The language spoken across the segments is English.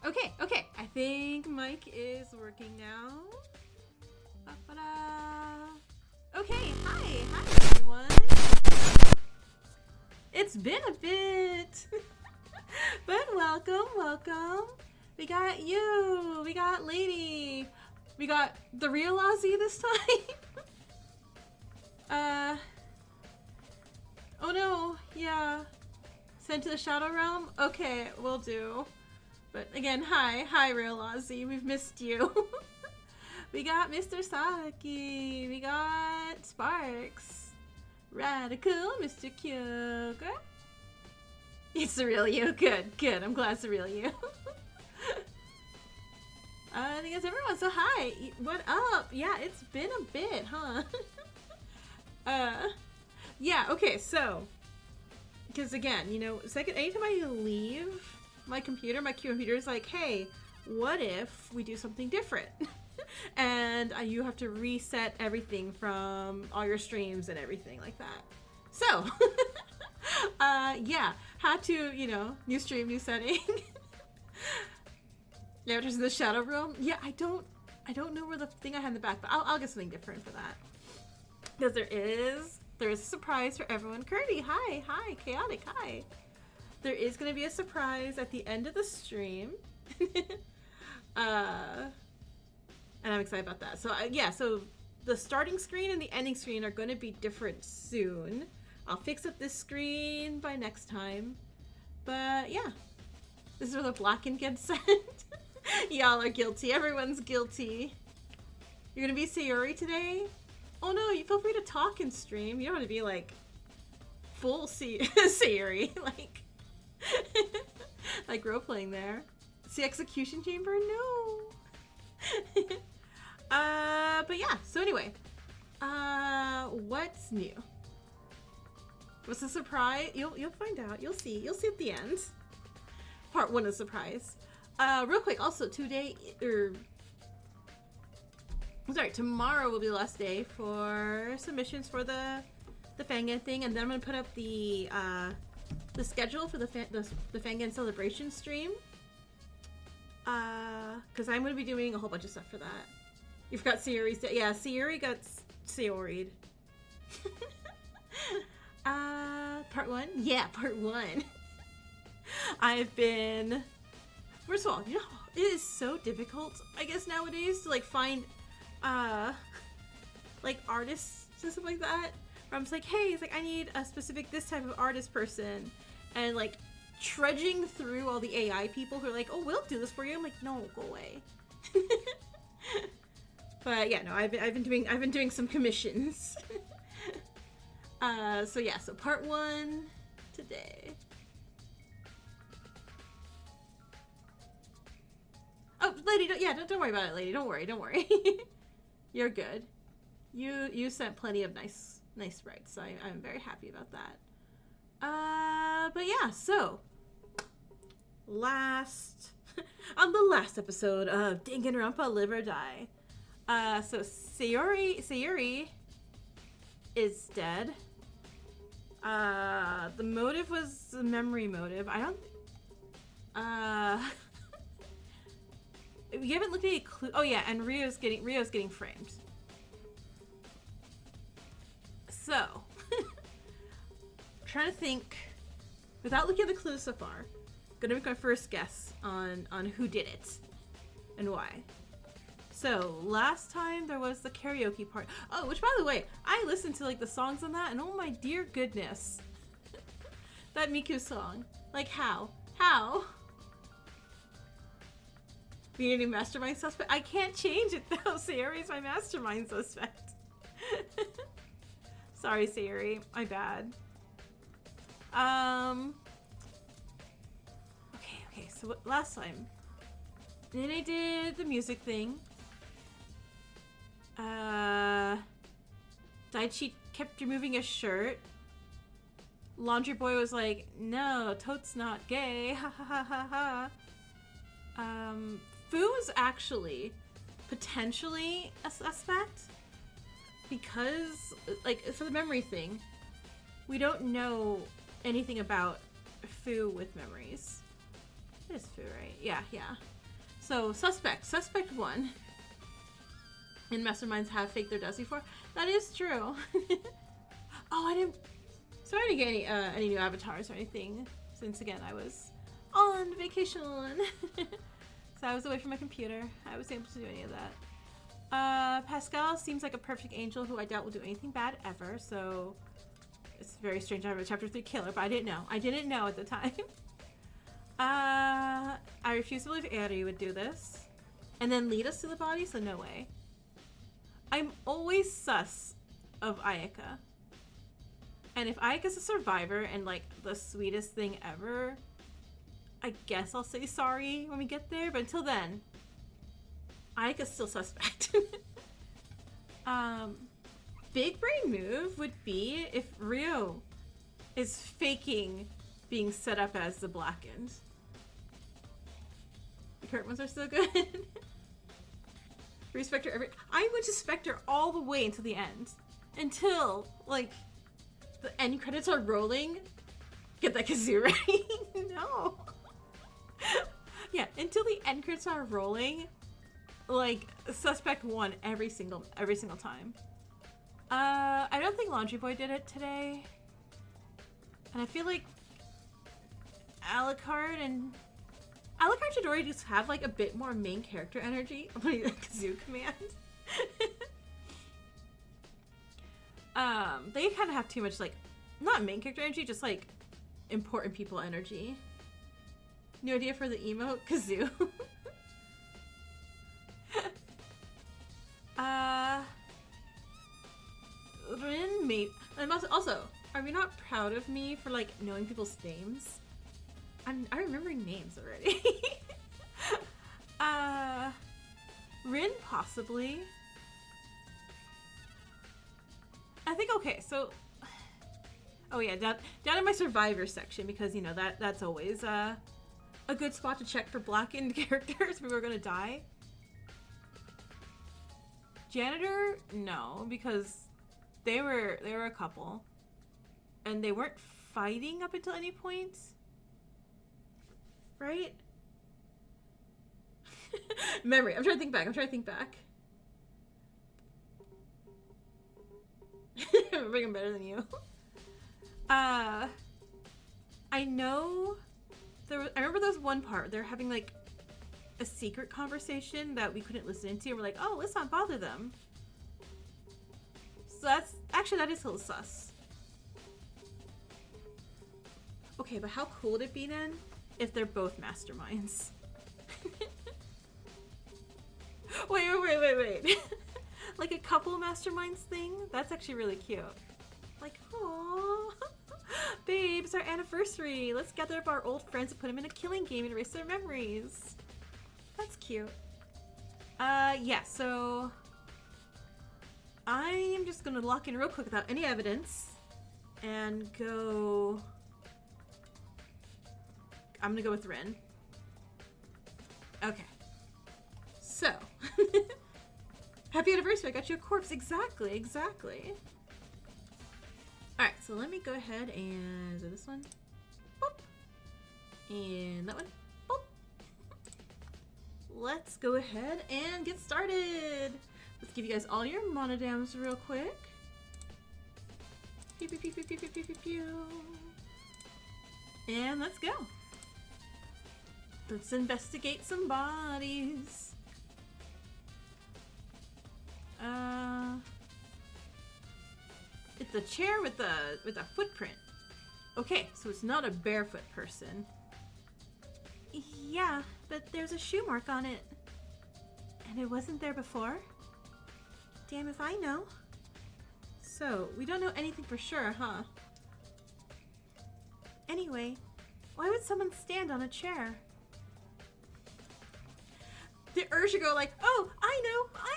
Okay. Okay. I think Mike is working now. Ba-ba-da. Okay, hi everyone. It's been a bit. But welcome. We got you. We got Lady. We got the real Aussie this time. Oh no, yeah. Sent to the Shadow Realm? Okay, will do. But again, hi, Real Aussie. We've missed you. We got Mr. Saki. We got Sparks. Radical, Mr. Kyogre. It's the real you. Good. I'm glad it's the real you. I think it's everyone. So hi, what up? Yeah, it's been a bit, huh? Yeah, okay, so, because again, anytime I leave my computer's like, hey, what if we do something different? And you have to reset everything from all your streams and everything like that. So, yeah, had to, new stream, new setting. Yeah, just in the Shadow Realm. Yeah, I don't know where the thing I had in the back, but I'll get something different for that. Because there's a surprise for everyone. Curdy, hi, Chaotic, hi. There is going to be a surprise at the end of the stream. And I'm excited about that. So, so the starting screen and the ending screen are going to be different soon. I'll fix up this screen by next time. But, yeah. This is where the Blacken gets sent. Y'all are guilty. Everyone's guilty. You're going to be Sayori today? Oh no, you feel free to talk and stream. You don't have to be like full Sayori, like role playing there. See Execution Chamber? No. But yeah. So anyway, what's new? What's the surprise? You'll find out. You'll see at the end. Part 1 is surprise. Real quick. Also tomorrow will be the last day for submissions for the Fangan thing, and then I'm gonna put up the schedule for the Fangan celebration stream. Because I'm gonna be doing a whole bunch of stuff for that. You forgot Sayori's day. Yeah, Sayori got Sayori'd. Part 1? Yeah, part 1. I've been... First of all, it is so difficult, I guess, nowadays to find artists and stuff like that. Where I'm just like, hey, it's I need a specific this type of artist person, and trudging through all the AI people who are like, oh, we'll do this for you. I'm like, no, go away. But yeah, no, I've been doing some commissions. So part 1 today. Oh, Lady, don't worry about it, Lady. Don't worry. You're good. You sent plenty of nice sprites, so I'm very happy about that. But yeah, so on the last episode of Danganronpa Live or Die, so Sayori is dead. The motive was a memory motive. We haven't looked at any clue. Oh yeah, and Rio's getting framed. So, I'm trying to think, without looking at the clues so far, gonna make my first guess on who did it and why. So last time there was the karaoke part. Oh, which by the way, I listened to the songs on that, and oh my dear goodness, that Miku song. How? We need a mastermind suspect. I can't change it though. Sayori's my mastermind suspect. Sorry, Sayori. My bad. so what, last time, Nene did the music thing. Daichi kept removing his shirt. Laundry Boy was like, no, Toad's not gay, ha ha ha ha ha. Fu's actually potentially a suspect because, like, for the memory thing, we don't know anything about Fu with memories. It is Fu, right? Yeah. So, suspect 1. And masterminds have faked their deaths before. That is true. Oh, I didn't get any new avatars or anything since, again, I was on vacation. So I was away from my computer. I wasn't able to do any of that. Pascal seems like a perfect angel who I doubt will do anything bad ever, so it's very strange I have a chapter 3 killer, but I didn't know. I didn't know at the time. I refuse to believe Eri would do this and then lead us to the body, so no way. I'm always sus of Ayaka. And if Ayaka's a survivor and, like, the sweetest thing ever, I guess I'll say sorry when we get there, but until then, Ayaka's still suspect. Big brain move would be if Ryo is faking being set up as the Blackened. The current ones are still good. Spectre I went to Spectre all the way until the end. Until, like, the end credits are rolling. Get that kazoo ready. No. Yeah, until the end credits are rolling, like, suspect 1 every single time. I don't think Laundry Boy did it today. And I feel like Alucard should already just have, like, a bit more main character energy when he kazoo command. They kind of have too much, like, not main character energy, just, like, important people energy. New idea for the emote? Kazoo. Rin made... Also, are we not proud of me for, like, knowing people's names? I'm remembering names already. Rin, possibly. I think, okay, so... Oh yeah, down in my survivor section, because, you know, that's always, a good spot to check for blackened characters if we were gonna die. Janitor, no, because they were a couple. And they weren't fighting up until any point. Right? Memory. I'm trying to think back. I'm remembering better than you. I know I remember there was one part they're having, like, a secret conversation that we couldn't listen into, and we're like, oh, let's not bother them. So that is still sus. Okay, but how cool would it be then if they're both masterminds? Wait. Like a couple masterminds thing? That's actually really cute. Like, aww. Babe, it's our anniversary. Let's gather up our old friends and put them in a killing game and erase their memories. That's cute. Yeah, so I'm just gonna lock in real quick without any evidence and go... I'm gonna go with Rin. Okay. So. Happy anniversary, I got you a corpse. Exactly. Alright, so let me go ahead and do this one. Boop. And that one. Boop. Let's go ahead and get started. Let's give you guys all your monodams real quick. Pew, pew, pew, pew, pew, pew, pew, pew. And let's go. Let's investigate some bodies. It's a chair with a footprint. Okay, so it's not a barefoot person. Yeah, but there's a shoe mark on it. And it wasn't there before? Damn if I know. So, we don't know anything for sure, huh? Anyway, why would someone stand on a chair? The urge to go like, oh, I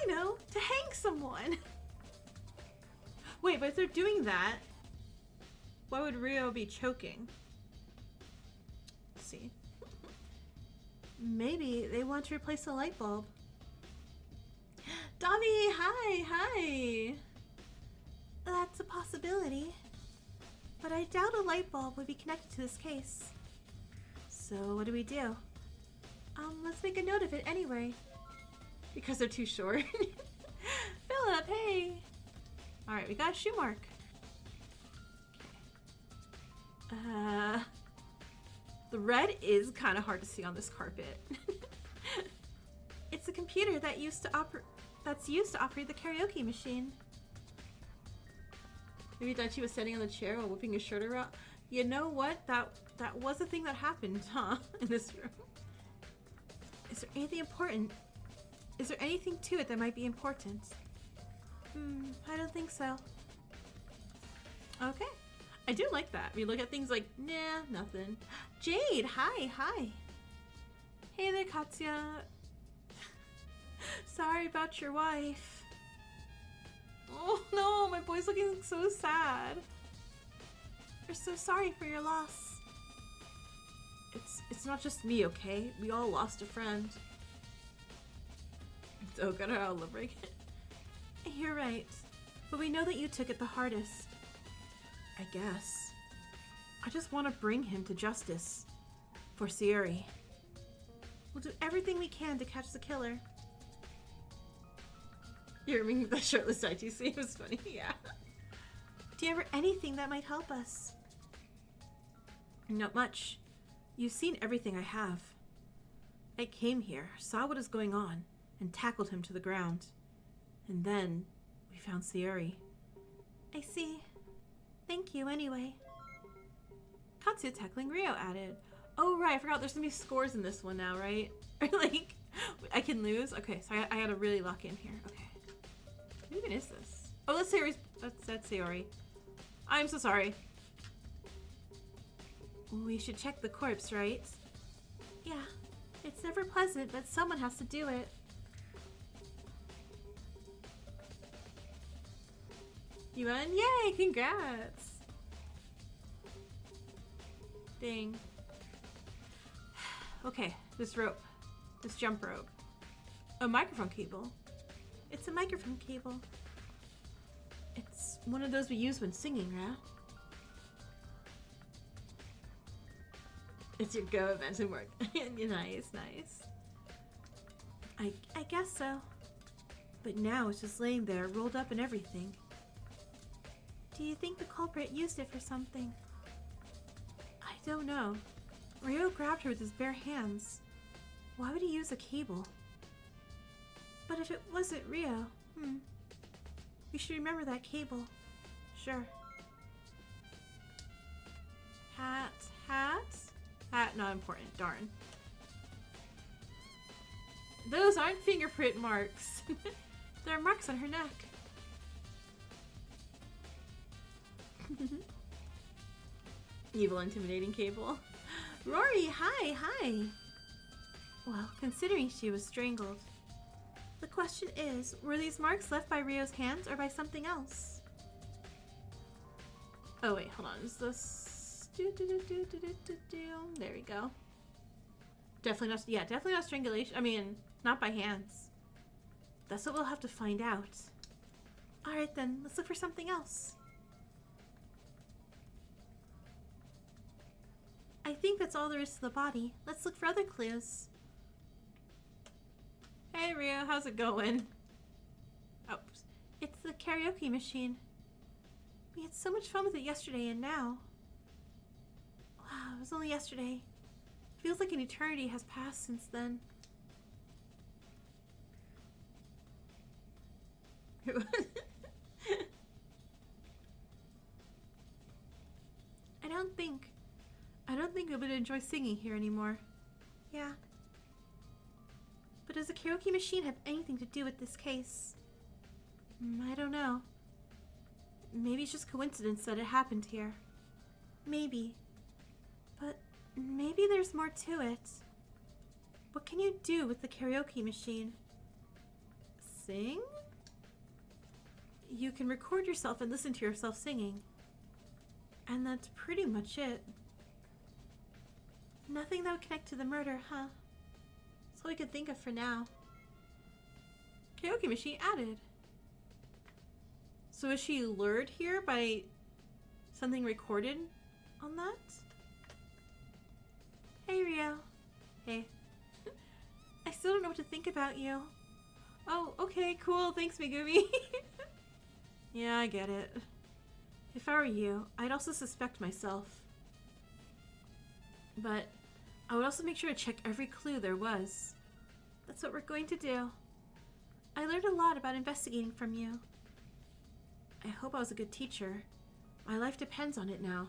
know, to hang someone. Wait, but if they're doing that, why would Rio be choking? Let's see. Maybe they want to replace the light bulb. Davi, hi. That's a possibility. But I doubt a light bulb would be connected to this case. So what do we do? Let's make a note of it anyway. Because they're too short. Philip, hey. Alright, we got a shoe mark. Okay. The red is kind of hard to see on this carpet. It's a computer that's used to operate the karaoke machine. Maybe that she was sitting on the chair while whipping his shirt around. You know what? That was a thing that happened, huh? In this room. Is there anything important? Is there anything to it that might be important? I don't think so. Okay. I do like that. We look at things like, nah, nothing. Jade, hi. Hey there, Katya. Sorry about your wife. Oh no, my boy's looking so sad. We're so sorry for your loss. It's not just me, okay? We all lost a friend. So good at all break it. You're right. But we know that you took it the hardest. I guess. I just want to bring him to justice. For Sayori. We'll do everything we can to catch the killer. You're making the shirtless ITC. It was funny, yeah. Do you ever anything that might help us? Not much. You've seen everything I have. I came here, saw what is going on, and tackled him to the ground. And then, we found Sayori. I see. Thank you, anyway. Katsuya tackling Rio added. Oh, right, I forgot there's gonna be scores in this one now, right? Like, I can lose? Okay, so I gotta really lock in here. Okay. Who even is this? Oh, that's Sayori. I'm so sorry. We should check the corpse, right? Yeah. It's never pleasant, but someone has to do it. You won? Yay! Congrats! Dang. Okay, this rope. This jump rope. A microphone cable. It's a microphone cable. It's one of those we use when singing, right? It's your go event and work. Nice. I guess so. But now it's just laying there, rolled up and everything. Do you think the culprit used it for something? I don't know. Rio grabbed her with his bare hands. Why would he use a cable? But if it wasn't Rio, we should remember that cable. Sure. Hat. Hat, not important. Darn. Those aren't fingerprint marks. There are marks on her neck. Evil, intimidating cable. Rory, hi. Well, considering she was strangled. The question is, were these marks left by Rio's hands or by something else? Oh wait, hold on. Is this... There we go. Definitely not strangulation. I mean, not by hands. That's what we'll have to find out. Alright then, let's look for something else. I think that's all there is to the body. Let's look for other clues. Hey Rio, how's it going? Oh, it's the karaoke machine. We had so much fun with it yesterday and now. Wow, it was only yesterday. Feels like an eternity has passed since then. I don't think we would enjoy singing here anymore. Yeah. But does the karaoke machine have anything to do with this case? I don't know. Maybe it's just coincidence that it happened here. Maybe. But maybe there's more to it. What can you do with the karaoke machine? Sing? You can record yourself and listen to yourself singing. And that's pretty much it. Nothing that would connect to the murder, huh? That's all we could think of for now. Karaoke machine added. So is she lured here by something recorded on that? Hey, Rio. Hey. I still don't know what to think about you. Oh, okay, cool. Thanks, Megumi. Yeah, I get it. If I were you, I'd also suspect myself. But I would also make sure to check every clue there was. That's what we're going to do. I learned a lot about investigating from you. I hope I was a good teacher. My life depends on it now.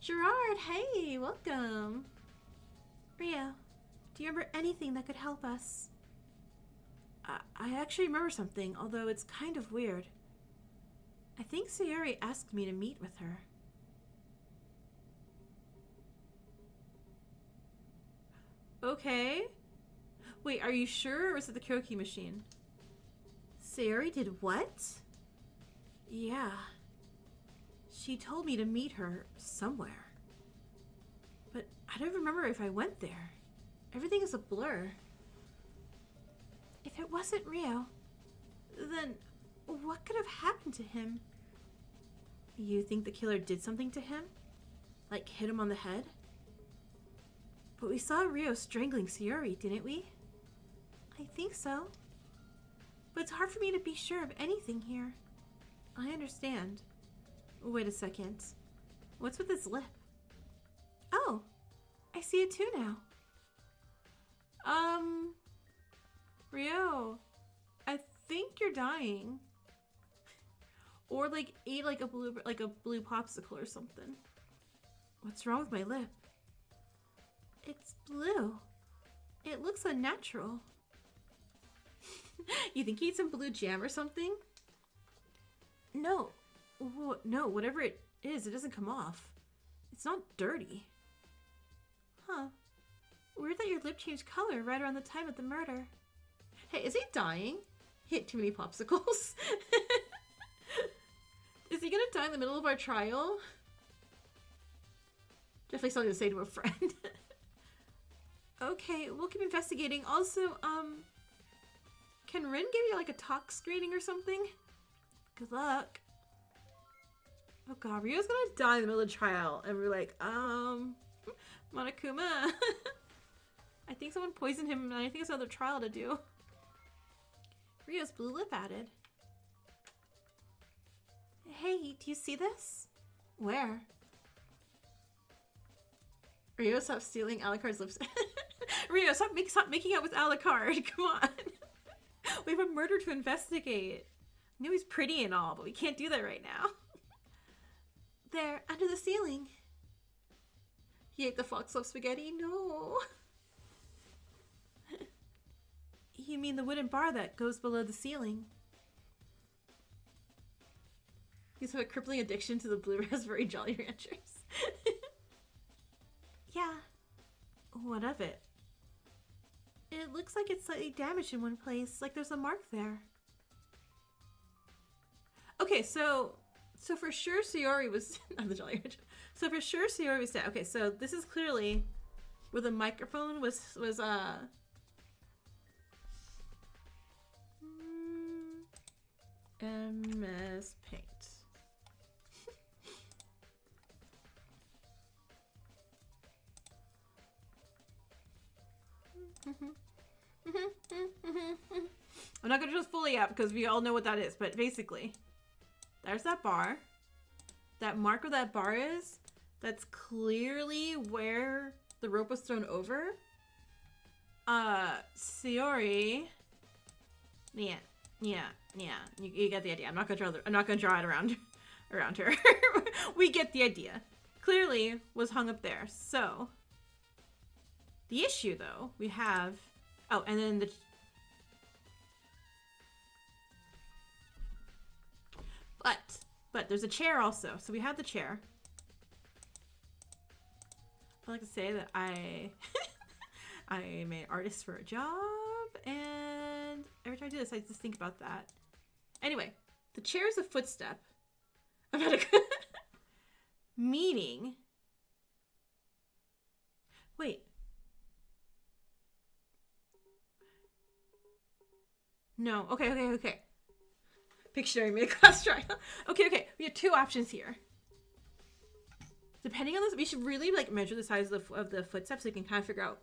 Gerard, hey, welcome. Rio, do you remember anything that could help us? I actually remember something, although it's kind of weird. I think Sayori asked me to meet with her. Okay. Wait, are you sure, or was it the karaoke machine? Sayori did what? Yeah. She told me to meet her somewhere. But I don't remember if I went there. Everything is a blur. If it wasn't Rio, then what could have happened to him? You think the killer did something to him? Like hit him on the head? But we saw Rio strangling Sayori, didn't we? I think so. But it's hard for me to be sure of anything here. I understand. Wait a second. What's with his lip? Oh, I see it too now. Rio, I think you're dying. Or like ate like a blue popsicle or something. What's wrong with my lip? It's blue. It looks unnatural. You think he ate some blue jam or something? No. No, whatever it is, it doesn't come off. It's not dirty. Huh. Weird that your lip changed color right around the time of the murder. Hey, is he dying? He ate too many popsicles. Is he gonna die in the middle of our trial? Definitely something to say to a friend. Okay, we'll keep investigating. Also, can Rin give you like a talk screening or something? Good luck. Oh god, Rio's gonna die in the middle of the trial, and we're like, Monokuma. I think someone poisoned him, and I think it's another trial to do. Rio's blue lip added. Hey, do you see this? Where? Rio, stop stealing Alucard's lips. Rio, stop making out with Alucard. Come on. We have a murder to investigate. I know he's pretty and all, but we can't do that right now. There, under the ceiling. He ate the foxglove spaghetti? No. You mean the wooden bar that goes below the ceiling? He's have a crippling addiction to the blue raspberry Jolly Ranchers. Yeah. What of it? It looks like it's slightly damaged in one place, like there's a mark there. Okay, so for sure Sayori was not the Jolly Rancher. So for sure Sayori was dead. Okay, so this is clearly where the microphone was MS Paint. I'm not gonna just fully up because we all know what that is, but basically, there's that bar. That mark where that bar is, that's clearly where the rope was thrown over. Sayori. Yeah. You get the idea. I'm not gonna draw it around her. We get the idea. Clearly was hung up there. So the issue though, we have and then but there's a chair also. So we have the chair. I like to say that I I'm an artist for a job, and every time I do this, I just think about that. Anyway, the chair is a footstep. Meaning... Wait. No. Okay. Pictionary made a class trial. Okay. We have two options here. Depending on this, we should really like measure the size of the footsteps so we can kind of figure out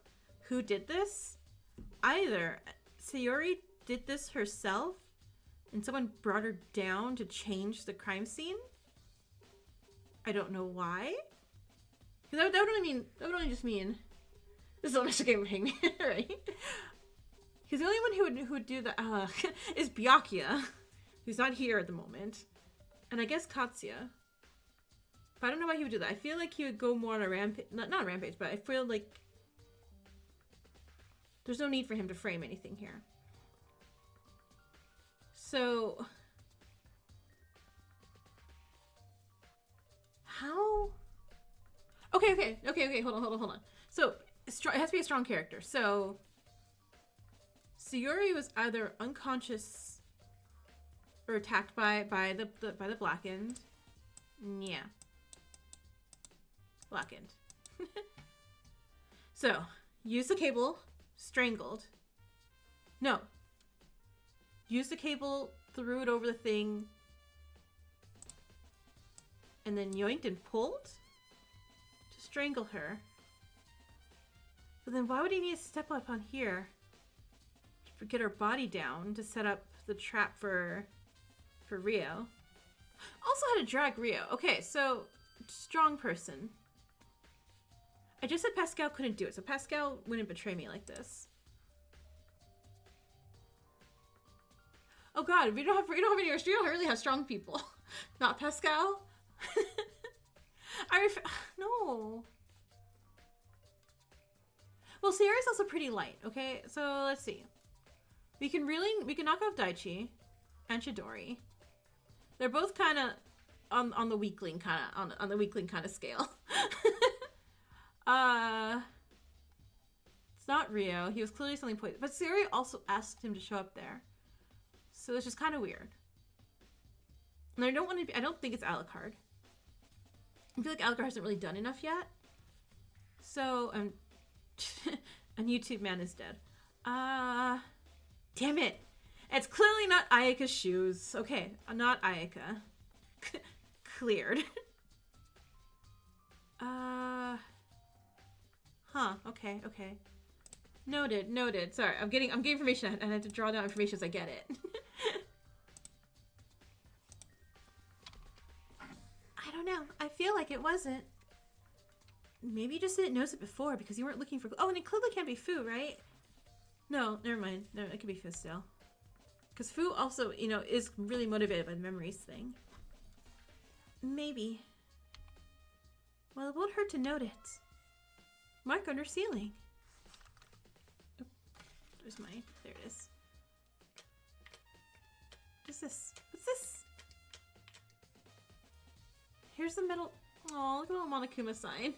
who did this. Either Sayori did this herself and someone brought her down to change the crime scene. I don't know why. That would only just mean this is a Mr. Game Hang Me, right? Because the only one who would do that is Byakuya, who's not here at the moment, and I guess Katsuya. But I don't know why he would do that. I feel like he would go more on a rampage, not a rampage, but I feel like there's no need for him to frame anything here. So how? Okay. Hold on. So it has to be a strong character. So Sayori was either unconscious or attacked by the Blackened. Yeah. Blackened. So, use the cable, strangled. No. Use the cable, threw it over the thing, and then yoinked and pulled to strangle her. But then why would he need to step up on here to get her body down to set up the trap for Rio? Also had to drag Rio. Okay, so strong person. I just said Pascal couldn't do it, so Pascal wouldn't betray me like this. Oh god, we don't have any. We don't really have strong people. Not Pascal. No. Well, Sierra's also pretty light. Okay, so let's see. We can knock off Daichi and Chidori. They're both kind of on the weakling kind of on the weakling kind of scale. It's not Rio. He was clearly something poison, but Sayori also asked him to show up there, so it's just kind of weird. And I don't think it's Alucard. I feel like Alucard hasn't really done enough yet. So and YouTube man is dead. Damn it! It's clearly not Ayaka's shoes. Okay, not Ayaka. Cleared. Huh. Okay. Noted. Sorry, I'm getting information and I have to draw down information as I get it. I don't know. I feel like it wasn't. Maybe you just didn't notice it before because you weren't looking for. Oh, and it clearly can't be Fu, right? No, never mind. No, it could be Fu still. Because Fu also, is really motivated by the memories thing. Maybe. Well, it won't hurt to note it. Mark under ceiling. Oh, there it is. What's this? Here's the metal. Oh, look at the little Monokuma sign.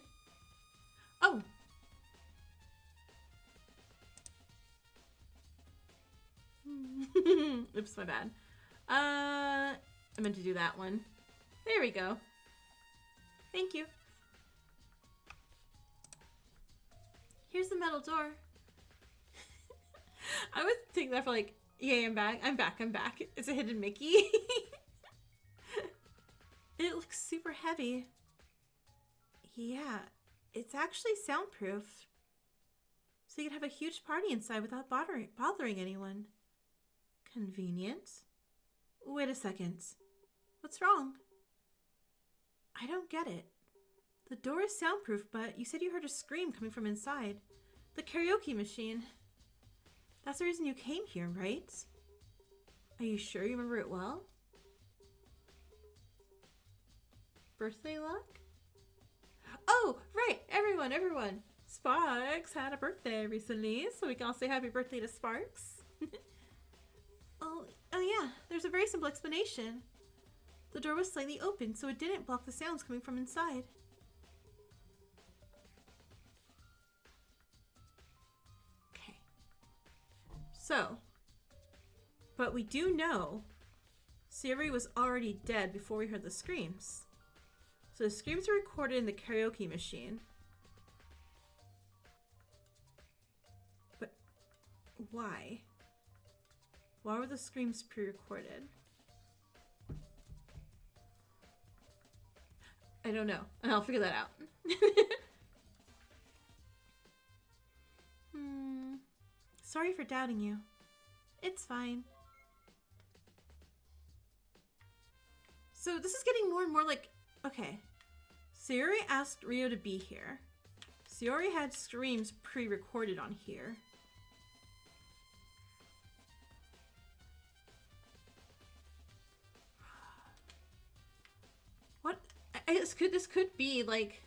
Oh! Oops, my bad. I meant to do that one. There we go. Thank you. Here's the metal door. I would think that for like, yay, I'm back. It's a hidden Mickey. It looks super heavy. Yeah, it's actually soundproof. So you can have a huge party inside without bothering anyone. Convenient. Wait a second. What's wrong? I don't get it. The door is soundproof, but you said you heard a scream coming from inside. The karaoke machine. That's the reason you came here, right? Are you sure you remember it well? Birthday luck? Oh, right! Everyone! Sparks had a birthday recently, so we can all say happy birthday to Sparks. Oh yeah, there's a very simple explanation. The door was slightly open, so it didn't block the sounds coming from inside. So, but we do know Sayori was already dead before we heard the screams. So the screams were recorded in the karaoke machine. But why? Why were the screams pre-recorded? I don't know. I'll figure that out. Sorry for doubting you. It's fine. So this is getting more and more like... Okay. Sayori asked Ryo to be here. Sayori had screams pre-recorded on here. What? This could be like...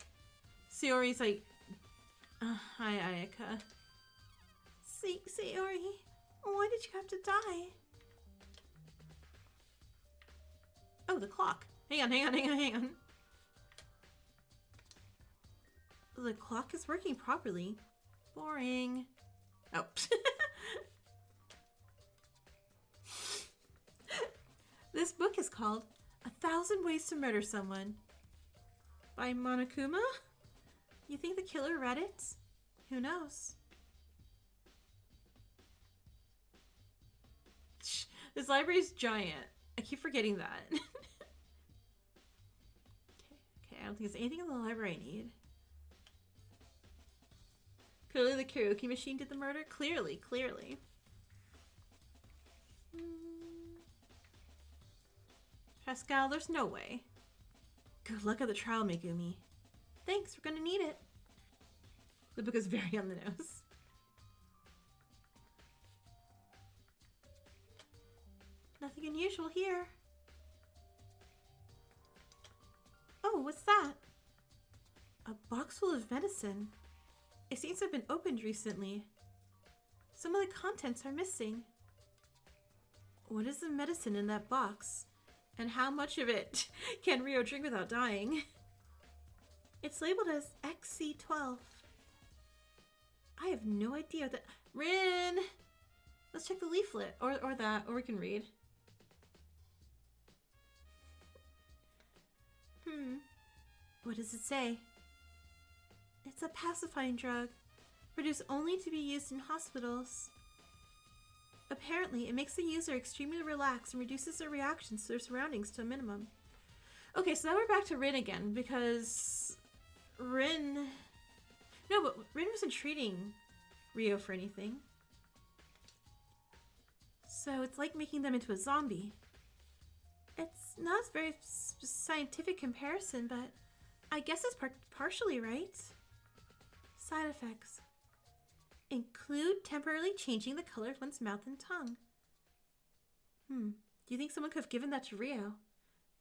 Sayori's like... hi, Ayaka. Sayori, why did you have to die? Oh, the clock. Hang on. The clock is working properly. Boring. Oh. This book is called 1,000 Ways to Murder Someone by Monokuma? You think the killer read it? Who knows? This library's giant. I keep forgetting that. Okay, I don't think there's anything in the library I need. Clearly the karaoke machine did the murder? Clearly. Pascal, there's no way. Good luck at the trial, Megumi. Thanks, we're gonna need it. The book is very on the nose. Nothing unusual here. Oh, what's that? A box full of medicine. It seems to have been opened recently. Some of the contents are missing. What is the medicine in that box? And how much of it can Ryo drink without dying? It's labeled as XC12. I have no idea what that... Rin! Let's check the leaflet. Or we can read. What does it say? It's a pacifying drug, produced only to be used in hospitals. Apparently, it makes the user extremely relaxed and reduces their reactions to their surroundings to a minimum. Okay, so now we're back to Rin again, because Rin... No, but Rin wasn't treating Ryo for anything. So it's like making them into a zombie. It's not a very scientific comparison, but I guess it's partially right. Side effects include temporarily changing the color of one's mouth and tongue. Do you think someone could have given that to Ryo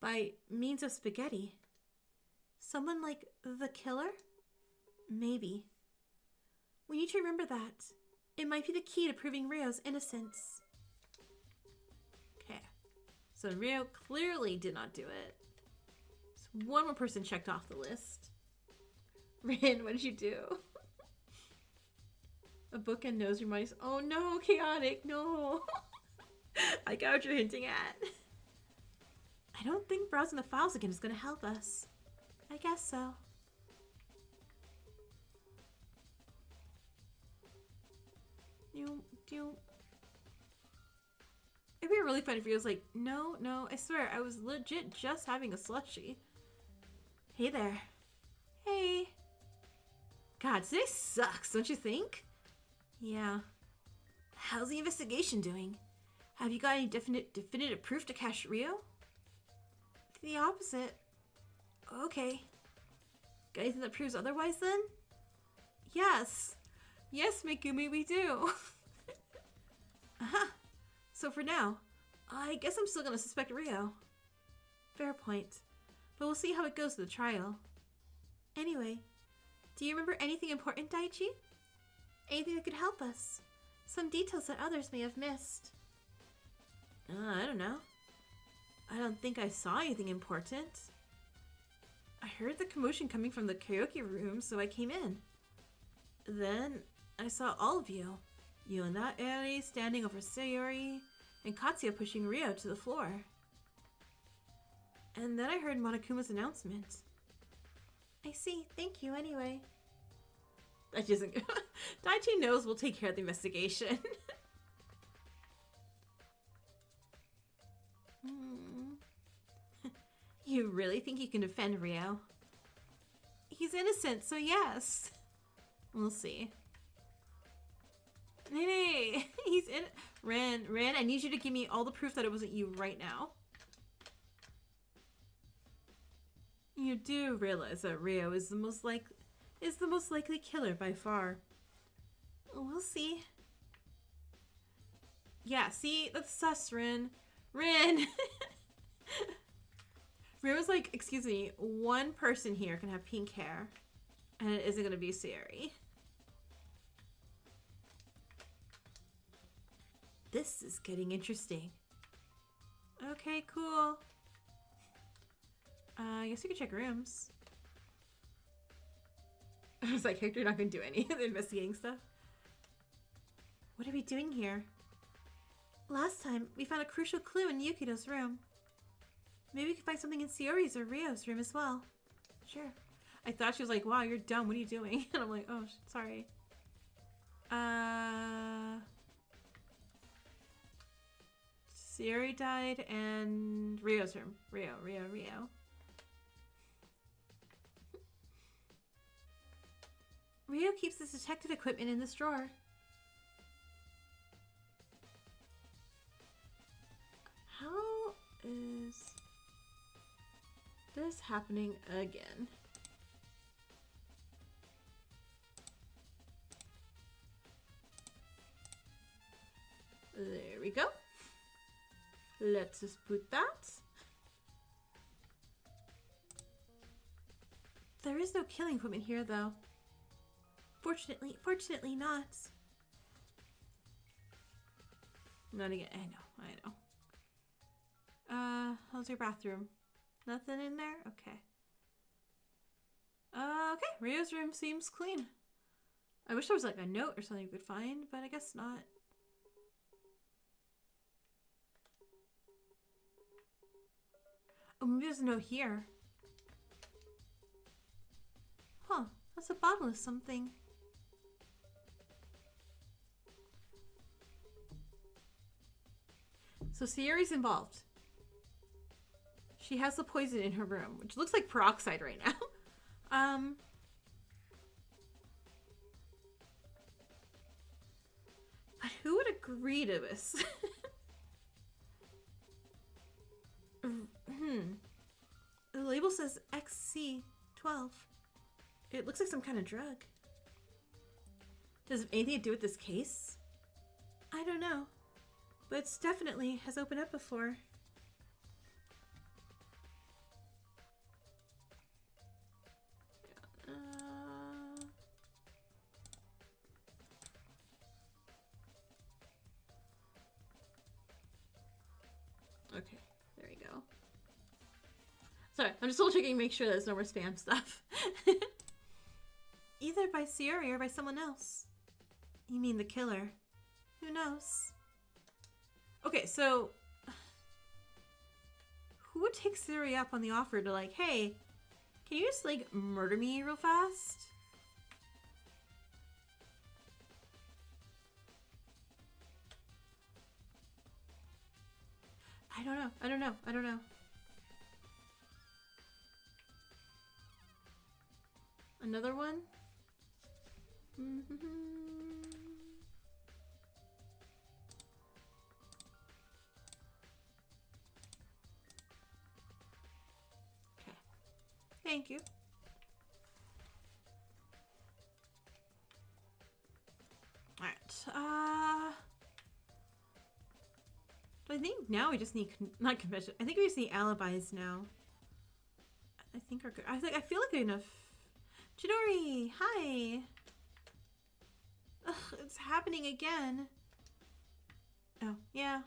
by means of spaghetti? Someone like the killer? Maybe. We need to remember that. It might be the key to proving Ryo's innocence. Okay. So Ryo clearly did not do it. So one more person checked off the list. Rin, what did you do? A book and nose reminders. Oh no, chaotic, no. I got what you're hinting at. I don't think browsing the files again is going to help us. I guess so. It'd be really funny if he was like, no, I swear, I was legit just having a slushie. Hey there. Hey. God, today sucks, don't you think? Yeah. How's the investigation doing? Have you got any definitive proof to catch Ryo? The opposite. Okay. Got anything that proves otherwise then? Yes. Yes, Megumi, we do. So for now, I guess I'm still gonna suspect Ryo. Fair point. But we'll see how it goes with the trial. Anyway, do you remember anything important, Daichi? Anything that could help us? Some details that others may have missed. I don't know. I don't think I saw anything important. I heard the commotion coming from the karaoke room, so I came in. Then I saw all of you. Yona Eri standing over Sayori, and Katsuya pushing Rio to the floor. And then I heard Monokuma's announcement. I see. Thank you anyway. That isn't good. Daichi knows we'll take care of the investigation. You really think you can defend Rio? He's innocent, so yes. We'll see. Nene, he's in. Ren, I need you to give me all the proof that it wasn't you right now. You do realize that Rio is the most likely killer by far. We'll see. Yeah, see, that's sus, Ren. Ren was like, excuse me, one person here can have pink hair, and it isn't gonna be Sayori. This is getting interesting. Okay, cool. I guess we could check rooms. I was like, Hector, you're not gonna do any of the investigating stuff. What are we doing here? Last time, we found a crucial clue in Yukido's room. Maybe we could find something in Sayori's or Rio's room as well. Sure. I thought she was like, wow, you're dumb. What are you doing? And I'm like, oh, sorry. Sayori died and Rio's room. Rio. Rio keeps this detective equipment in this drawer. How is this happening again? There we go. Let's just put that. There is no killing equipment here, though. Fortunately not. Not again. I know. How's your bathroom? Nothing in there? Okay. Okay, Rio's room seems clean. I wish there was like a note or something we could find, but I guess not. Oh, maybe there's a note here. Huh, that's a bottle of something. So Sayori's involved. She has the poison in her room, which looks like peroxide right now. But who would agree to this? The label says XC12. It looks like some kind of drug. Does it have anything to do with this case? I don't know. But it's definitely has opened up before. Okay, there we go. Sorry, I'm just double checking to make sure there's no more spam stuff. Either by Sayori or by someone else. You mean the killer? Who knows? Okay, so who would take Sayori up on the offer to like, hey, can you just like murder me real fast? I don't know. Another one? Okay. Thank you. Alright, I think now we just need, not confession, I think we just need alibis now. I think we're good. I feel like enough. Chidori, hi! Ugh, it's happening again. Oh, yeah.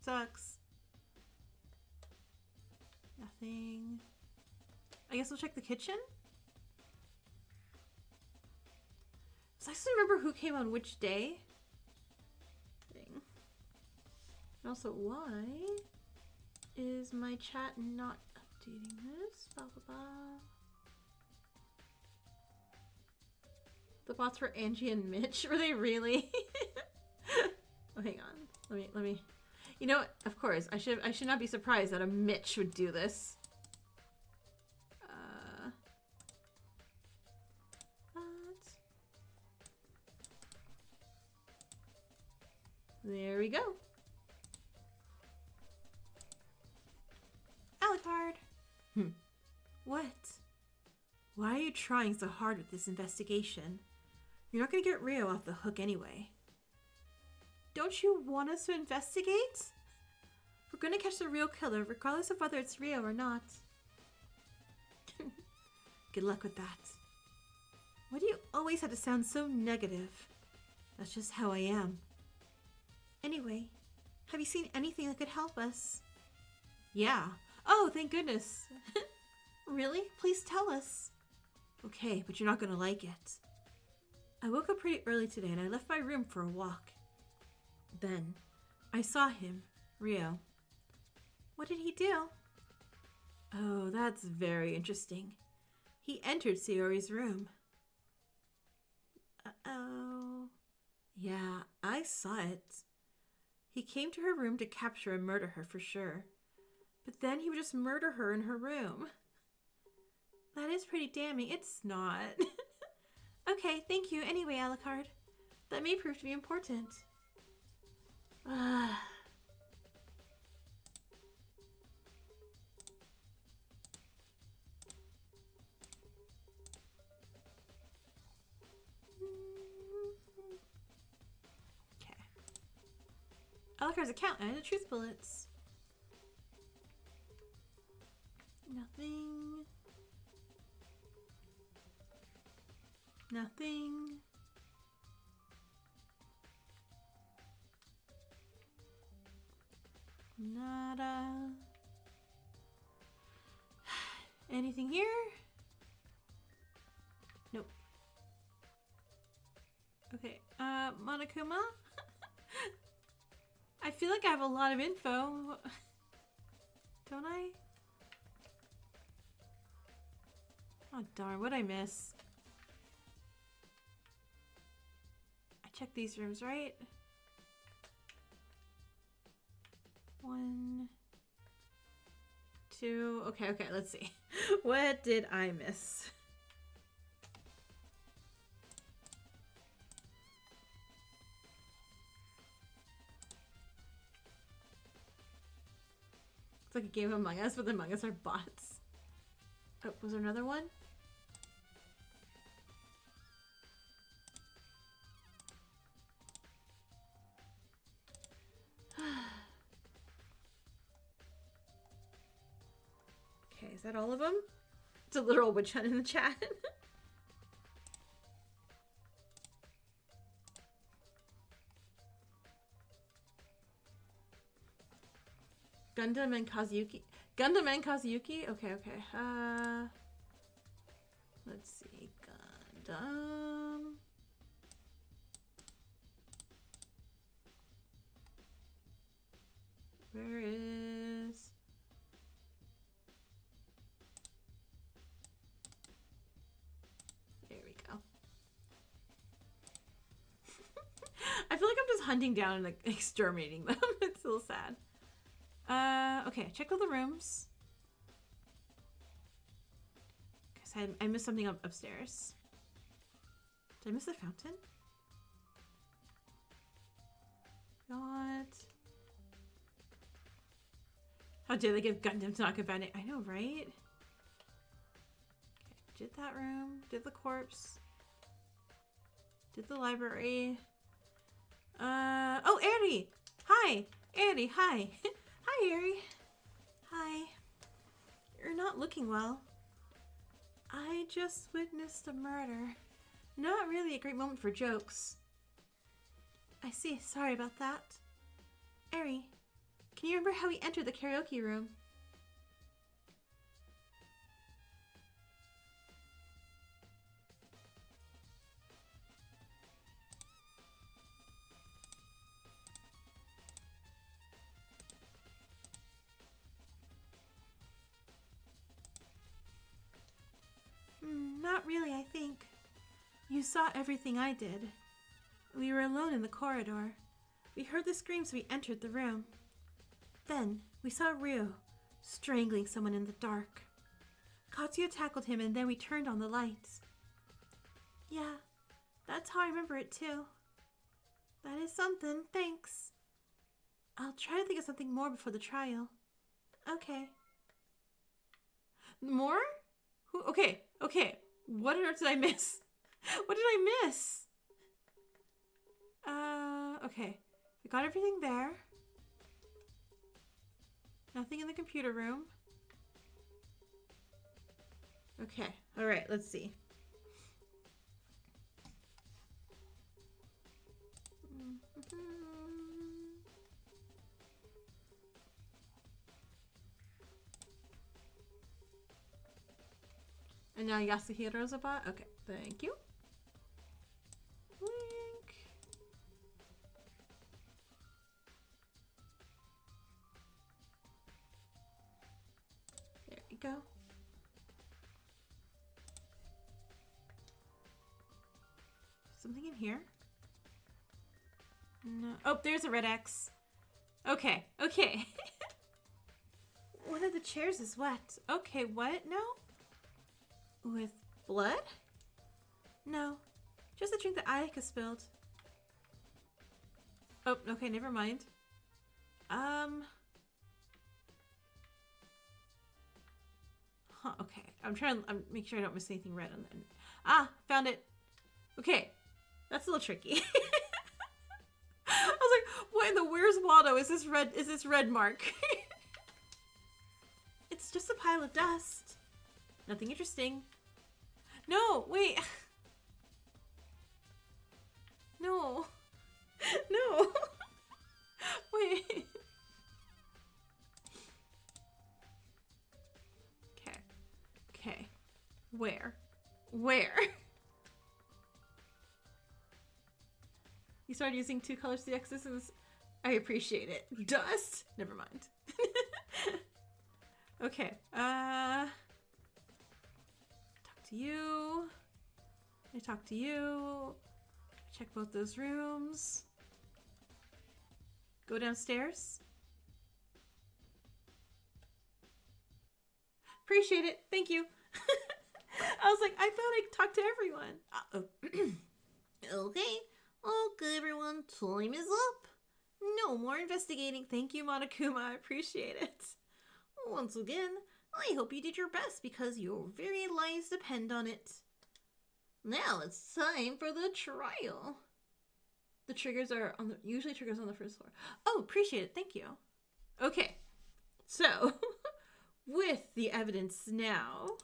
Sucks. Nothing. I guess we'll check the kitchen? So I still remember who came on which day. Also, why is my chat not updating this? Blah, blah, blah. The bots were Angie and Mitch. Were they really? Oh, hang on. Let me. You know, of course, I should not be surprised that a Mitch would do this. There we go. Alucard. What? Why are you trying so hard with this investigation? You're not gonna get Rio off the hook anyway. Don't you want us to investigate? We're gonna catch the real killer, regardless of whether it's Rio or not. Good luck with that. Why do you always have to sound so negative? That's just how I am. Anyway, have you seen anything that could help us? Yeah. Oh, thank goodness. Really? Please tell us. Okay, but you're not gonna like it. I woke up pretty early today and I left my room for a walk. Then, I saw him, Rio. What did he do? Oh, that's very interesting. He entered Sayori's room. Uh-oh. Yeah, I saw it. He came to her room to capture and murder her for sure. But then he would just murder her in her room. That is pretty damning. It's not. Okay, thank you. Anyway, Alucard. That may prove to be important. Alucard's account and the truth bullets. Nothing. Nothing. Nada. Anything here? Nope. Okay, Monokuma? I feel like I have a lot of info. Don't I? Oh darn, what'd I miss? I checked these rooms, right? 1, 2, okay, let's see. What did I miss? It's like a game of Among Us, but Among Us are bots. Oh, was there another one? Okay, is that all of them? It's a literal witch hunt in the chat. Gundam and Kazuyuki. Gundam and Kazuyuki? Okay. Let's see. Gundam. Where is... There we go. I feel like I'm just hunting down and like exterminating them. It's a little sad. Okay, check all the rooms. Because I missed something upstairs. Did I miss the fountain? What? How dare they give Gundam to Nakabane? I know, right? Okay, did that room. Did the corpse. Did the library. Oh, Eri! Hi! Eri, hi! Hi, Eri. Hi. You're not looking well. I just witnessed a murder. Not really a great moment for jokes. I see. Sorry about that. Eri, can you remember how we entered the karaoke room? You saw everything I did. We were alone in the corridor. We heard the screams, we entered the room. Then, we saw Ryu strangling someone in the dark. Katsuya tackled him and then we turned on the lights. Yeah, that's how I remember it too. That is something, thanks. I'll try to think of something more before the trial. Okay. More? Okay. What on earth did I miss? What did I miss? Okay. We got everything there. Nothing in the computer room. Okay. Alright, let's see. And now Yasuhiro's a bot? Okay, thank you. Link. There we go. Something in here? No. Oh, there's a red X. Okay. One of the chairs is wet. Okay, what? No? With blood? No. Just the drink that Ayaka spilled. Oh, okay, never mind. Huh, okay. I'm make sure I don't miss anything red on that. Ah, found it. Okay. That's a little tricky. I was like, what in the where's Waldo? Is this red mark? It's just a pile of dust. Nothing interesting. No, wait. No. No. Wait. Okay. Where? You started using 2 colors to the X's. I appreciate it. Dust? Never mind. Okay. Talk to you. I talk to you. Check both those rooms. Go downstairs. Appreciate it. Thank you. I was like, I thought I talked to everyone. Okay. Okay, everyone. Time is up. No more investigating. Thank you, Monokuma. I appreciate it. Once again, I hope you did your best because your very lives depend on it. Now it's time for the trial. The triggers are on the usually triggers on the first floor. Oh, appreciate it. Thank you. Okay. So, with the evidence now.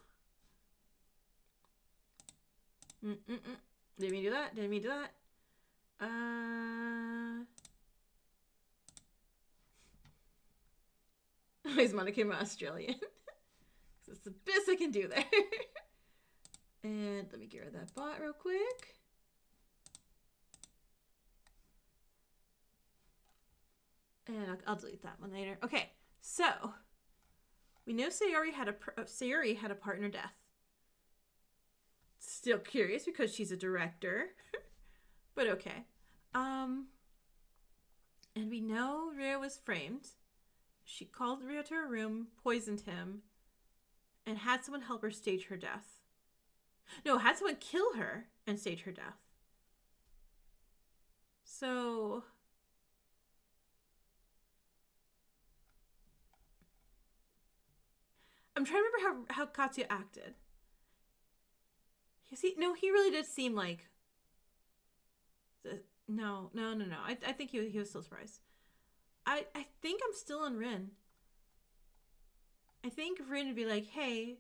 Didn't mean to do that. Is Monokuma Australian? That's the best I can do there. And let me get rid of that bot real quick. And I'll delete that one later. Okay, so we know Sayori had a partner death. Still curious because she's a director, but okay. And we know Ryo was framed. She called Ryo to her room, poisoned him, and had someone help her stage her death. No, had someone kill her and stage her death. So I'm trying to remember how Katsuya acted. He really did seem like no. I think he was still surprised. I think I'm still on Rin. I think Rin would be like, hey,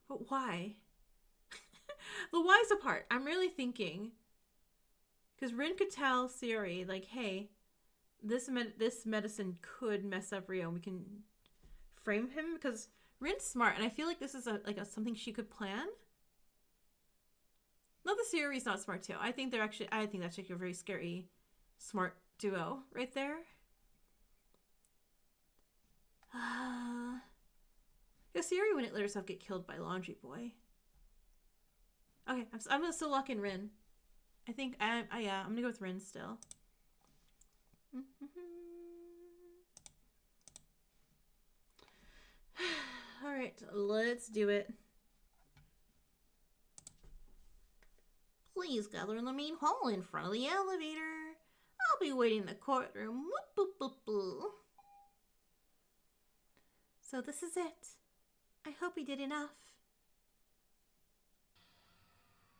but why? The why's the part. I'm really thinking, because Rin could tell Sayori, like, hey, this medicine could mess up Ryo, and we can frame him, because Rin's smart, and I feel like this is something she could plan. Not that Sayori's not smart too. I think that's actually a very scary, smart duo right there. Sayori wouldn't let herself get killed by Laundry Boy. Okay, I'm gonna still lock in Rin. I think yeah, I'm gonna go with Rin still. All right, let's do it. Please gather in the main hall in front of the elevator. I'll be waiting in the courtroom. Boop, boop, boop. So this is it. I hope we did enough.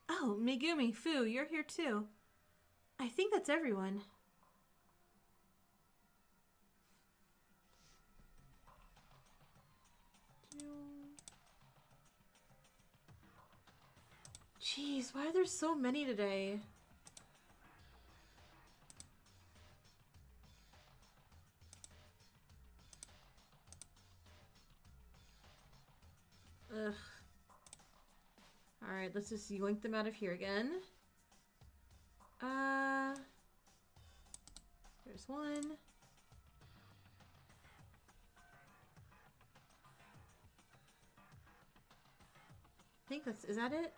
Oh, Megumi, Fu, you're here too. I think that's everyone. Jeez, why are there so many today? Ugh. Alright, let's just yoink them out of here again. There's one. I think is that it?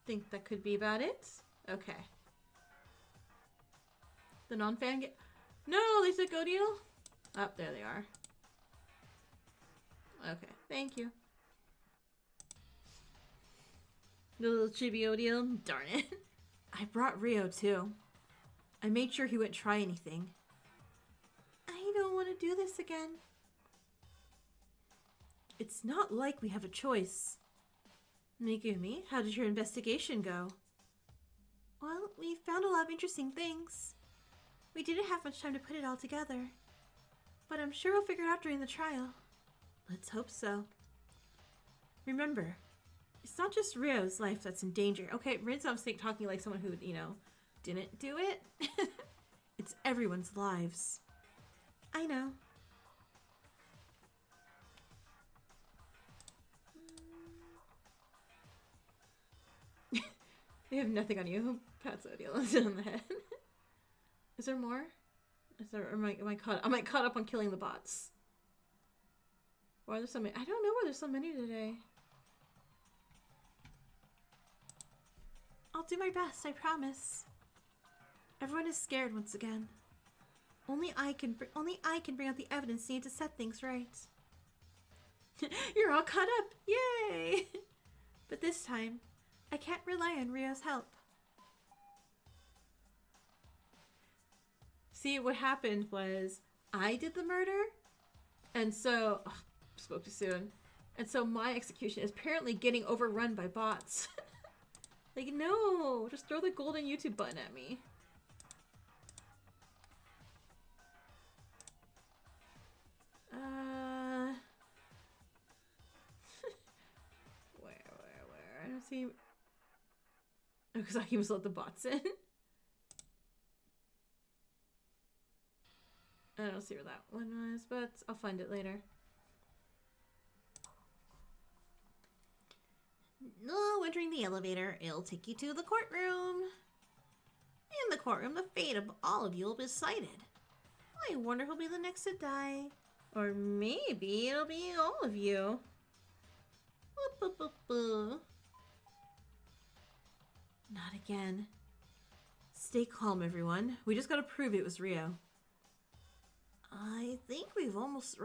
Think that could be about it? Okay. The non-fan get... No, they took Odile? Oh, there they are. Okay, thank you. The little chibi Odile? Darn it. I brought Rio too. I made sure he wouldn't try anything. I don't want to do this again. It's not like we have a choice. Megumi, how did your investigation go? Well, we found a lot of interesting things. We didn't have much time to put it all together. But I'm sure we'll figure it out during the trial. Let's hope so. Remember, it's not just Rio's life that's in danger. Okay, Rin's not talking like someone who, you know, didn't do it. It's everyone's lives. I know. They have nothing on you. Pat Odile on the head. Is there more? Is there? Am I caught? Am I caught up on killing the bots? Why are there so many? I don't know why there's so many today. I'll do my best. I promise. Everyone is scared once again. Only I can bring out the evidence needed to set things right. You're all caught up. Yay! But this time, I can't rely on Rio's help. See, what happened was I did the murder, and so spoke too soon. And so my execution is apparently getting overrun by bots. Like, no, just throw the golden YouTube button at me. Where? I don't see. Oh, because I can just let the bots in. I don't see where that one was, but I'll find it later. No, entering the elevator, it'll take you to the courtroom. In the courtroom, the fate of all of you will be decided. I wonder who'll be the next to die. Or maybe it'll be all of you. Not again. Stay calm, everyone. We just gotta prove it was Rio. I think we're almost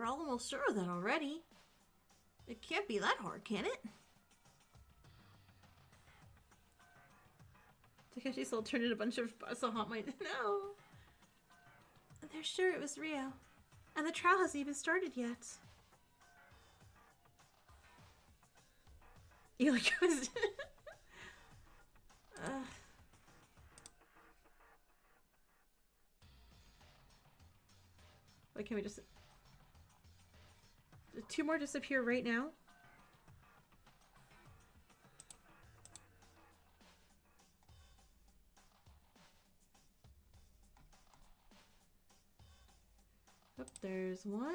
sure of that already. It can't be that hard, can it? Takeshi's still turned in a bunch of haunt my no. They're sure it was Rio. And the trial hasn't even started yet. You like was Why can't we just... Two more disappear right now? Oh, there's one.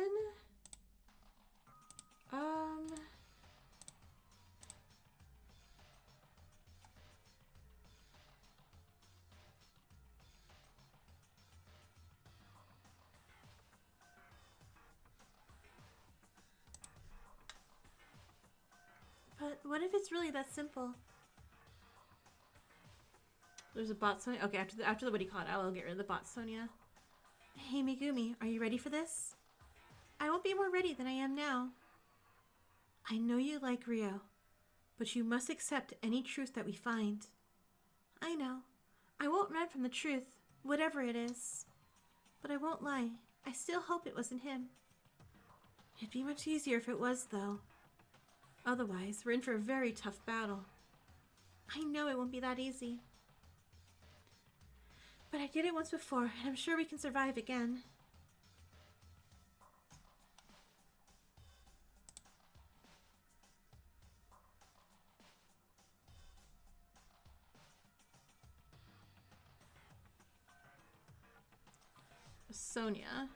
But what if it's really that simple? There's a bot Sonia. Okay, after the what do you call it? I will get rid of the bot Sonia. Hey Megumi, are you ready for this? I won't be more ready than I am now. I know you like Rio, but you must accept any truth that we find. I know. I won't run from the truth, whatever it is. But I won't lie. I still hope it wasn't him. It'd be much easier if it was, though. Otherwise, we're in for a very tough battle. I know it won't be that easy. But I did it once before, and I'm sure we can survive again. Sonia.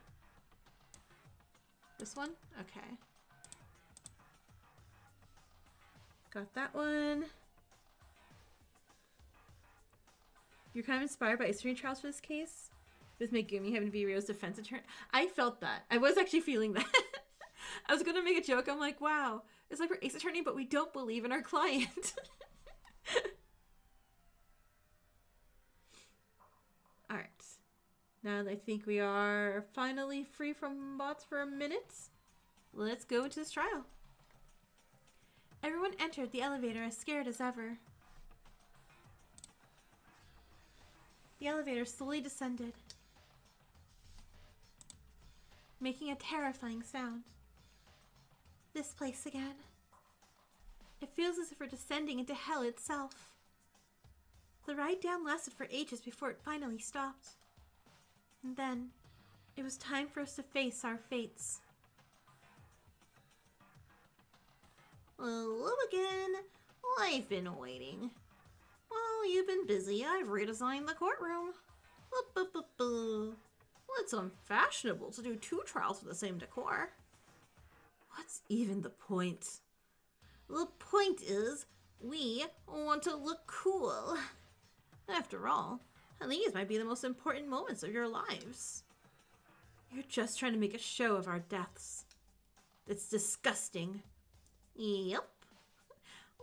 This one? Okay. Got that one. You're kind of inspired by attorney trials for this case? With Megumi having to be Rio's defense attorney? I felt that. I was actually feeling that. I was going to make a joke. I'm like, wow. It's like we're Ace Attorney, but we don't believe in our client. Alright. Now that I think we are finally free from bots for a minute, let's go into this trial. Everyone entered the elevator as scared as ever. The elevator slowly descended, making a terrifying sound. This place again. It feels as if we're descending into hell itself. The ride down lasted for ages before it finally stopped. And then, it was time for us to face our fates. Hello again. I've been waiting. Well, you've been busy. I've redesigned the courtroom. Well, it's unfashionable to do 2 trials with the same decor. What's even the point? The point is, we want to look cool. After all, these might be the most important moments of your lives. You're just trying to make a show of our deaths. It's disgusting. Yep.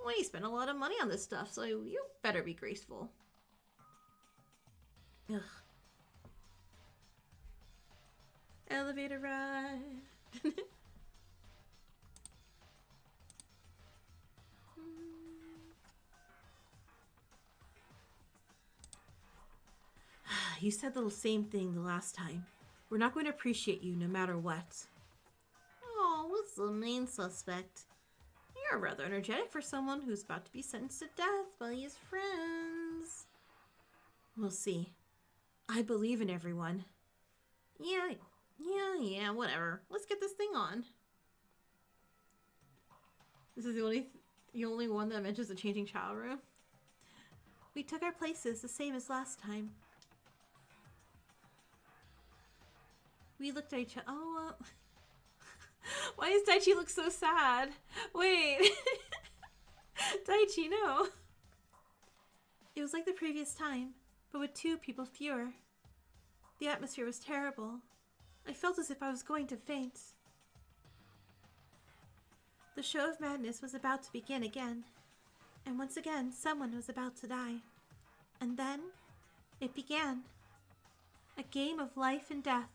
We spent a lot of money on this stuff, so you better be graceful. Ugh. Elevator ride. You said the same thing the last time. We're not going to appreciate you no matter what. Oh, what's the main suspect? You're rather energetic for someone who's about to be sentenced to death by his friends. We'll see. I believe in everyone. Yeah, whatever. Let's get this thing on. This is the only one that mentions the changing trial room. We took our places the same as last time. We looked at each other. Oh, why does Daichi look so sad? Wait. Daichi, no. It was like the previous time, but with 2 people fewer. The atmosphere was terrible. I felt as if I was going to faint. The show of madness was about to begin again. And once again, someone was about to die. And then, it began. A game of life and death.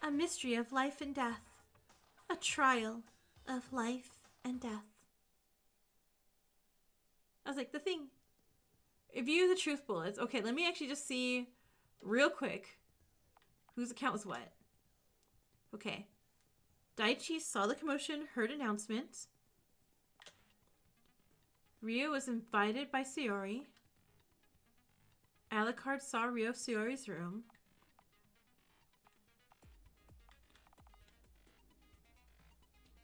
A mystery of life and death. A trial of life and death. I was like, the thing. If you use the truth bullets. Okay, let me actually just see real quick whose account was what. Okay. Daichi saw the commotion, heard announcement. Ryo was invited by Sayori. Alucard saw Ryo Sayori's room.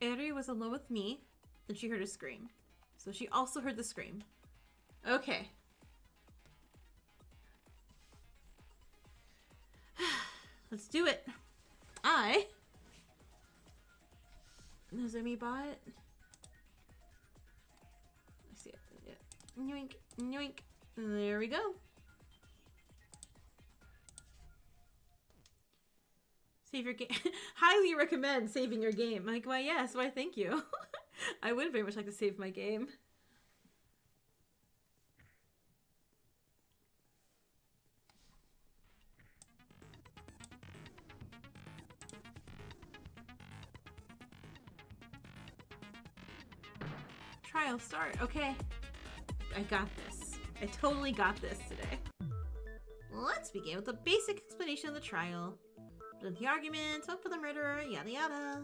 Eri was alone with me, and she heard a scream. So she also heard the scream. Okay. Let's do it. Nozomi bot. I see it. Yeah. Yoink, yoink. There we go. Save your game. Highly recommend saving your game. Like, why, yes, why, thank you. I would very much like to save my game. Trial start. Okay. I got this. I totally got this today. Let's begin with a basic explanation of the trial. Present the arguments, vote for the murderer, yada yada.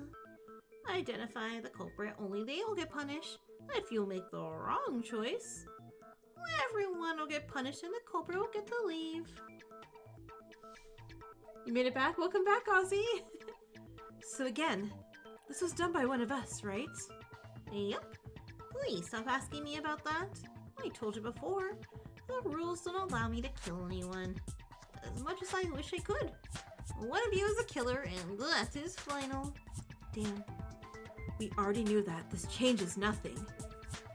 Identify the culprit, only they will get punished. If you make the wrong choice, everyone will get punished and the culprit will get to leave. You made it back? Welcome back, Ozzy! So again, this was done by one of us, right? Yep. Please stop asking me about that. I told you before, the rules don't allow me to kill anyone. As much as I wish I could. One of you is a killer, and that is final. Damn. We already knew that. This changes nothing.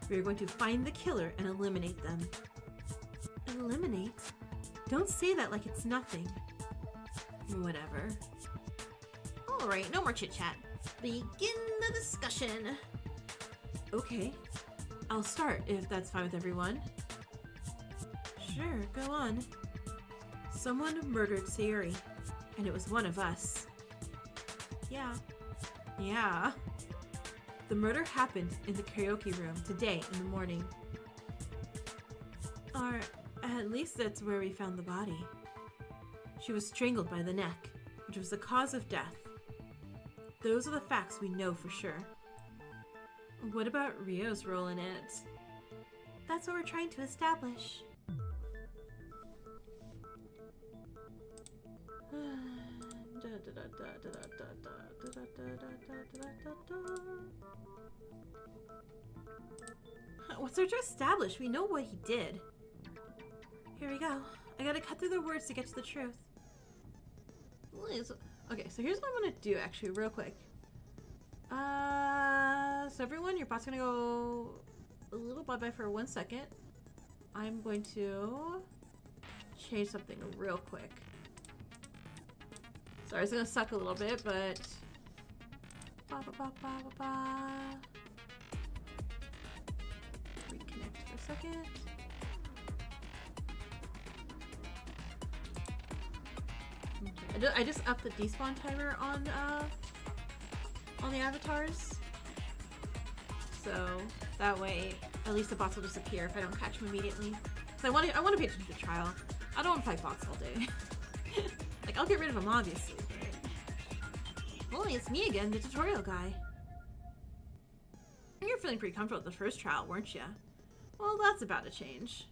We are going to find the killer and eliminate them. Eliminate? Don't say that like it's nothing. Whatever. Alright, no more chit-chat. Begin the discussion. Okay. I'll start if that's fine with everyone. Sure, go on. Someone murdered Sayuri, and it was one of us. Yeah. Yeah. The murder happened in the karaoke room today in the morning. Or at least that's where we found the body. She was strangled by the neck, which was the cause of death. Those are the facts we know for sure. What about Rio's role in it? That's what we're trying to establish. What's there to establish? We know what he did. Here we go. I gotta cut through the words to get to the truth. Okay, so here's what I'm gonna do actually, real quick. So everyone, your bot's gonna go a little bye-bye for 1 second. I'm going to change something real quick. Sorry, it's gonna suck a little bit, but... Reconnect for a second. Okay. I just upped the despawn timer on the avatars. So that way, at least the bots will disappear if I don't catch them immediately. Because I want to pay attention to the trial. I don't want to fight bots all day. Like, I'll get rid of them, obviously. But... Well, it's me again, the tutorial guy. You're feeling pretty comfortable with the first trial, weren't ya? Well, that's about to change.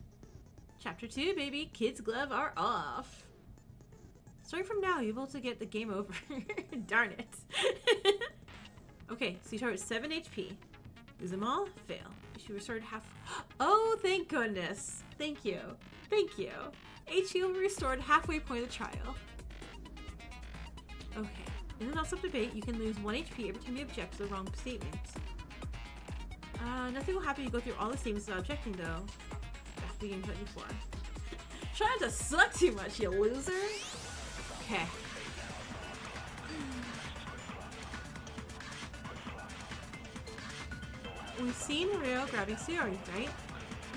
Chapter 2, baby. Kids' glove are off. Starting from now, you'll be able to get the game over. Darn it. Okay, so you start with 7 HP. Lose them all? Fail. You should restore half... Oh, thank goodness. Thank you. Thank you. HP will be restored halfway point of the trial. Okay. In the not of debate, you can lose 1 HP every time you object to the wrong statement. Nothing will happen if you go through all the statements without objecting, though. Back to game 24. Try not to suck too much, you loser. Okay. We've seen Rio grabbing Sayuri, right?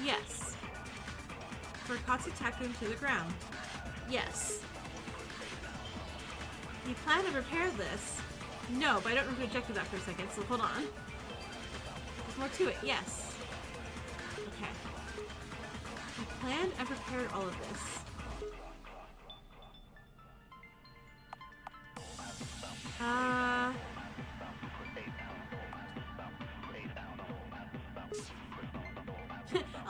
Yes. Furkatsu tacked him to the ground. Yes. You plan to repair this? No, but I don't remember objected that for a second, so hold on. There's more to it, yes. Okay. You planned and prepared all of this.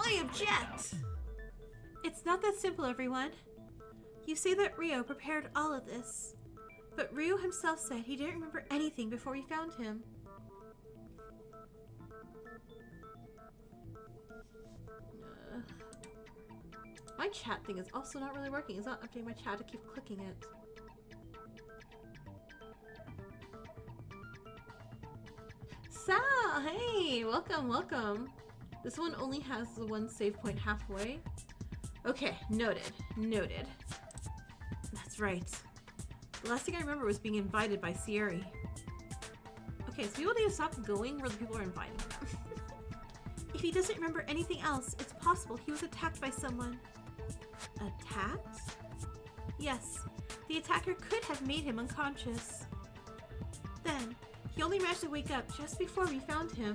I object! It's not that simple, everyone. You say that Rio prepared all of this, but Rio himself said he didn't remember anything before we found him. My chat thing is also not really working. It's not updating my chat to keep clicking it. Sal, hey, welcome, welcome. This one only has the one save point halfway. Okay, noted, noted. That's right. The last thing I remember was being invited by Sayuri. Okay, so people need to stop going where the people are inviting them. If he doesn't remember anything else, it's possible he was attacked by someone. Attacked? Yes, the attacker could have made him unconscious. Then, he only managed to wake up just before we found him.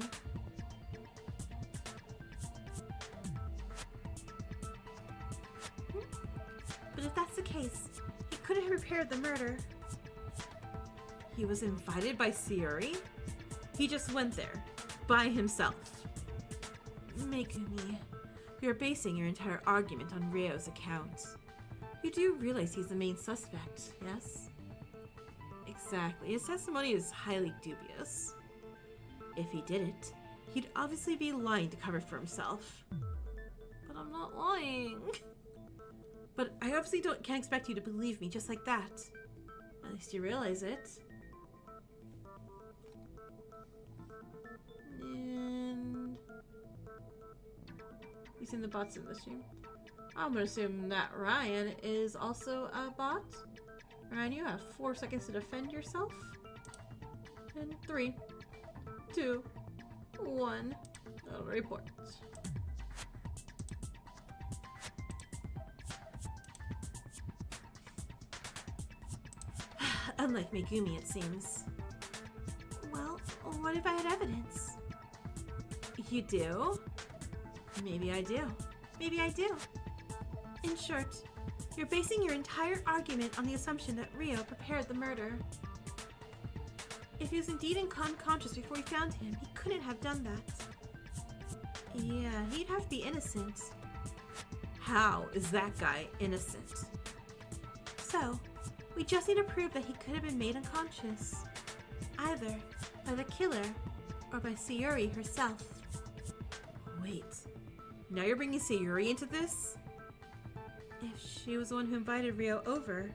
case, he couldn't have prepared the murder. He was invited by Sayuri? He just went there, by himself. Megumi, you're basing your entire argument on Ryo's account. You do realize he's the main suspect, yes? Exactly. His testimony is highly dubious. If he did it, he'd obviously be lying to cover for himself. But I'm not lying. But I obviously can't expect you to believe me just like that. At least you realize it. And you seen the bots in the stream? I'm gonna assume that Ryan is also a bot. Ryan, you have 4 seconds to defend yourself. And 3, 2, 1. Report. Unlike Megumi, it seems. Well, what if I had evidence? You do? Maybe I do. Maybe I do. In short, you're basing your entire argument on the assumption that Ryo prepared the murder. If he was indeed unconscious before we found him, he couldn't have done that. Yeah, he'd have to be innocent. How is that guy innocent? So, we just need to prove that he could have been made unconscious. Either by the killer or by Sayuri herself. Wait, now you're bringing Sayuri into this? If she was the one who invited Ryo over.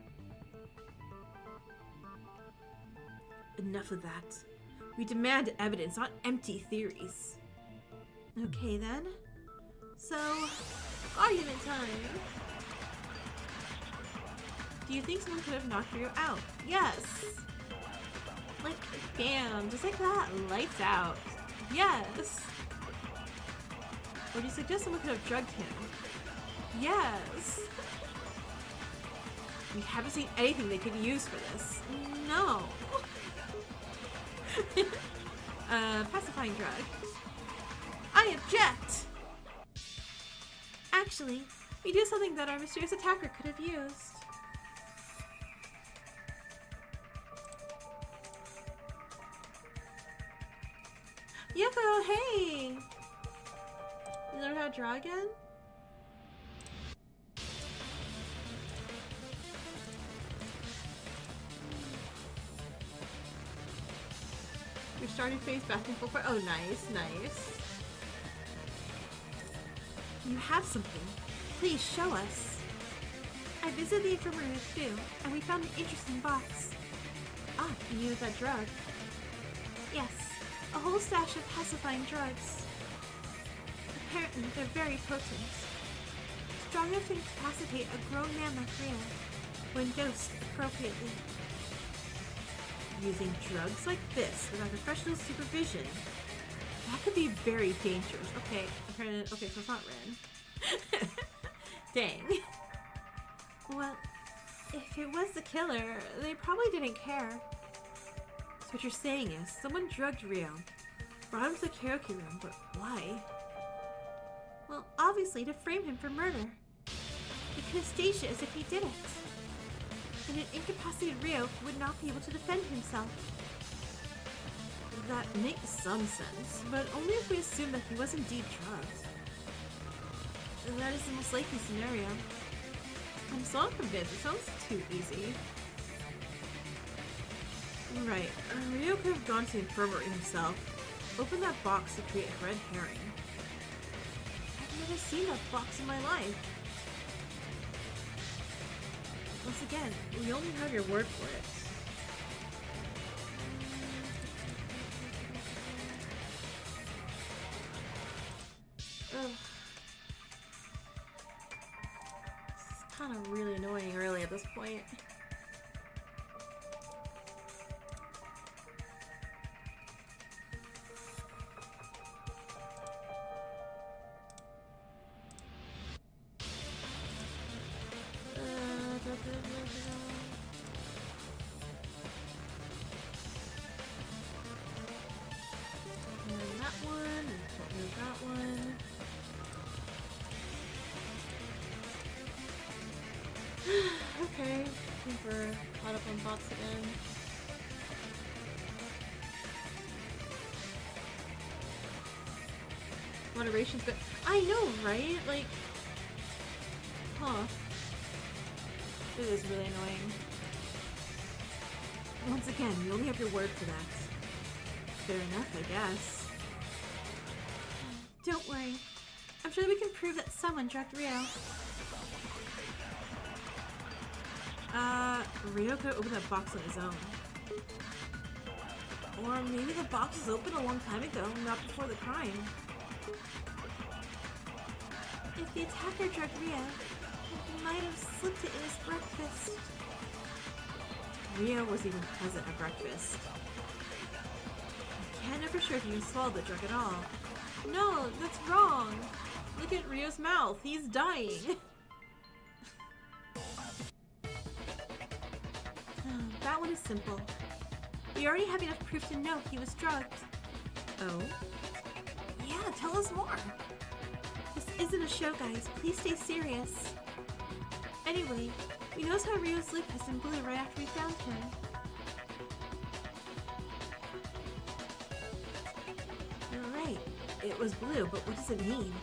Enough of that. We demand evidence, not empty theories. Okay then. So, argument time. Do you think someone could have knocked Ryo out? Yes! Like, bam, just like that, lights out. Yes! Or do you suggest someone could have drugged him? Yes! We haven't seen anything they could use for this. No! Pacifying drug. I object! Actually, we do something that our mysterious attacker could have used. Yoko, hey! You learn how to draw again? Your starting phase back in full part. Oh, nice, nice. You have something. Please show us. I visited the infirmary too, and we found an interesting box. Ah, you knew that drug. Yes, a whole stash of pacifying drugs. Apparently, they're very potent. Strong enough to incapacitate a grown man like Ryo when dosed appropriately. Using drugs like this without professional supervision, that could be very dangerous. Okay, okay, so it's not Ren. Dang. Well, if it was the killer, they probably didn't care. So what you're saying is, someone drugged Ryo, brought him to the karaoke room, but why? Well, obviously to frame him for murder. They could have staged it as if he did it. And an incapacitated Ryo would not be able to defend himself. That makes some sense, but only if we assume that he was indeed drugged. That is the most likely scenario. I'm so unconvinced. It sounds too easy. Right, Ryo could have gone to the infirmary himself, opened that box to create a red herring. I've never seen that box in my life. Once again, we only have your word for it. Ugh. This is kind of really annoying really at this point. Okay, I think we're caught up on bots again. Moderation's good. I know, right? Like, huh. It is really annoying. Once again, you only have your word for that. Fair enough, I guess. Don't worry. I'm sure we can prove that someone drugged Rio. Rio could open that box on his own. Or maybe the box was open a long time ago, not before the crime. If the attacker drugged Rio, he might have slipped it in his breakfast. Rio was even present at breakfast. I can't know for sure if he even swallowed the drug at all. No, that's wrong. Look at Rio's mouth. He's dying. That one is simple. We already have enough proof to know he was drugged. Oh? Yeah, tell us more. This isn't a show, guys. Please stay serious. Anyway, we noticed how Rio's lip has been blue right after we found him. You're right. It was blue, but what does it mean?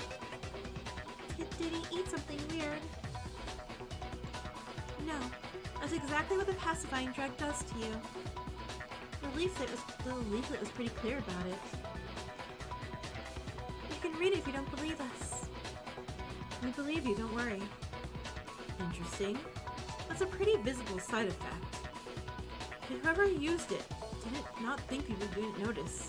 Did he eat something weird? No. That's exactly what the pacifying drug does to you. The leaflet was pretty clear about it. You can read it if you don't believe us. We believe you, don't worry. Interesting. That's a pretty visible side effect. Whoever used it didn't not think people didn't notice.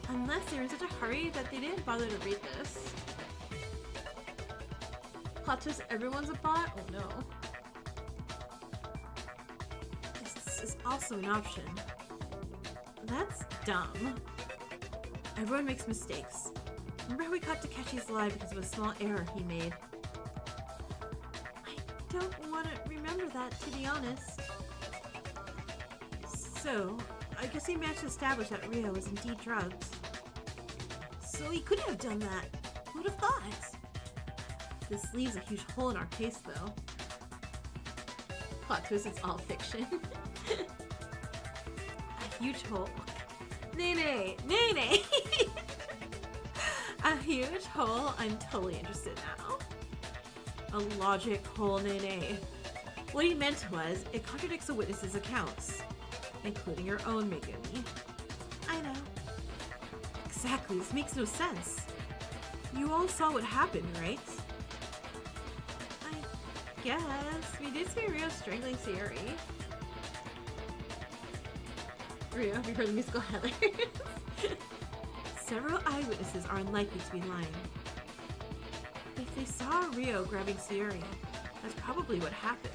Unless they were in such a hurry that they didn't bother to read this. Plot twist, everyone's a bot? Oh no. This is also an option. That's dumb. Everyone makes mistakes. Remember how we caught Takeshi's lie because of a small error he made? I don't want to remember that, to be honest. So, I guess he managed to establish that Rio was indeed drugged. So he couldn't have done that. Who would have thought? This leaves a huge hole in our case, though. Plot twist, it's all fiction. A huge hole. Nene! Nene! A huge hole? I'm totally interested now. A logic hole, Nene. What he meant was, it contradicts the witnesses' accounts, including your own, Megumi. I know. Exactly, this makes no sense. You all saw what happened, right? I guess. We did see Rio strangling Sayori. Rio, have you heard the musical Heather? Several eyewitnesses are unlikely to be lying. If they saw Rio grabbing Sayori, that's probably what happened.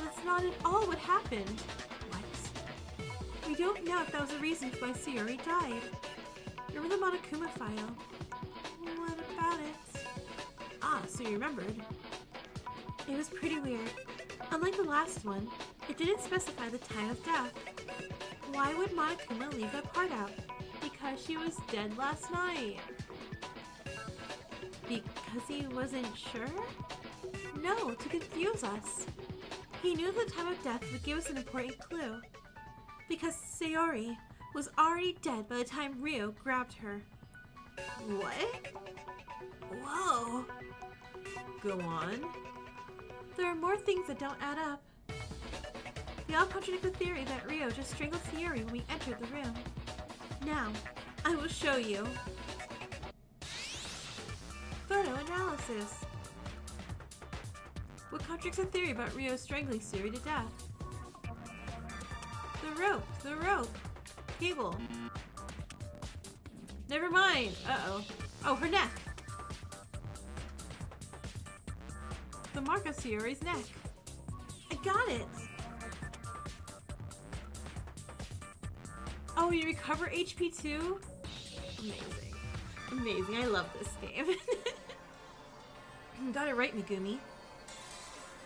That's not at all what happened. What? We don't know if that was the reason why Sayori died. Remember the Monokuma file? What about it? Ah, so you remembered. It was pretty weird. Unlike the last one, it didn't specify the time of death. Why would Monokuma leave that part out? Because she was dead last night. Because he wasn't sure? No, to confuse us. He knew the time of death would give us an important clue. Because Sayori was already dead by the time Rio grabbed her. What? Whoa. Go on. There are more things that don't add up. They all contradict the theory that Rio just strangled Sayori when we entered the room. Now, I will show you. Photo analysis. What contradicts the theory about Rio strangling Sayori to death? The rope. Cable. Never mind. Uh-oh. Oh, her neck. The mark of Sayori's neck. I got it. Oh, you recover HP too? Amazing. Amazing. I love this game. Got it right, Megumi.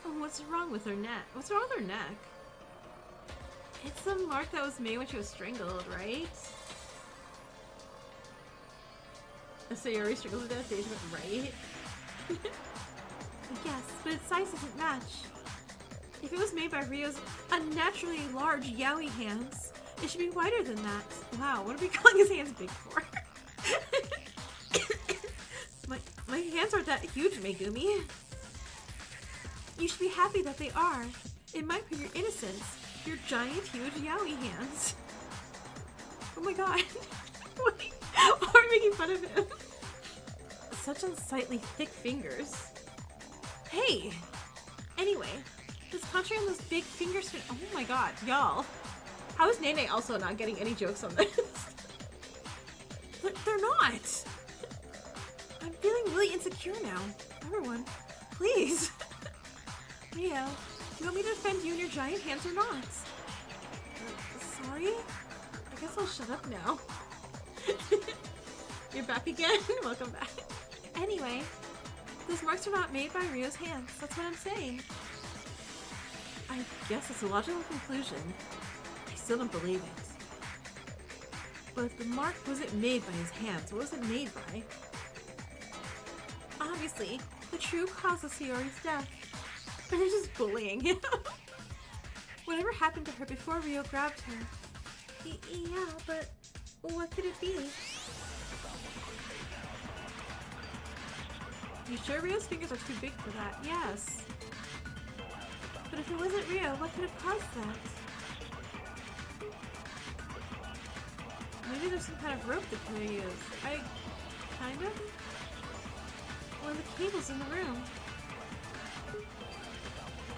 Oh, what's wrong with her neck? What's wrong with her neck? It's the mark that was made when she was strangled, right? Sayori strangled to death, right? Yes, but its size doesn't match. If it was made by Rio's unnaturally large yaoi hands, it should be wider than that. Wow, what are we calling his hands big for? my hands aren't that huge, Megumi. You should be happy that they are. It might prove your innocence. Your giant, huge yaoi hands. Oh my god. Why are we making fun of him? Such unsightly thick fingers. Hey! Anyway, this country on those big fingers. Oh my god, y'all. How is Nene also not getting any jokes on this? They're not! I'm feeling really insecure now. Everyone, please. Rio, do you want me to defend you and your giant hands or not? Sorry? I guess I'll shut up now. You're back again? Welcome back. Anyway, those marks are not made by Rio's hands. That's what I'm saying. I guess it's a logical conclusion. I still don't believe it. But if the mark wasn't made by his hands, what was it made by? Obviously, the true cause of Sayori's death. But they're just bullying him. Whatever happened to her before Rio grabbed her? Yeah, but what could it be? You sure Rio's fingers are too big for that? Yes. But if it wasn't Rio, what could have caused that? Maybe there's some kind of rope that can be used. Kind of? Or the cables in the room.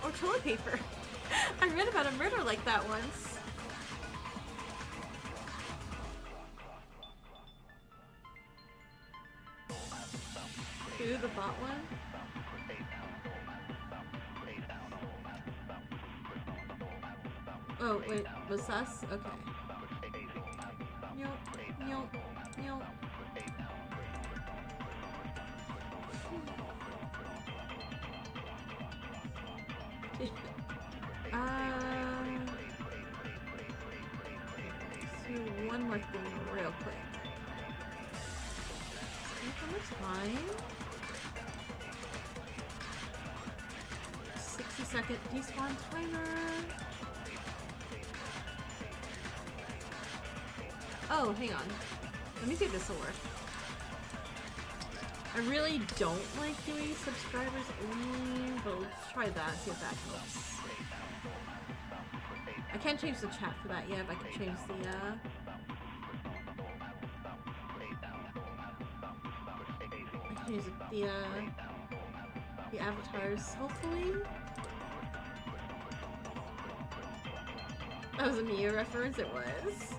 Or toilet paper. I read about a murder like that once. Who, the bot one? Oh, wait, was us? Okay. Let's do one more thing real quick. How much time? 60-second despawn timer. Oh, hang on. Let me see if this will work. I really don't like doing subscribers only, but let's try that, see if that helps. I can't change the chat for that yet, but I can change the avatars, hopefully. That was a Mia reference, it was.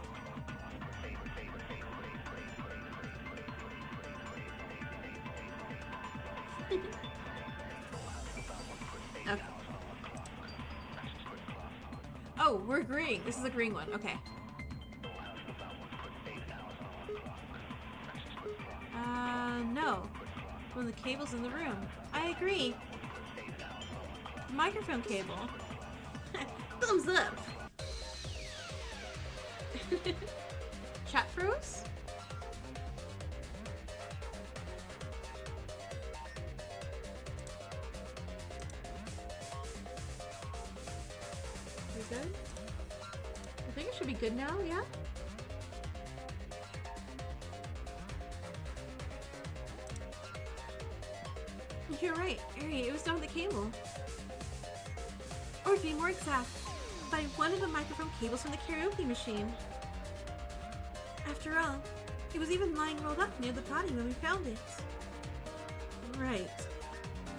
Okay. Oh, we're agreeing. This is a green one. Okay. No. One of the cables in the room. I agree. Microphone cable. Thumbs up. Chat froze? We good? I think it should be good now, yeah? You're right, Ari, it was down the cable. Or to be more exact, by one of the microphone cables from the karaoke machine. After all, it was even lying rolled up near the body when we found it. Right.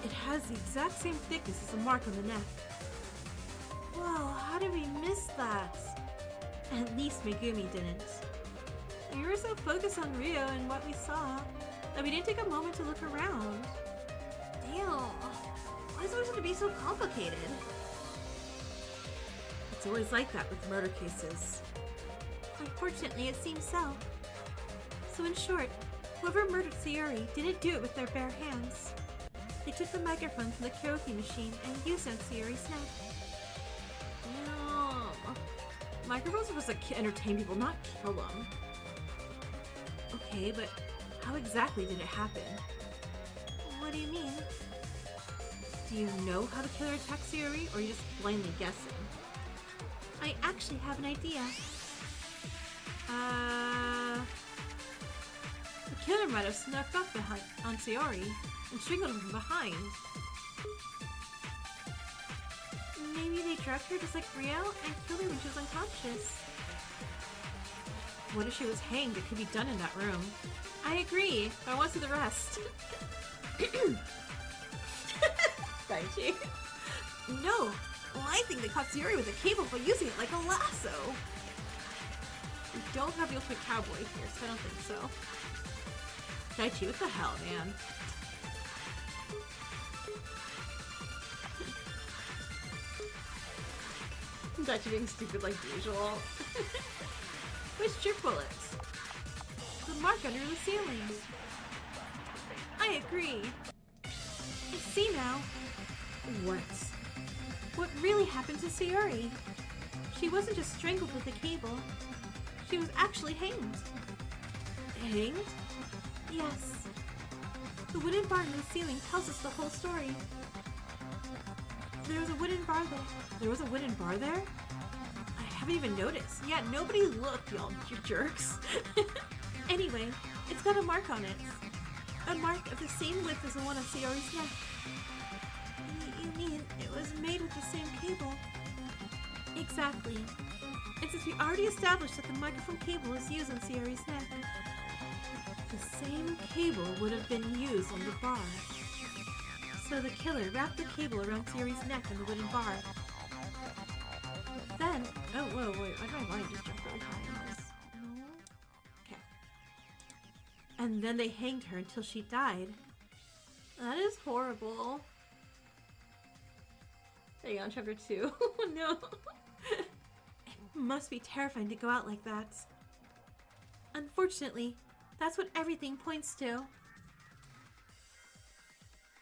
It has the exact same thickness as the mark on the neck. Whoa, how did we miss that? At least Megumi didn't. We were so focused on Rio and what we saw that we didn't take a moment to look around. Damn. Why is it always going to be so complicated? It's always like that with murder cases. Unfortunately, it seems so. So in short, whoever murdered Sayori didn't do it with their bare hands. They took the microphone from the karaoke machine and used it on Sayori's neck. No. Microphones are supposed to entertain people, not kill them. Okay, but how exactly did it happen? What do you mean? Do you know how the killer attacked Sayori, or are you just blindly guessing? I actually have an idea. The killer might have snuck up on Sayori and strangled him from behind. Maybe they drugged her just like Rio and killed her when she was unconscious. What if she was hanged? It could be done in that room. I agree, but I want to see the rest. Daichi. No! Well, I think they caught Sayori with a cable by using it like a lasso. We don't have the ultimate cowboy here, so I don't think so. Daichi, what the hell, man? Daichi being stupid like usual. Which jerk bullets? The mark under the ceiling. I agree. I see now. What? What really happened to Sayori? She wasn't just strangled with a cable. She was actually hanged. Hanged? Yes. The wooden bar in the ceiling tells us the whole story. There was a wooden bar there. There was a wooden bar there? I haven't even noticed. Yeah, nobody looked, y'all, you jerks. Anyway, it's got a mark on it. A mark of the same width as the one on Sayori's neck. You mean it was made with the same cable? Exactly. And since we already established that the microphone cable is used on Sayori's neck, the same cable would have been used on the bar. So the killer wrapped the cable around Sayori's neck on the wooden bar. Then, oh, whoa, wait, why do my line just jump really high on this? No? Okay. And then they hanged her until she died. That is horrible. There you go, chapter 2. Oh no. It must be terrifying to go out like that. Unfortunately, that's what everything points to.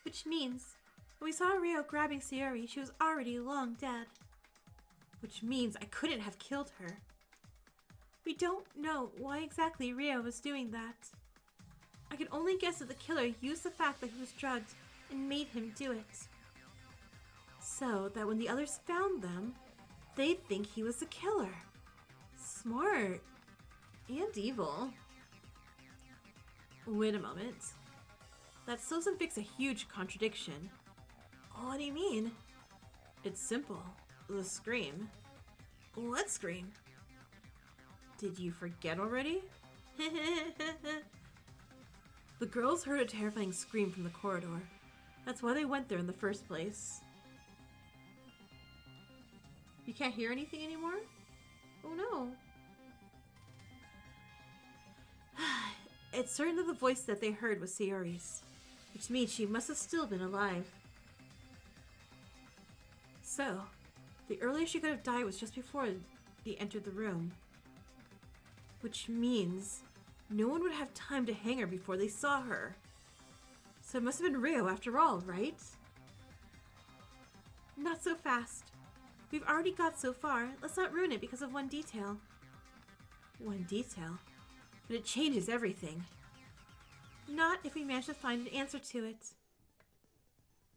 Which means, when we saw Rio grabbing Sayori, she was already long dead. Which means I couldn't have killed her. We don't know why exactly Rio was doing that. I can only guess that the killer used the fact that he was drugged and made him do it. So that when the others found them, they'd think he was the killer. Smart. And evil. Wait a moment. That still doesn't fix a huge contradiction. What do you mean? It's simple. The scream. What scream? Did you forget already? The girls heard a terrifying scream from the corridor. That's why they went there in the first place. You can't hear anything anymore? Oh no. It's certain that the voice that they heard was Sayori's, which means she must have still been alive. So, the earliest she could have died was just before they entered the room. Which means no one would have time to hang her before they saw her. So it must have been Rio after all, right? Not so fast. We've already got so far. Let's not ruin it because of one detail. One detail? But it changes everything. Not if we manage to find an answer to it.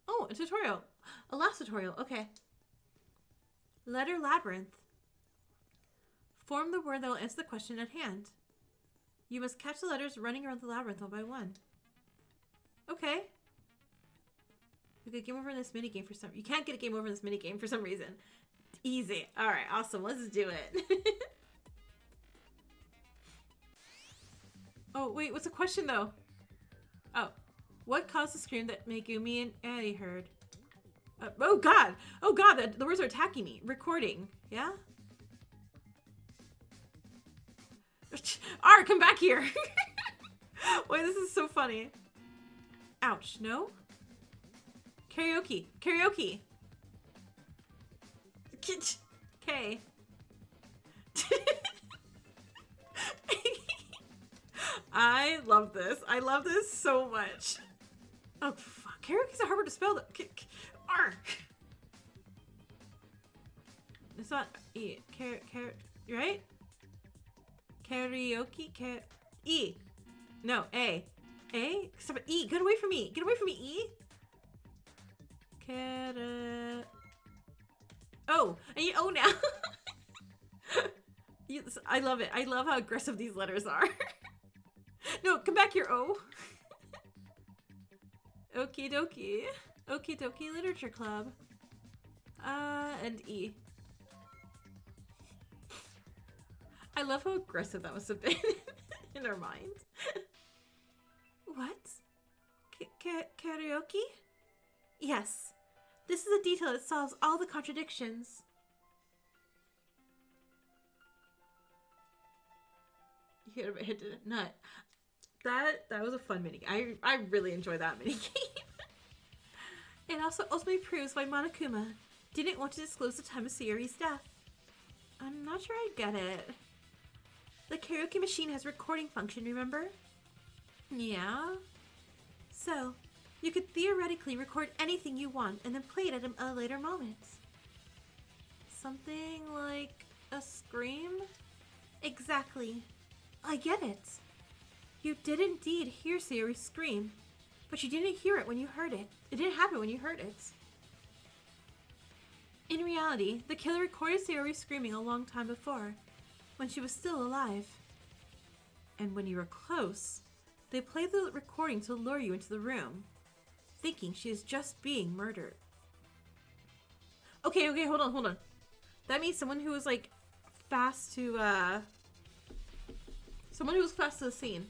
Oh, a tutorial. A last tutorial. Okay. Letter labyrinth. Form the word that will answer the question at hand. You must catch the letters running around the labyrinth one by one. Okay. We could game over in this minigame for some... You can't get a game over in this minigame for some reason. Easy. Alright, awesome. Let's do it. Oh, wait. What's the question, though? Oh. What caused the scream that Megumi and Annie heard? Oh, God! Oh, God! The words are attacking me. Recording. Yeah? R, come back here! Wait, this is so funny. Ouch. No? Karaoke. Karaoke! Okay. I love this. I love this so much. Oh, fuck. Karaoke's a hard word to spell. R. It's not E. Right? Karaoke? E. No, A. A? Stop it. E. Get away from me. Get away from me, E. Oh, and you oh now. I love it. I love how aggressive these letters are. No, come back here, oh. Okie dokie. Okie dokie Literature Club. And E. I love how aggressive that must have been in our minds. What? Karaoke? Yes. This is a detail that solves all the contradictions. You hit a nut. That was a fun minigame. I really enjoyed that minigame. It also ultimately proves why Monokuma didn't want to disclose the time of Sayori's death. I'm not sure I get it. The karaoke machine has a recording function, remember? Yeah? So, you could theoretically record anything you want and then play it at a later moment. Something like a scream? Exactly. I get it. You did indeed hear Sayori scream, but you didn't hear it when you heard it. It didn't happen when you heard it. In reality, the killer recorded Sayori screaming a long time before, when she was still alive. And when you were close, they played the recording to lure you into the room, thinking she is just being murdered. Okay, hold on. That means someone who was like fast to someone who was fast to the scene.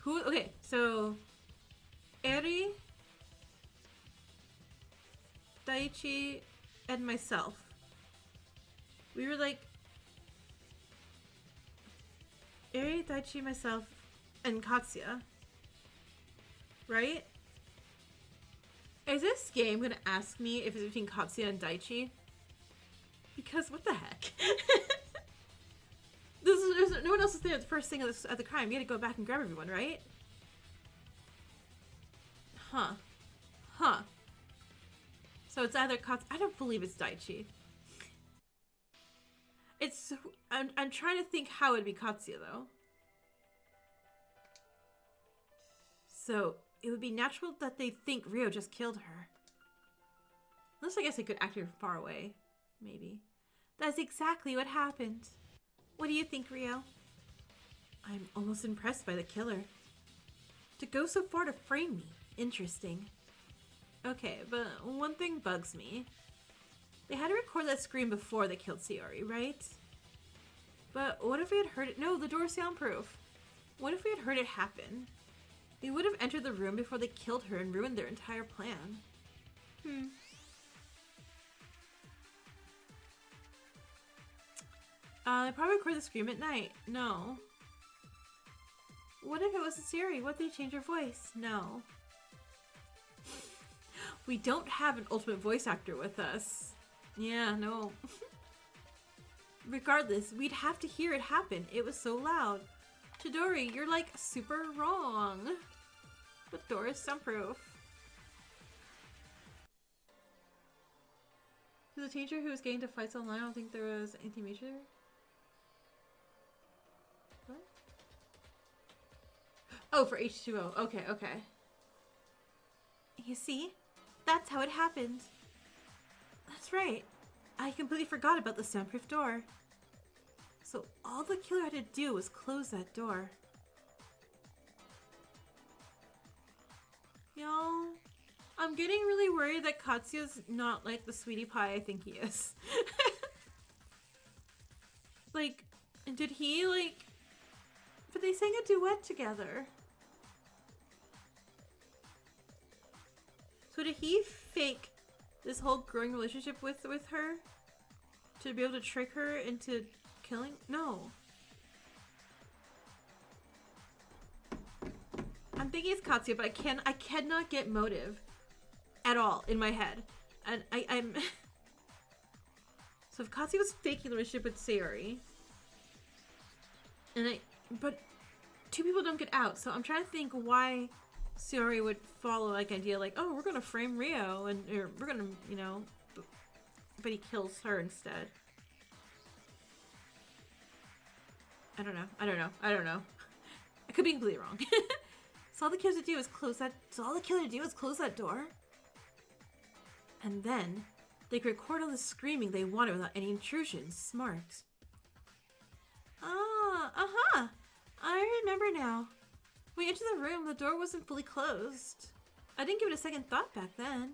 Okay, so Eri, Daichi, and myself. We were like Eri, Daichi, myself, and Katsuya. Right? Is this game gonna ask me if it's between Katsuya and Daichi? Because what the heck? No one else is there at the first thing at the crime. You had to go back and grab everyone, right? Huh. So it's either Katsuya. I don't believe it's Daichi. I'm trying to think how it'd be Katsuya though. So it would be natural that they think Ryo just killed her. Unless I guess they could act her far away. Maybe. That's exactly what happened. What do you think, Ryo? I'm almost impressed by the killer. To go so far to frame me. Interesting. Okay, but one thing bugs me. They had to record that scream before they killed Sayori, right? But what if we had heard it? No, the door's soundproof. What if we had heard it happen? They would have entered the room before they killed her and ruined their entire plan. They probably recorded the scream at night. No. What if it was Sayori? What if they change her voice? No. We don't have an ultimate voice actor with us. Yeah, no. Regardless, we'd have to hear it happen. It was so loud. Chidori, you're like super wrong. The door is soundproof. To the teacher who was getting to fights online, I don't think there was anything major. What? Oh, for H2O. Okay. You see? That's how it happened. That's right. I completely forgot about the soundproof door. So all the killer had to do was close that door. Y'all, I'm getting really worried that Katsuya's not like the sweetie pie I think he is. Like, did he like... But they sang a duet together. So did he fake this whole growing relationship with her to be able to trick her into killing? No. I'm thinking it's Katsuya, but I cannot get motive at all in my head. And I'm so if Katsuya was faking the relationship with Sayori, but two people don't get out, so I'm trying to think why Sayori would follow like idea like, oh, we're gonna frame Ryo and we're gonna, you know, but he kills her instead. I don't know. I could be completely wrong. So all the killer had to do is close that door. And then they could record all the screaming they wanted without any intrusion. Smart. Ah, uh-huh. I remember now. When we entered the room, the door wasn't fully closed. I didn't give it a second thought back then.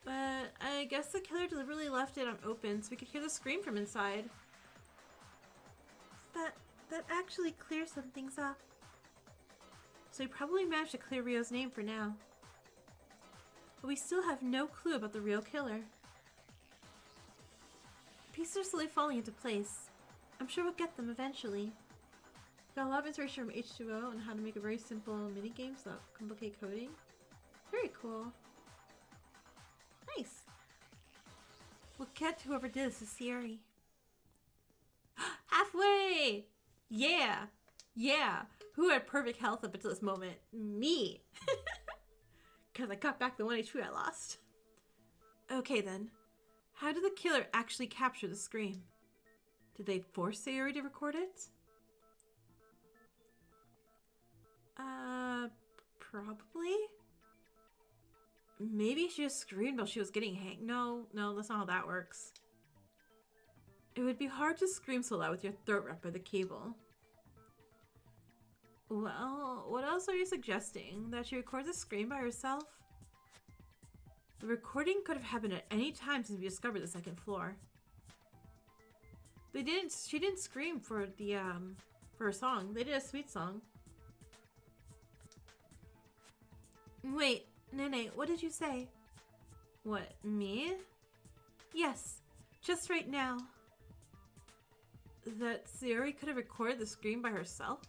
But I guess the killer deliberately left it unopened so we could hear the scream from inside. That actually clears some things up. So we probably managed to clear Rio's name for now. But we still have no clue about the real killer. The pieces are slowly falling into place. I'm sure we'll get them eventually. Got a lot of inspiration from H2O on how to make a very simple minigames without complicate coding. Very cool. Nice. We'll get whoever did this to Sierra. Halfway! Yeah! Yeah! Who had perfect health up until this moment? Me! Because I got back the 1 HP I lost. Okay then. How did the killer actually capture the scream? Did they force Sayori to record it? Probably? Maybe she just screamed while she was getting No, that's not how that works. It would be hard to scream so loud with your throat wrapped by the cable. Well, what else are you suggesting? That she records a scream by herself? The recording could have happened at any time since we discovered the second floor. She didn't scream for her song. They did a sweet song. Wait, Nene, what did you say? What, me? Yes, just right now. That Sayori could have recorded the scream by herself?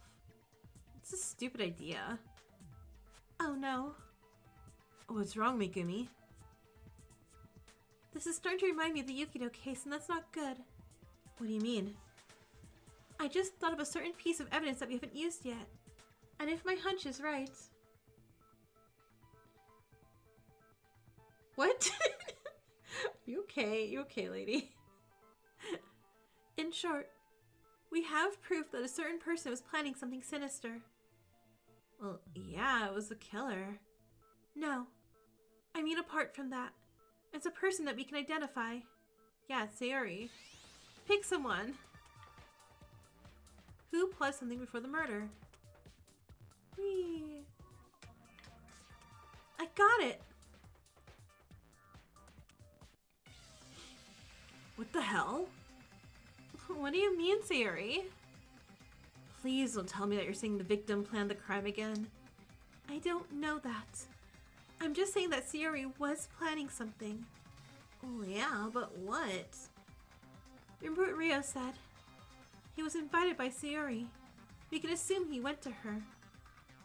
It's a stupid idea. Oh no. What's wrong, Megumi? This is starting to remind me of the Yukido case, and that's not good. What do you mean? I just thought of a certain piece of evidence that we haven't used yet. And if my hunch is right... What? You okay? You okay, lady? In short, we have proof that a certain person was planning something sinister. Well, yeah, it was the killer. No. I mean apart from that. It's a person that we can identify. Yeah, it's Sayori. Pick someone. Who plotted something before the murder? Whee. I got it! What the hell? What do you mean, Sayori? Please don't tell me that you're saying the victim planned the crime again. I don't know that. I'm just saying that Sayori was planning something. Oh yeah, but what? Remember what Rio said? He was invited by Sayori. We can assume he went to her.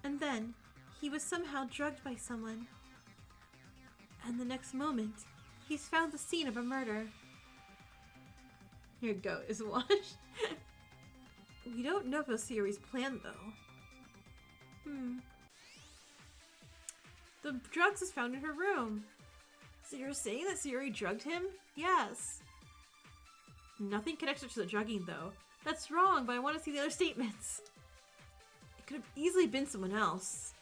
And then, he was somehow drugged by someone. And the next moment, he's found the scene of a murder. Your goat is washed. We don't know if it was Sayori's plan, though. The drugs was found in her room. So you're saying that Sayori drugged him? Yes. Nothing connected to the drugging, though. That's wrong, but I want to see the other statements. It could have easily been someone else.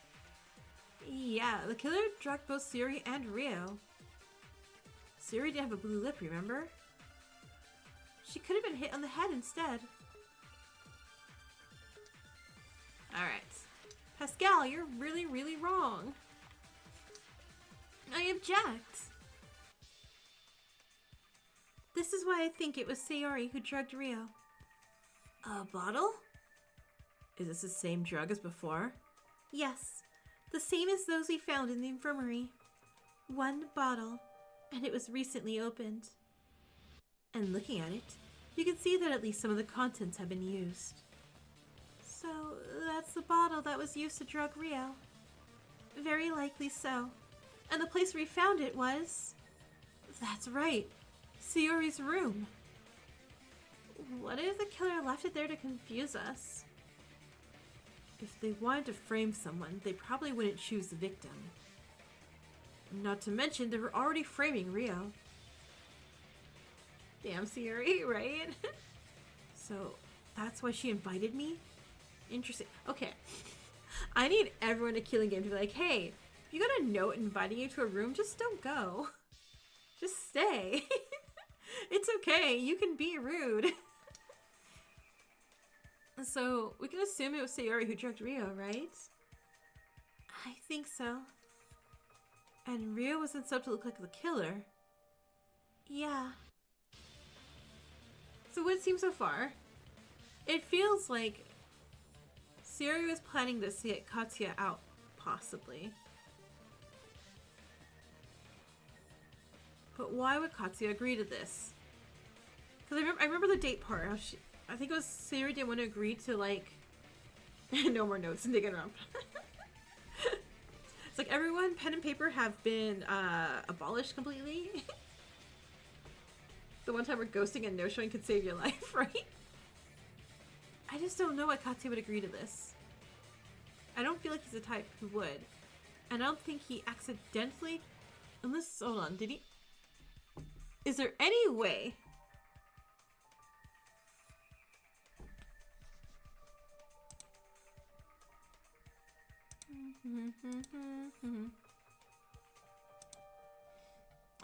Yeah, the killer drugged both Sayori and Rio. Sayori didn't have a blue lip, remember? She could have been hit on the head instead. Alright. Pascal, you're really, really wrong. I object. This is why I think it was Sayori who drugged Rio. A bottle? Is this the same drug as before? Yes. The same as those we found in the infirmary. One bottle, and it was recently opened. And looking at it, you can see that at least some of the contents have been used. So, that's the bottle that was used to drug Rio. Very likely so. And the place where we found it was... That's right. Sayori's room. What if the killer left it there to confuse us? If they wanted to frame someone, they probably wouldn't choose the victim. Not to mention, they were already framing Rio. Damn, Sayori, right? So, that's why she invited me? Interesting. Okay. I need everyone at Killing Game to be like, hey, if you got a note inviting you to a room, just don't go. Just stay. It's okay. You can be rude. So, we can assume it was Sayori who drugged Rio, right? I think so. And Rio was set up to look like the killer. Yeah. So what it seems so far, it feels like Sayori was planning this to get Katsuya out, possibly. But why would Katsuya agree to this? Because I remember the date part. How I think it was Sayori didn't want to agree to, like... no more notes in Danganronpa. It's like everyone, pen and paper have been abolished completely. The one time where ghosting and no-showing could save your life, right? I just don't know why Katsuya would agree to this. I don't feel like he's the type who would. And I don't think he accidentally... Unless, hold on, did he... Is there any way...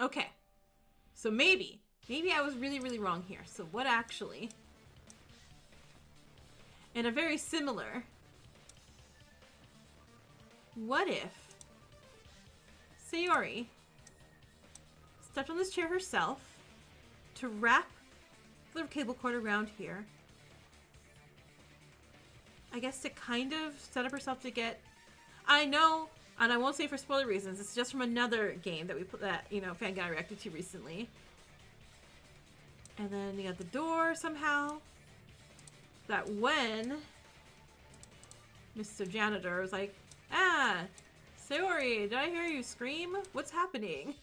Okay. So maybe I was really wrong here. So what actually... And a very similar... What if Sayori stepped on this chair herself to wrap the cable cord around here? I guess to kind of set up herself to get... I know, and I won't say for spoiler reasons, it's just from another game that we put that, you know, fan guy reacted to recently. And then you got the door somehow. That when Mr. Janitor was like, ah, Sayori, did I hear you scream? What's happening?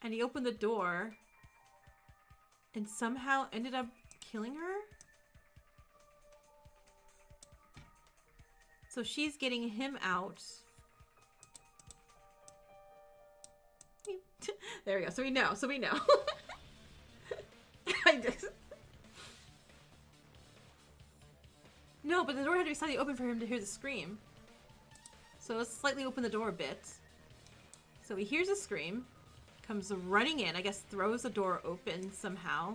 And he opened the door and somehow ended up killing her? So she's getting him out. There we go. So we know. I just... No, but the door had to be slightly open for him to hear the scream. So let's slightly open the door a bit. So he hears a scream, comes running in, I guess throws the door open somehow.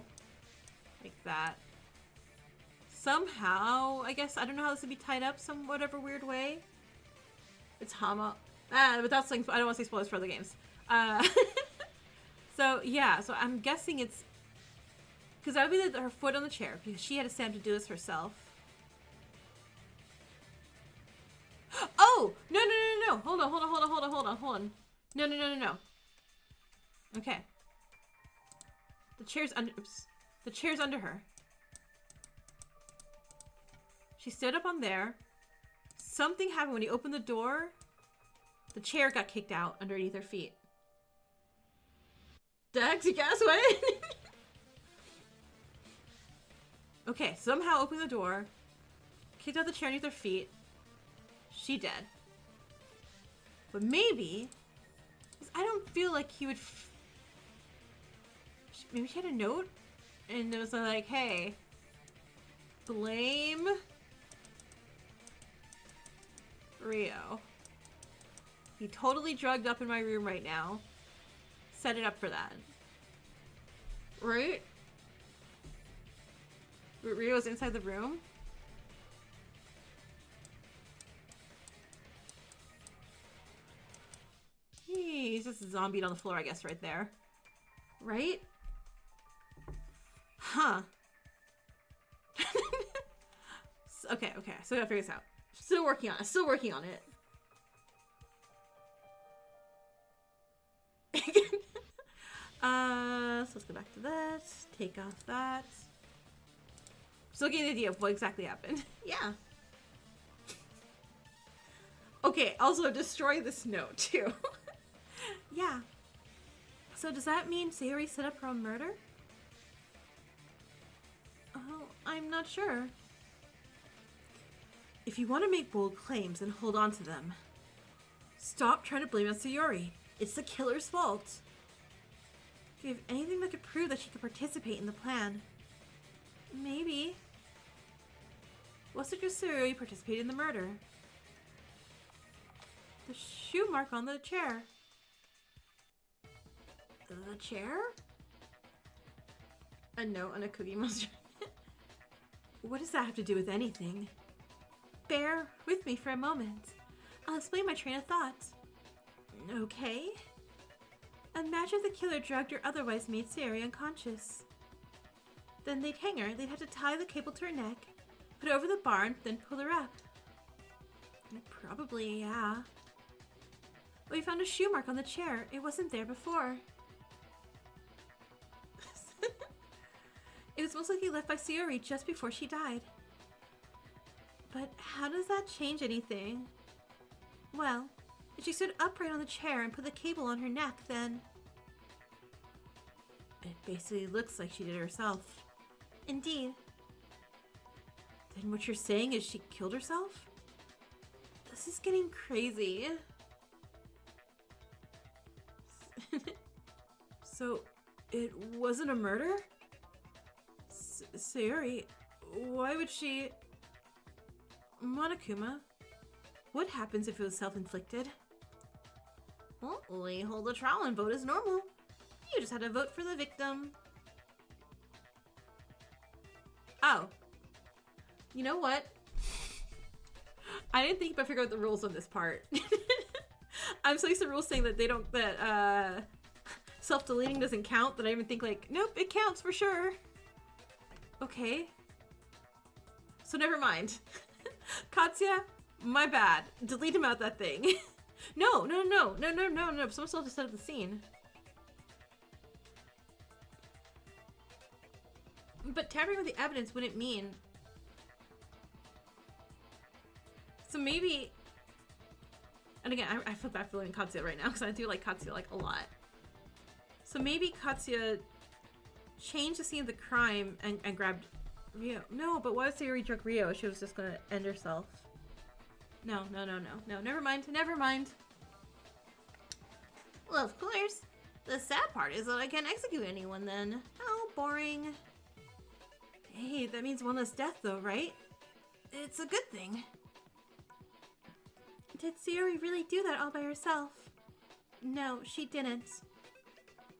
Like that. Somehow, I guess, I don't know how this would be tied up some whatever weird way. It's Hama. But that's like, I don't want to say spoilers for other games. So yeah, so I'm guessing it's, because that would be her foot on the chair, because she had to stand to do this herself. Oh! No. Hold on. No. Okay. The chair's under, oops. The chair's under her. She stood up on there. Something happened when he opened the door. The chair got kicked out underneath her feet. Dex, you guess what? Okay, somehow opened the door. Kicked out the chair underneath her feet. She dead. But maybe... I don't feel like he would... Maybe she had a note? And it was like, hey... Blame... Rio. He totally drugged up in my room right now. Set it up for that. Right? Rio's inside the room? He's just zombied on the floor, I guess, right there. Right? Huh. Okay. So I gotta figure this out. Still working on it. So let's go back to that. Take off that. Still getting the idea of what exactly happened. Yeah. Okay, also destroy this note, too. Yeah. So does that mean Sayori set up her own murder? Oh, I'm not sure. If you want to make bold claims and hold on to them, stop trying to blame it on Sayori. It's the killer's fault. If you have anything that could prove that she could participate in the plan, maybe. What suggests Sayori participated in the murder? The shoe mark on the chair. The chair? A note on a Cookie Monster. What does that have to do with anything? Bear with me for a moment. I'll explain my train of thought. Okay. Imagine the killer drugged or otherwise made Sayori unconscious. Then they'd hang her. They'd have to tie the cable to her neck, put her over the barn, then pull her up. Probably, yeah. We found a shoe mark on the chair. It wasn't there before. It was most likely left by Sayori just before she died. But how does that change anything? Well, if she stood upright on the chair and put the cable on her neck, then... It basically looks like she did it herself. Indeed. Then what you're saying is she killed herself? This is getting crazy. So, it wasn't a murder? Sayori, why would she... Monokuma, what happens if it was self-inflicted? Well, we hold a trial and vote as normal. You just had to vote for the victim. Oh. You know what? I didn't think about figuring out the rules on this part. I'm so used to rules saying that they don't, that self-deleting doesn't count, that I even think like, nope, it counts for sure. Okay. So never mind. Katsuya, my bad. Delete him out that thing. No. Someone still has to set up the scene. But tampering with the evidence wouldn't mean... So maybe... And again, I feel bad for blaming Katsuya right now because I do like Katsuya like a lot. So maybe Katsuya changed the scene of the crime and grabbed Ryo. No, but why would Sayori drug Ryo? She was just gonna end herself. No. Never mind. Well, of course. The sad part is that I can't execute anyone then. How boring. Hey, that means one less death though, right? It's a good thing. Did Sayori really do that all by herself? No, she didn't.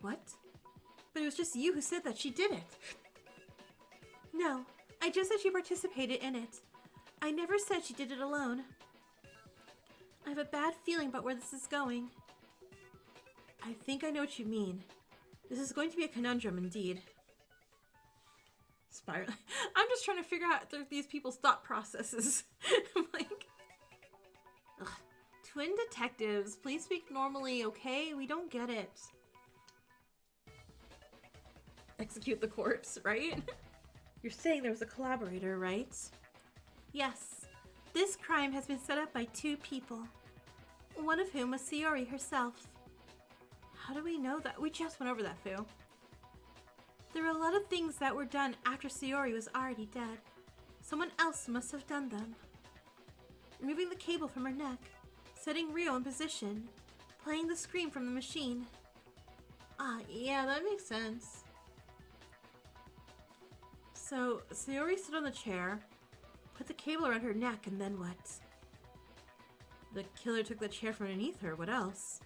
What? But it was just you who said that she did it. No, I just said she participated in it. I never said she did it alone. I have a bad feeling about where this is going. I think I know what you mean. This is going to be a conundrum indeed. Spiral. I'm just trying to figure out these people's thought processes. I'm like... Ugh. Twin detectives, please speak normally, okay? We don't get it. Execute the corpse, right? You're saying there was a collaborator, right? Yes. This crime has been set up by two people. One of whom was Sayori herself. How do we know that? We just went over that, Fu. There were a lot of things that were done after Sayori was already dead. Someone else must have done them. Removing the cable from her neck, setting Ryo in position, playing the scream from the machine. Ah, yeah, that makes sense. So, Sayori stood on the chair, put the cable around her neck, and then what? The killer took the chair from underneath her, what else?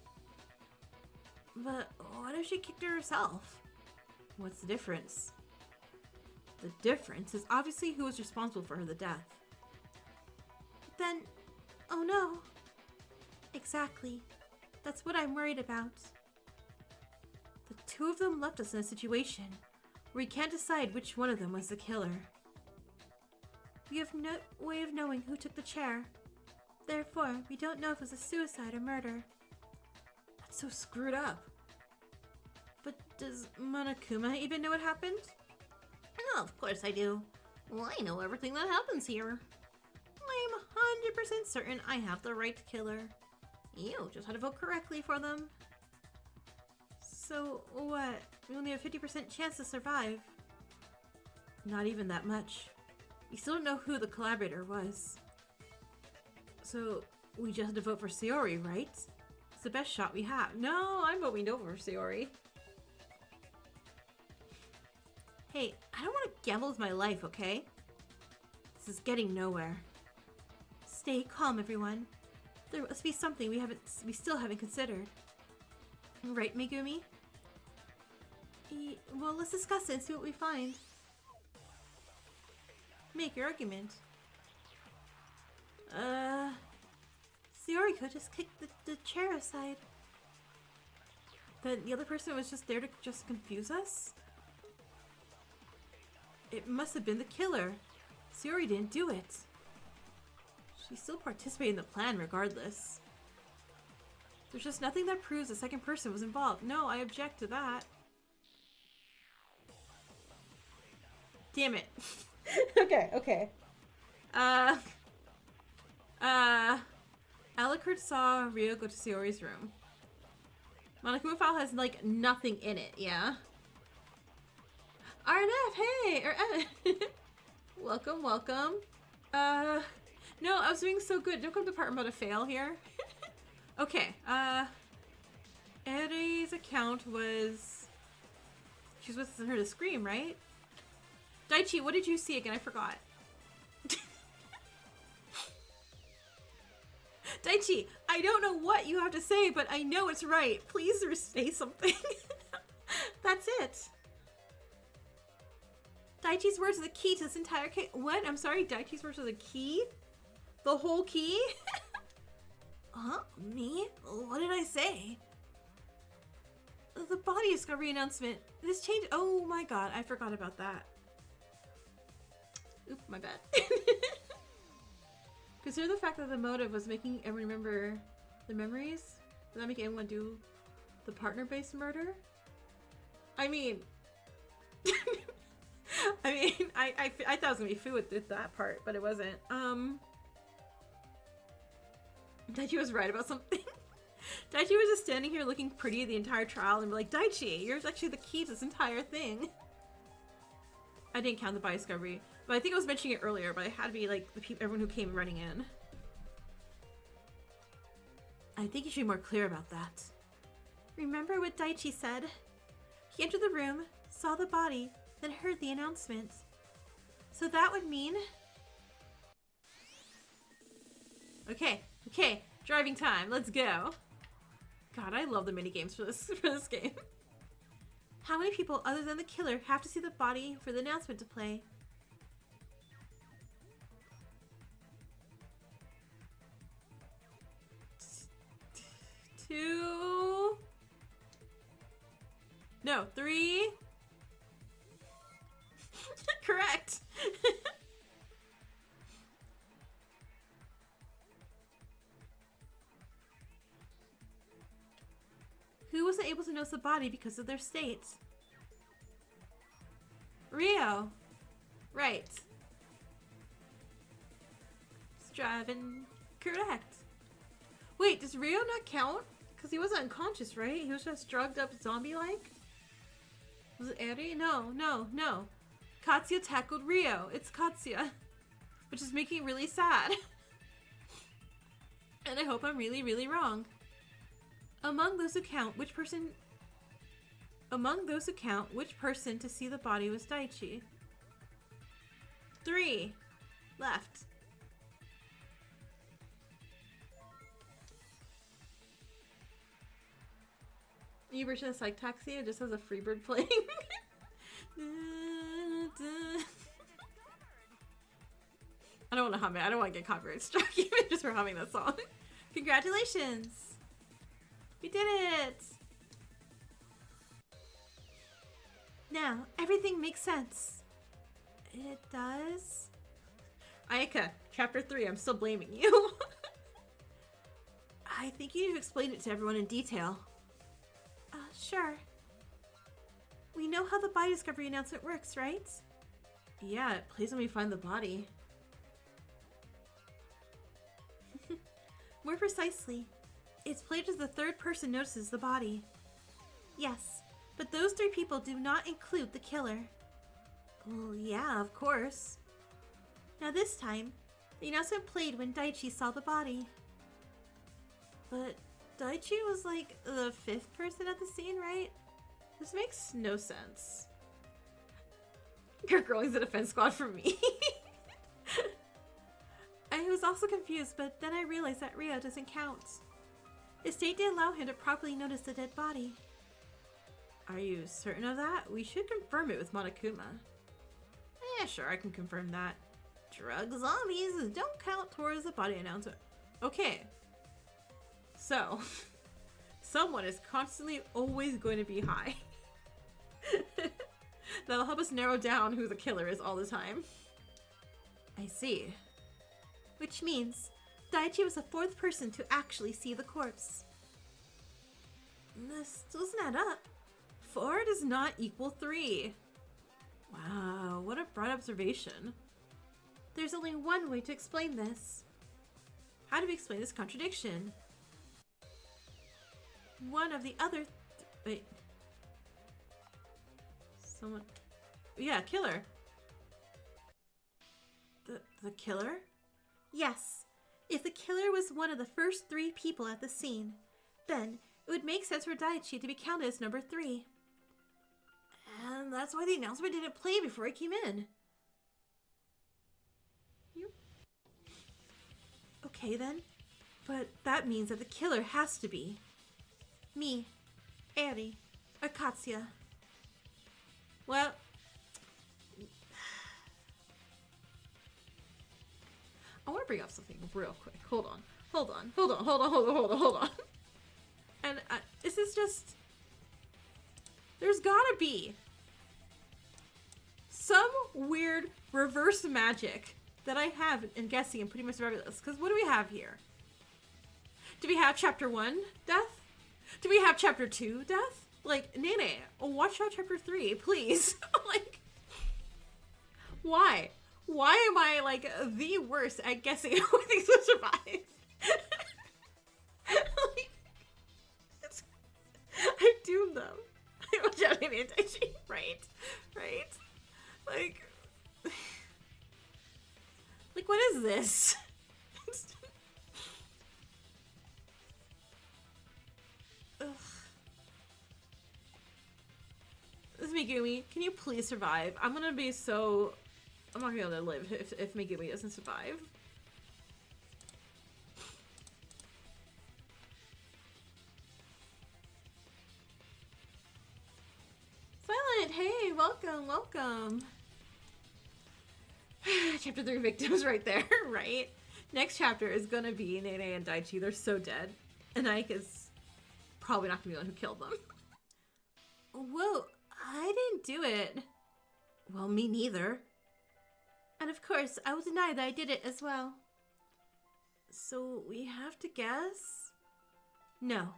But what if she kicked her herself? What's the difference? The difference is obviously who was responsible for the death. Then, oh no. Exactly. That's what I'm worried about. The two of them left us in a situation where we can't decide which one of them was the killer. We have no way of knowing who took the chair. Therefore, we don't know if it was a suicide or murder. That's so screwed up. But does Monokuma even know what happened? Oh, of course I do. Well, I know everything that happens here. I'm 100% certain I have the right killer. You just had to vote correctly for them. So, what? We only have a 50% chance to survive. Not even that much. We still don't know who the collaborator was. So, we just had to vote for Sayori, right? It's the best shot we have. No, I'm voting no for Sayori. Hey, I don't want to gamble with my life, okay? This is getting nowhere. Stay calm, everyone. There must be something we still haven't considered. Right, Megumi? Well, let's discuss it and see what we find. Make your argument. Saori just kicked the chair aside. Then the other person was just there to just confuse us? It must have been the killer. Saori didn't do it. She still participated in the plan regardless. There's just nothing that proves the second person was involved. No, I object to that. Damn it. Okay. Alucard saw Rio go to Saori's room. Monokuma file has, like, nothing in it, yeah? RNF, hey! Welcome. No, I was doing so good. Don't come to the part I'm about to fail here. Okay, Eri's account was... She's with her to scream, right? Daichi, what did you see again? I forgot. Daichi, I don't know what you have to say, but I know it's right. Please say something. That's it. Daichi's words are the key to this entire case. What? I'm sorry, Daichi's words are the key? The whole key? Huh? Me? What did I say? The body discovery announcement. This change. Oh my god, I forgot about that. Oop, my bad. Consider the fact that the motive was making everyone remember the memories. Does that make anyone do the partner-based murder? I mean, I thought it was gonna be Fu with that part, but it wasn't. Daichi was right about something. Daichi was just standing here looking pretty the entire trial and be like, Daichi, you're actually the key to this entire thing. I didn't count the body discovery, but I think I was mentioning it earlier, but it had to be like everyone who came running in. I think you should be more clear about that. Remember what Daichi said? He entered the room, saw the body, then heard the announcement. So that would mean... Okay, driving time, let's go. God, I love the minigames for this game. How many people other than the killer have to see the body for the announcement to play? Two... No, three... Correct! Who wasn't able to notice the body because of their state? Rio. Right. Striving. Correct. Wait, does Rio not count? Because he wasn't unconscious, right? He was just drugged up zombie-like? Was it Eri? No. Katsuya tackled Rio. It's Katsuya. Which is making it really sad. And I hope I'm really, really wrong. Among those who count, which person to see the body was Daichi? 3 left. New version of Psych Taxi, it just has a Freebird playing. I don't want to hum it. I don't want to get copyright struck even just for humming that song. Congratulations! We did it! Now, everything makes sense. It does? Ayaka, chapter 3, I'm still blaming you. I think you need to explain it to everyone in detail. Sure. We know how the body discovery announcement works, right? Yeah, it plays when we find the body. More precisely, it's played as the third person notices the body. Yes, but those 3 people do not include the killer. Well, yeah, of course. Now this time, the announcement played when Daichi saw the body. But Daichi was like the 5th person at the scene, right? This makes no sense. You're growing the defense squad for me. I was also confused, but then I realized that Rio doesn't count. His state didn't allow him to properly notice the dead body. Are you certain of that? We should confirm it with Monokuma. Yeah, sure, I can confirm that. Drug zombies don't count towards the body announcement. Okay. So, someone is constantly always going to be high. That'll help us narrow down who the killer is all the time. I see. Which means Daichi was the fourth person to actually see the corpse. This doesn't add up. 4 does not equal 3. Wow, what a broad observation. There's only one way to explain this. How do we explain this contradiction? One of the other... wait. Someone... yeah, killer. The killer? Yes. If the killer was one of the first 3 people at the scene, then it would make sense for Daichi to be counted as number 3. And that's why the announcement didn't play before I came in. Okay then, but that means that the killer has to be me, Eri, or Katsuya. Well, I want to bring up something real quick. Hold on. And this is just, there's gotta be some weird reverse magic that I have in guessing and putting my survivor list. Because what do we have here? Do we have chapter 1 death? Do we have chapter 2 death? Like, Nene, watch out chapter 3, please. Like, why? Why am I, like, the worst at guessing who things will survive? Like, I doomed them. Watch out, Nene and Daichi. Right? Like... like, what is this? Ugh. This is Megumi. Can you please survive? I'm gonna be so... I'm not gonna be able to live if Megumi doesn't survive. Silent, hey, welcome. Chapter 3 victims right there, right? Next chapter is gonna be Nene and Daichi. They're so dead. And Ike is probably not gonna be the one who killed them. Whoa, I didn't do it. Well, me neither. And of course, I will deny that I did it as well. So we have to guess? No,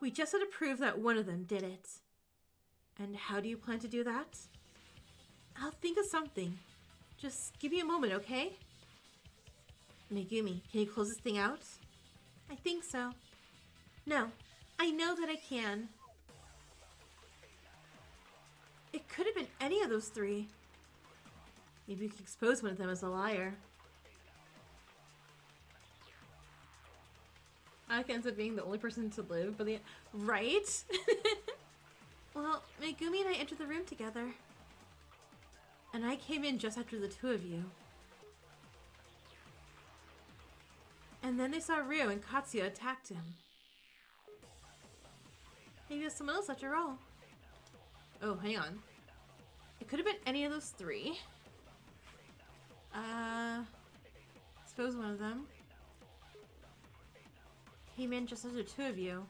we just have to prove that one of them did it. And how do you plan to do that? I'll think of something. Just give me a moment, okay? Megumi, can you close this thing out? I think so. No, I know that I can. It could have been any of those 3. Maybe we can expose one of them as a liar. I ends up being the only person to live, but right? Well, Megumi and I entered the room together. And I came in just after the 2 of you. And then they saw Ryo and Katsuya attacked him. Maybe it was someone else after all. Oh, hang on. It could have been any of those 3. Suppose one of them came in just after 2 of you.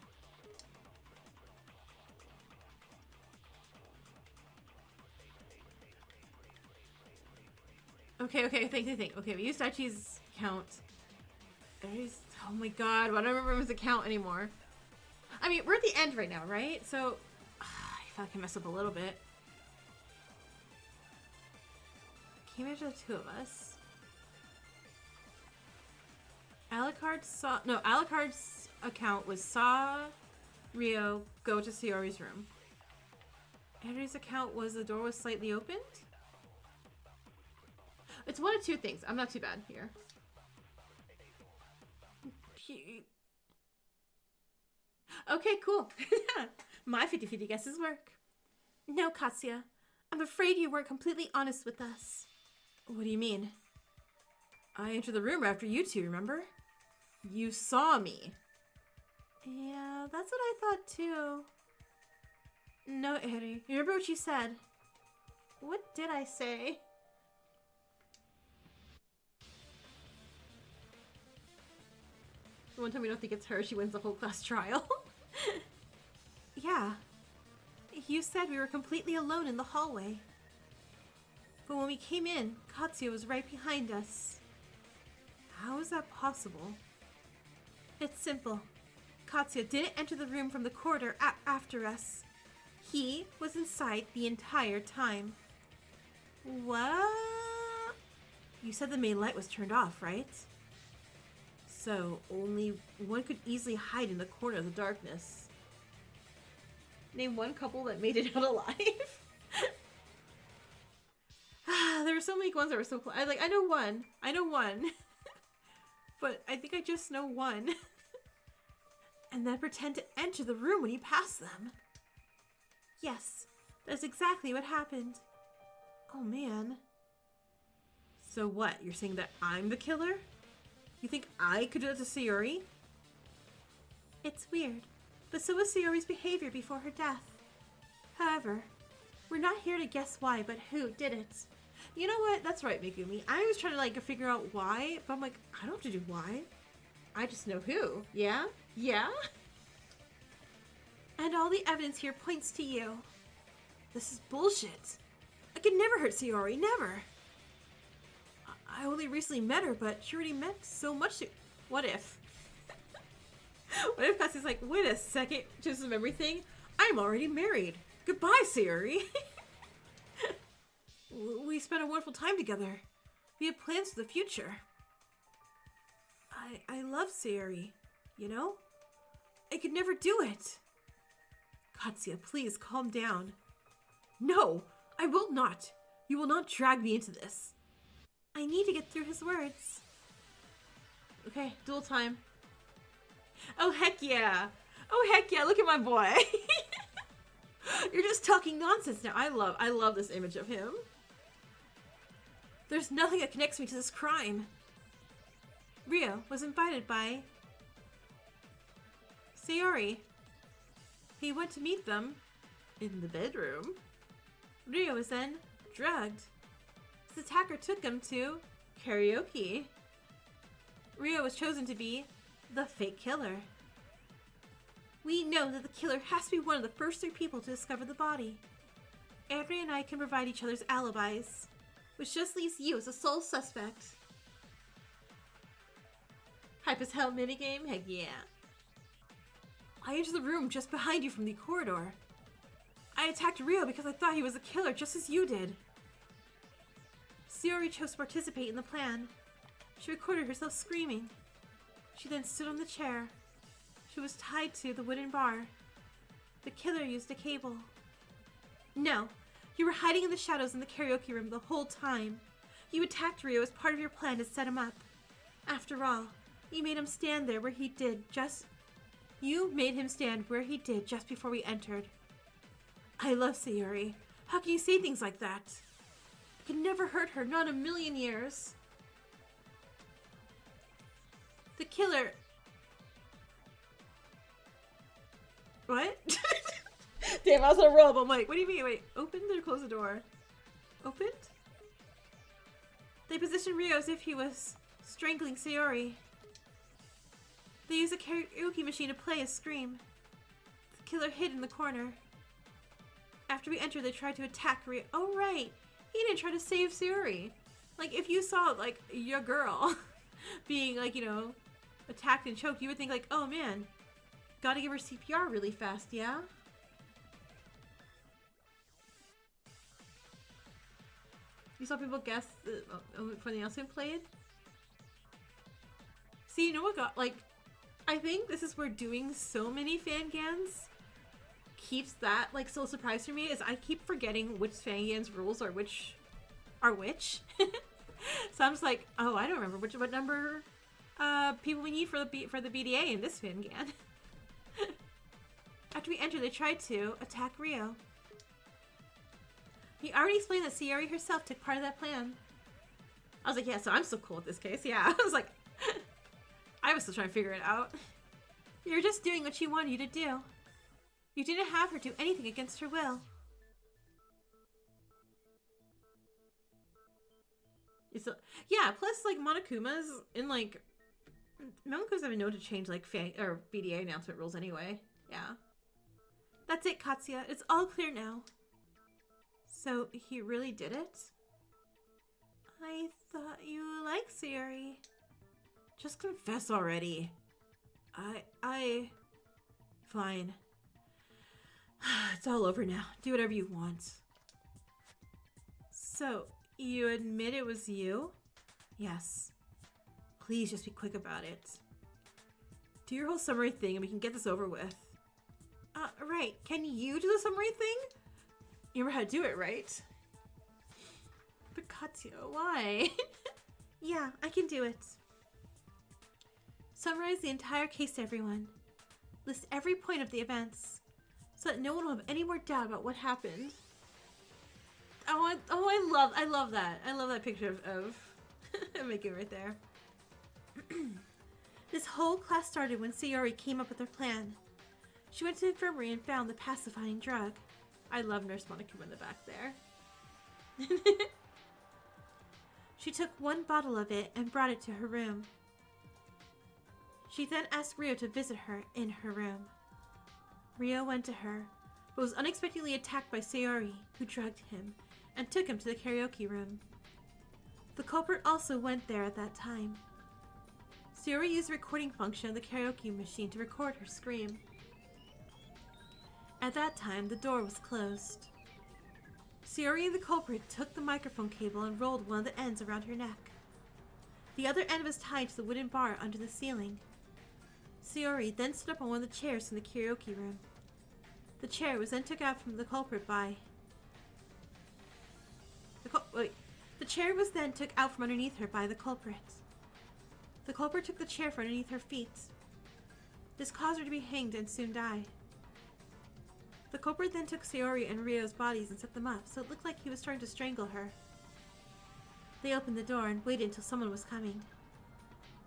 Okay, think. Okay, we used Daichi's count. Oh my god, why don't I remember his account anymore? I mean, we're at the end right now, right? So, I feel like I messed up a little bit. Came after the 2 of us. Alucard's account was saw Ryo go to Sayori's room. Henry's account was the door was slightly opened. It's one of 2 things. I'm not too bad here. Okay, cool. My 50-50 guesses work. No, Katsuya. I'm afraid you weren't completely honest with us. What do you mean? I entered the room after you 2, remember? You saw me. Yeah, that's what I thought too. No, Eri. Remember what you said. What did I say? One time we don't think it's her, she wins the whole class trial. Yeah. You said we were completely alone in the hallway. But when we came in, Katsuya was right behind us. How is that possible? It's simple. Katsuya didn't enter the room from the corridor after us. He was inside the entire time. What? You said the main light was turned off, right? So only one could easily hide in the corner of the darkness. Name one couple that made it out alive. There were so many ones that were so close. I know one. But I think I just know one. And then pretend to enter the room when you pass them. Yes, that's exactly what happened. Oh man. So what? You're saying that I'm the killer? You think I could do that to Sayori? It's weird, but so was Sayori's behavior before her death. However, we're not here to guess why, but who did it. You know what? That's right, Megumi. I was trying to figure out why, but I'm like, I don't have to do why. I just know who. Yeah? Yeah? And all the evidence here points to you. This is bullshit. I could never hurt Sayori, never. I only recently met her, but she already meant so much to... What if? What if Katsuya's like, wait a second, just a memory thing? I'm already married. Goodbye, Sayori. We spent a wonderful time together. We have plans for the future. I love Sayori, you know? I could never do it. Katsuya, please calm down. No, I will not. You will not drag me into this. I need to get through his words. Okay, duel time. Oh, heck yeah. Oh, heck yeah, look at my boy. You're just talking nonsense now. I love this image of him. There's nothing that connects me to this crime. Rio was invited by Sayori. He went to meet them in the bedroom. Rio was then drugged. His attacker took him to karaoke. Rio was chosen to be the fake killer. We know that the killer has to be one of the first 3 people to discover the body. Andrea and I can provide each other's alibis, which just leaves you as the sole suspect. Hype as hell minigame? Heck yeah. I entered the room just behind you from the corridor. I attacked Rio because I thought he was a killer just as you did. Sayori chose to participate in the plan. She recorded herself screaming. She then stood on the chair. She was tied to the wooden bar. The killer used a cable. No, you were hiding in the shadows in the karaoke room the whole time. You attacked Rio as part of your plan to set him up. After all, you made him stand there where he did just... You made him stand where he did just before we entered. I love Sayori. How can you say things like that? I could never hurt her, not in a million years. The killer... What? Damn, I was on a roll, but I'm like, what do you mean? Wait, opened or close the door? Opened? They positioned Rio as if he was strangling Sayori. They used a karaoke machine to play a scream. The killer hid in the corner. After we entered, they tried to attack Rio. Oh, right. He didn't try to save Sayori. Like, if you saw, like, your girl being, like, you know, attacked and choked, you would think, like, oh, man, gotta give her CPR really fast, yeah? You saw people guess something else who played? See, you know what got, like, I think this is where doing so many fangans keeps that, like, so surprised for me, is I keep forgetting which fangans rules are which are which. So I'm just like, oh, I don't remember what number people we need for the BDA in this fangan. After we entered, they tried to attack Rio. He already explained that Sayori herself took part of that plan. I was like, yeah, so I'm so cool with this case. Yeah, I was like, I was still trying to figure it out. You're just doing what she wanted you to do. You didn't have her do anything against her will. Yeah, plus, like, Monokuma's in, like... Monokuma's have been known to change, like, BDA announcement rules anyway. Yeah. That's it, Katsuya. It's all clear now. So, he really did it? I thought you liked Sayori. Just confess already. Fine. It's all over now. Do whatever you want. So, you admit it was you? Yes. Please just be quick about it. Do your whole summary thing and we can get this over with. Right. Can you do the summary thing? You remember how to do it, right? But Katsuya, why? Yeah, I can do it. Summarize the entire case to everyone. List every point of the events, so that no one will have any more doubt about what happened. I love that. I love that picture of making right there. This whole class started when Sayori came up with her plan. She went to the infirmary and found the pacifying drug. I love Nurse Monokuma in the back there. She took one bottle of it and brought it to her room. She then asked Ryo to visit her in her room. Ryo went to her, but was unexpectedly attacked by Sayori, who drugged him, and took him to the karaoke room. The culprit also went there at that time. Sayori used the recording function of the karaoke machine to record her scream. At that time, the door was closed. Sayori and the culprit took the microphone cable and rolled one of the ends around her neck. The other end was tied to the wooden bar under the ceiling. Sayori then stood up on one of the chairs in the karaoke room. The chair was then took out from the culprit by... The chair was then took out from underneath her by the culprit. The culprit took the chair from underneath her feet. This caused her to be hanged and soon die. The culprit then took Sayori and Ryo's bodies and set them up, so it looked like he was trying to strangle her. They opened the door and waited until someone was coming.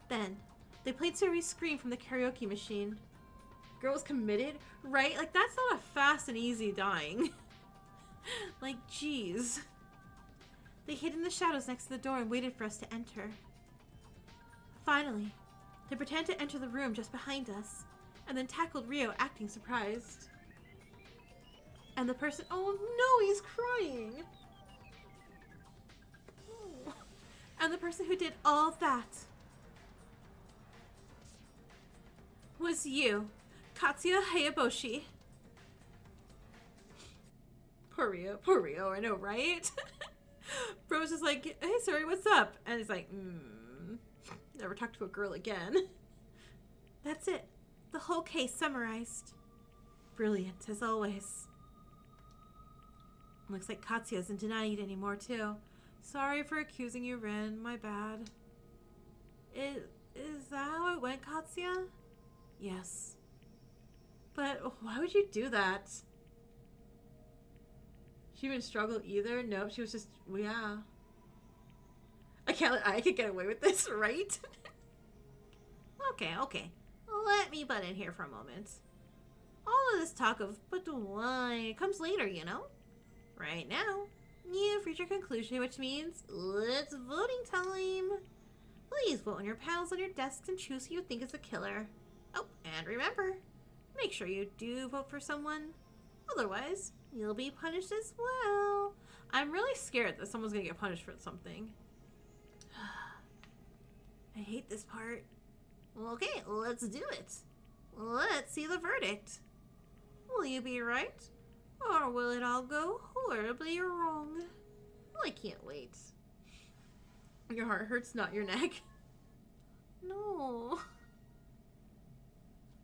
Then, they played Sayori's scream from the karaoke machine. Girl was committed, right? Like, that's not a fast and easy dying. Like, jeez. They hid in the shadows next to the door and waited for us to enter. Finally, they pretended to enter the room just behind us, and then tackled Ryo, acting surprised. And the person— oh no, he's crying! Oh. And the person who did all that was you, Katsuya Hayaboshi. Poor Ryo, I know, right? Bro was just like, hey, sorry, what's up? And he's like, never talk to a girl again. That's it. The whole case summarized. Brilliant, as always. Looks like Katsuya isn't denying it anymore, too. Sorry for accusing you, Rin. My bad. Is that how it went, Katsuya? Yes. But why would you do that? She didn't struggle either? Nope, she was just, yeah. I could get away with this, right? Okay. Let me butt in here for a moment. All of this talk of, but why, comes later, you know? Right now, you've reached your conclusion, which means it's voting time. Please vote on your panels on your desks and choose who you think is the killer. Oh, and remember, make sure you do vote for someone. Otherwise, you'll be punished as well. I'm really scared that someone's gonna get punished for something. I hate this part. Okay, let's do it. Let's see the verdict. Will you be right? Or will it all go horribly wrong? I can't wait. Your heart hurts, not your neck. No.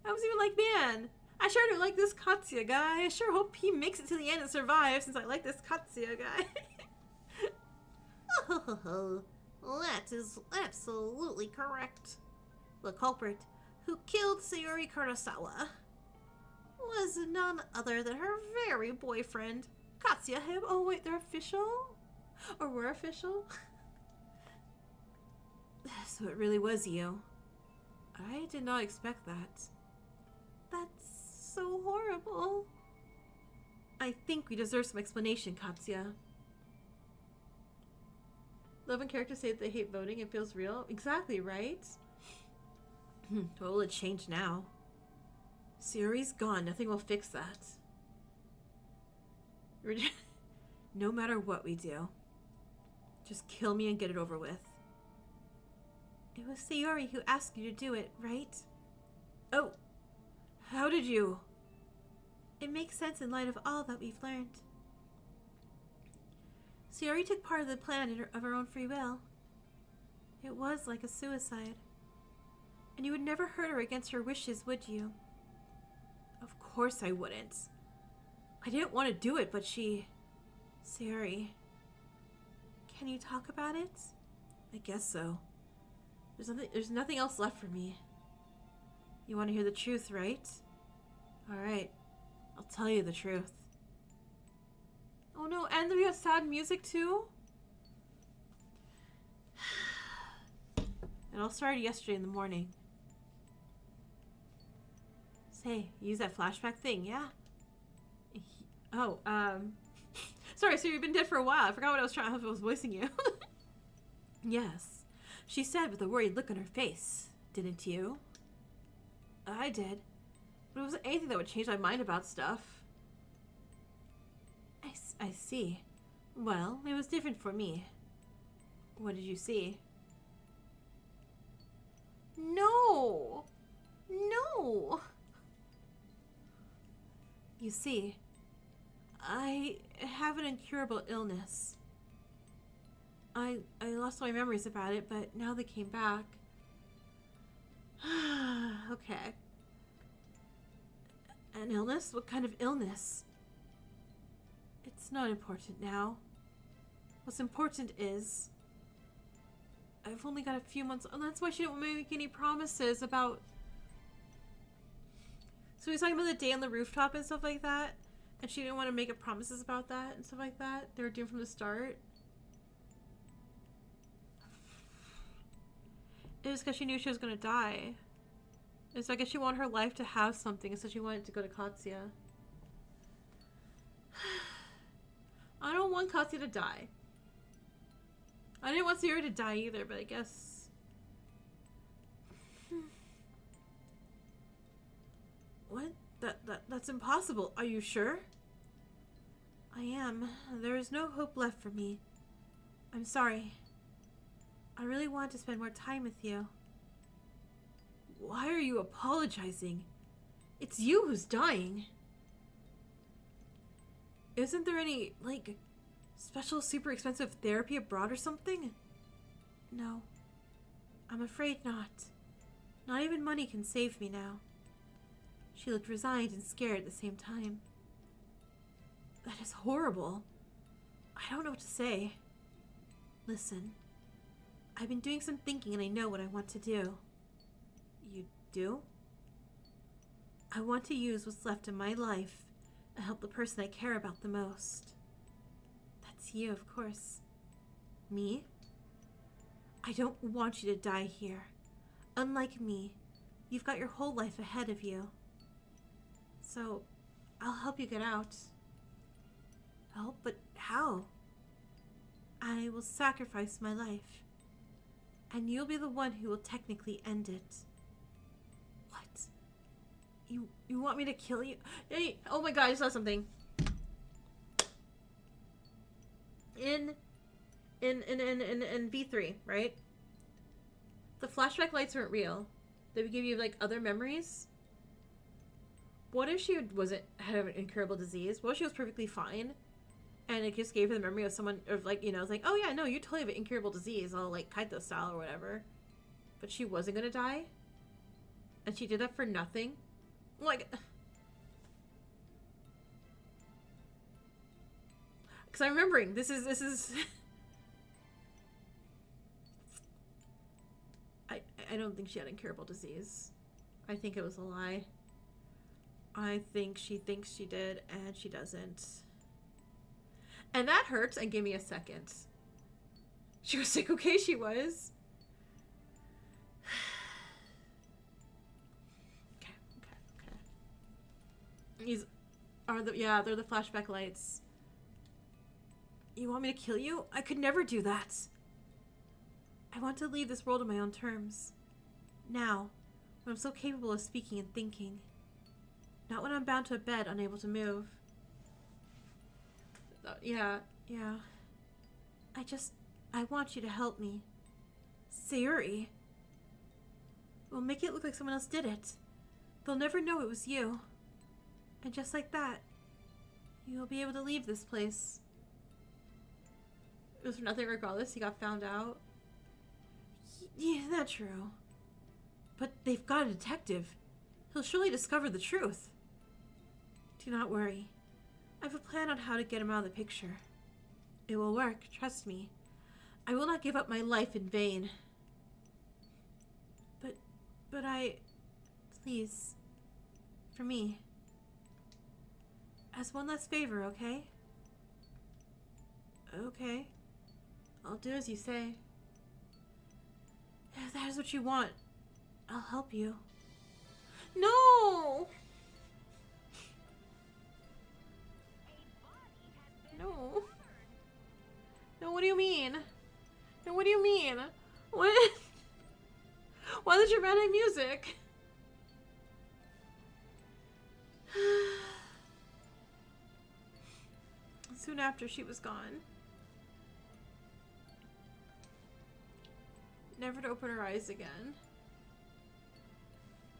I was even like, man, I sure do like this Katsuya guy. I sure hope he makes it to the end and survives, since I like this Katsuya guy. Oh, that is absolutely correct. The culprit who killed Sayori Kurosawa was none other than her very boyfriend, Katsuya Hib. Oh wait, they're official? Or were official? So it really was you. I did not expect that. That's so horrible. I think we deserve some explanation, Katsuya. 11 characters say that they hate voting. It feels real. Exactly, right? What will it change now? Sayori's gone. Nothing will fix that. No matter what we do. Just kill me and get it over with. It was Sayori who asked you to do it, right? Oh. How did you? It makes sense in light of all that we've learned. Sayori took part of the plan of her own free will. It was like a suicide. And you would never hurt her against her wishes, would you? Of course I wouldn't. I didn't want to do it, but she... Sayori... Can you talk about it? I guess so. There's nothing else left for me. You want to hear the truth, right? Alright. I'll tell you the truth. Oh no, and we have sad music too? It all started yesterday in the morning. Say, you use that flashback thing, yeah? Oh, sorry, so you've been dead for a while. I forgot what I was trying, how I was voicing you. Yes. She said with a worried look on her face. Didn't you? I did. But it wasn't anything that would change my mind about stuff. I see. Well, it was different for me. What did you see? No! No! You see, I have an incurable illness. I lost all my memories about it, but now they came back. Okay. An illness? What kind of illness? It's not important now. What's important is... I've only got a few months... And that's why she didn't make any promises about... So he's talking about the day on the rooftop and stuff like that. And she didn't want to make promises about that and stuff like that. They were doomed from the start. It was because she knew she was going to die. And so I guess she wanted her life to have something. And so she wanted to go to Katsuya. I don't want Katsuya to die. I didn't want Sayori to die either, but I guess... What? That's impossible. Are you sure? I am. There is no hope left for me. I'm sorry. I really want to spend more time with you. Why are you apologizing? It's you who's dying. Isn't there any, like, special super expensive therapy abroad or something? No. I'm afraid not. Not even money can save me now. She looked resigned and scared at the same time. That is horrible. I don't know what to say. Listen. I've been doing some thinking and I know what I want to do. You do? I want to use what's left in my life and help the person I care about the most. That's you, of course. Me? I don't want you to die here. Unlike me, you've got your whole life ahead of you. So, I'll help you get out. Help? But how? I will sacrifice my life. And you'll be the one who will technically end it. What? You want me to kill you? Hey, oh my god, I just saw something. In V3, right? The flashback lights weren't real. They would give you like other memories. What if she had an incurable disease? What if she was perfectly fine? And it just gave her the memory of someone, or like, you know, it's like, oh yeah, no, you totally have an incurable disease, all like Kaito style or whatever. But she wasn't gonna die? And she did that for nothing? Like... Because I'm remembering, this is... I don't think she had incurable disease. I think it was a lie. I think she thinks she did, and she doesn't. And that hurts, and give me a second. She was sick, okay, she was. Okay. Yeah, they're the flashback lights. You want me to kill you? I could never do that. I want to leave this world on my own terms. Now, when I'm so capable of speaking and thinking. Not when I'm bound to a bed, unable to move. Yeah. I want you to help me. Sayuri. We'll make it look like someone else did it. They'll never know it was you. And just like that, you'll be able to leave this place. It was for nothing regardless, he got found out. Yeah, that's true. But they've got a detective. He'll surely discover the truth. Do not worry. I have a plan on how to get him out of the picture. It will work, trust me. I will not give up my life in vain. But please, for me. As one last favor, okay? Okay. I'll do as you say. If that is what you want, I'll help you. No! No. No, what do you mean? No, what do you mean? What? Why the dramatic music? Soon after, she was gone. Never to open her eyes again.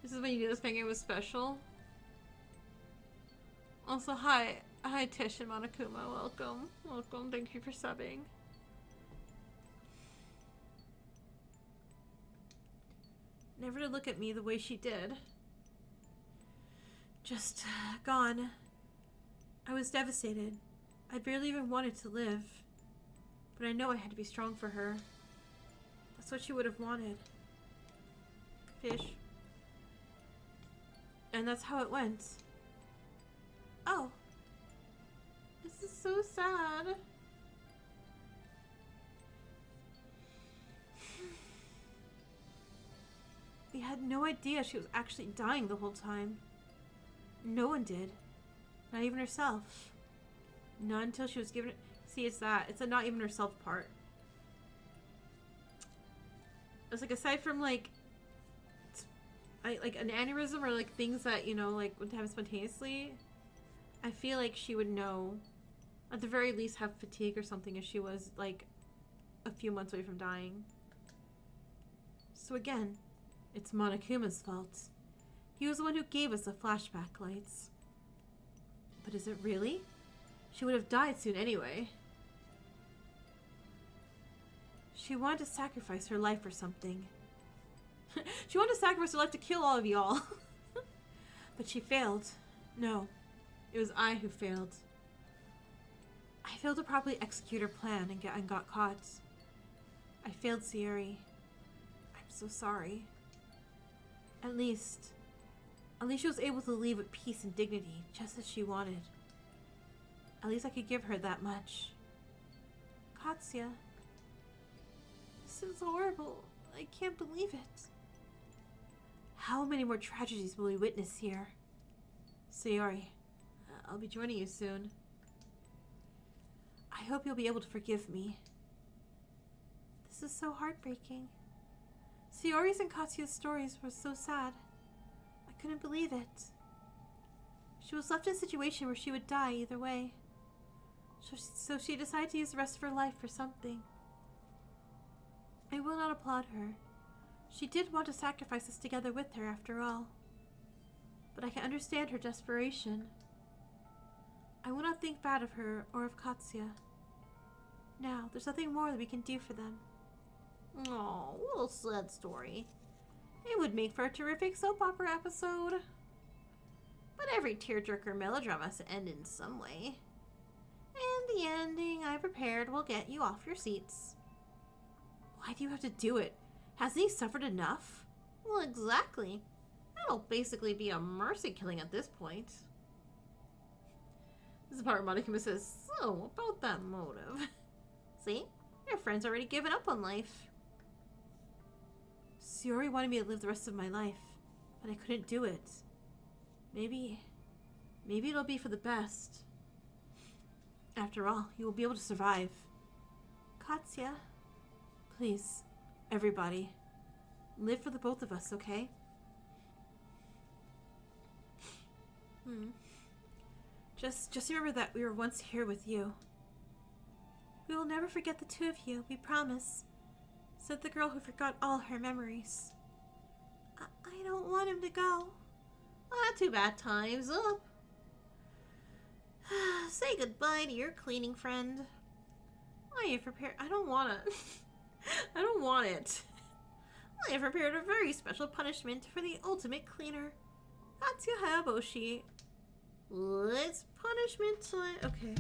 This is when you knew this fangame was special. Also, hi Tish and Monokuma. Welcome. Thank you for subbing. Never to look at me the way she did. Just gone. I was devastated. I barely even wanted to live. But I know I had to be strong for her. That's what she would have wanted. Fish. And that's how it went. Oh. This is so sad. We had no idea she was actually dying the whole time. No one did. Not even herself. Not until she was given it. See, it's that. It's a not even herself part. It's like, aside from like an aneurysm or like things that, you know, like would happen spontaneously, I feel like she would know, at the very least have fatigue or something if she was like a few months away from dying. So again, it's Monokuma's fault. He was the one who gave us the flashback lights. But is it really? She would have died soon anyway. She wanted to sacrifice her life for something. She wanted to sacrifice her life to kill all of y'all. But she failed. No, it was I who failed. I failed to properly execute her plan and got caught. I failed Sayuri. I'm so sorry. At least she was able to leave with peace and dignity, just as she wanted. At least I could give her that much. Katsuya. This is horrible. I can't believe it. How many more tragedies will we witness here? Sayori, I'll be joining you soon. I hope you'll be able to forgive me. This is so heartbreaking. Sayori's and Katsuya's stories were so sad. I couldn't believe it. She was left in a situation where she would die either way. So she decided to use the rest of her life for something. I will not applaud her. She did want to sacrifice us together with her after all. But I can understand her desperation. I will not think bad of her or of Katsuya. Now, there's nothing more that we can do for them. Oh, what a sad story. It would make for a terrific soap opera episode. But every tearjerker melodrama has to end in some way. And the ending I prepared will get you off your seats. Why do you have to do it? Hasn't he suffered enough? Well, exactly. That'll basically be a mercy killing at this point. This is the part where Monokuma says, so, about that motive. See? Your friend's already given up on life. Sayori wanted me to live the rest of my life, but I couldn't do it. Maybe Maybe it'll be for the best. After all, you will be able to survive. Katya, please, everybody, live for the both of us, okay? Just remember that we were once here with you. We will never forget the two of you, we promise, said the girl who forgot all her memories. I don't want him to go. Ah, too bad. Time's up. Say goodbye to your cleaning friend. I have prepared... I don't want it. I don't want it. I have prepared a very special punishment for the ultimate cleaner. Katya Hayaboshi. It's punishment time. Okay.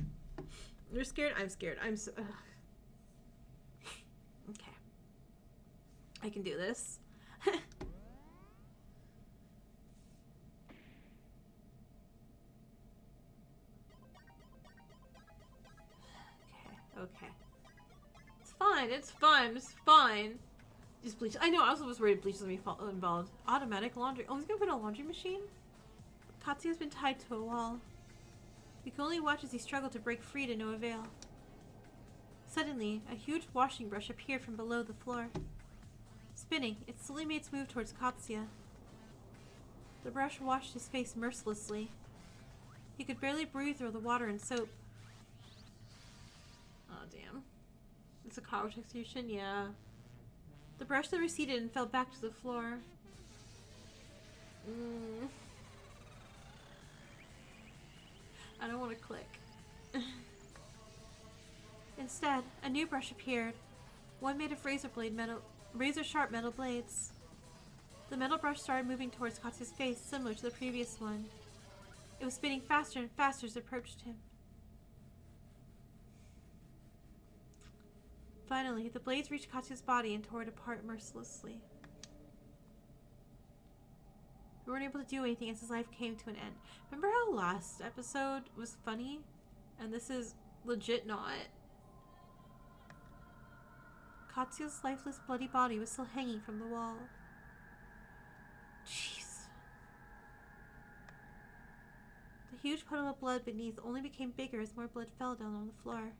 You're scared? I'm scared. I'm so... Okay. I can do this. Okay. It's fine. It's fine. It's fine. Just bleach. I know. I was worried bleach was going to be involved. Automatic laundry. Oh, he's going to put in a laundry machine? Katsu's been tied to a wall. We can only watch as he struggled to break free to no avail. Suddenly, a huge washing brush appeared from below the floor. Spinning, it slowly made its move towards Katsuya. The brush washed his face mercilessly. He could barely breathe through the water and soap. Oh, damn. It's a college execution? Yeah. The brush then receded and fell back to the floor. I don't want to click. Instead, a new brush appeared. One made of razor-sharp metal blades. The metal brush started moving towards Katsu's face, similar to the previous one. It was spinning faster and faster as it approached him. Finally, the blades reached Katsu's body and tore it apart mercilessly. We weren't able to do anything as his life came to an end. Remember how last episode was funny? And this is legit not. Katsu's lifeless, bloody body was still hanging from the wall. Jeez. The huge puddle of blood beneath only became bigger as more blood fell down on the floor.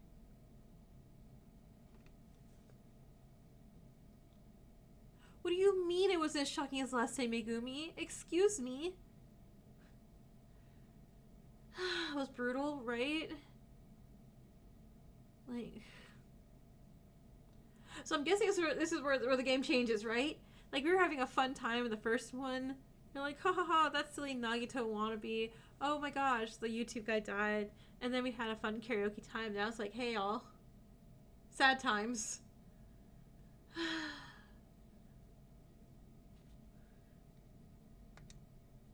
What do you mean it wasn't as shocking as last time, Megumi? Excuse me? It was brutal, right? Like... So I'm guessing this is where the game changes, right? Like, we were having a fun time in the first one. You're like, ha ha ha, that silly Nagito wannabe. Oh my gosh, the YouTube guy died. And then we had a fun karaoke time. Now it's like, hey y'all. Sad times.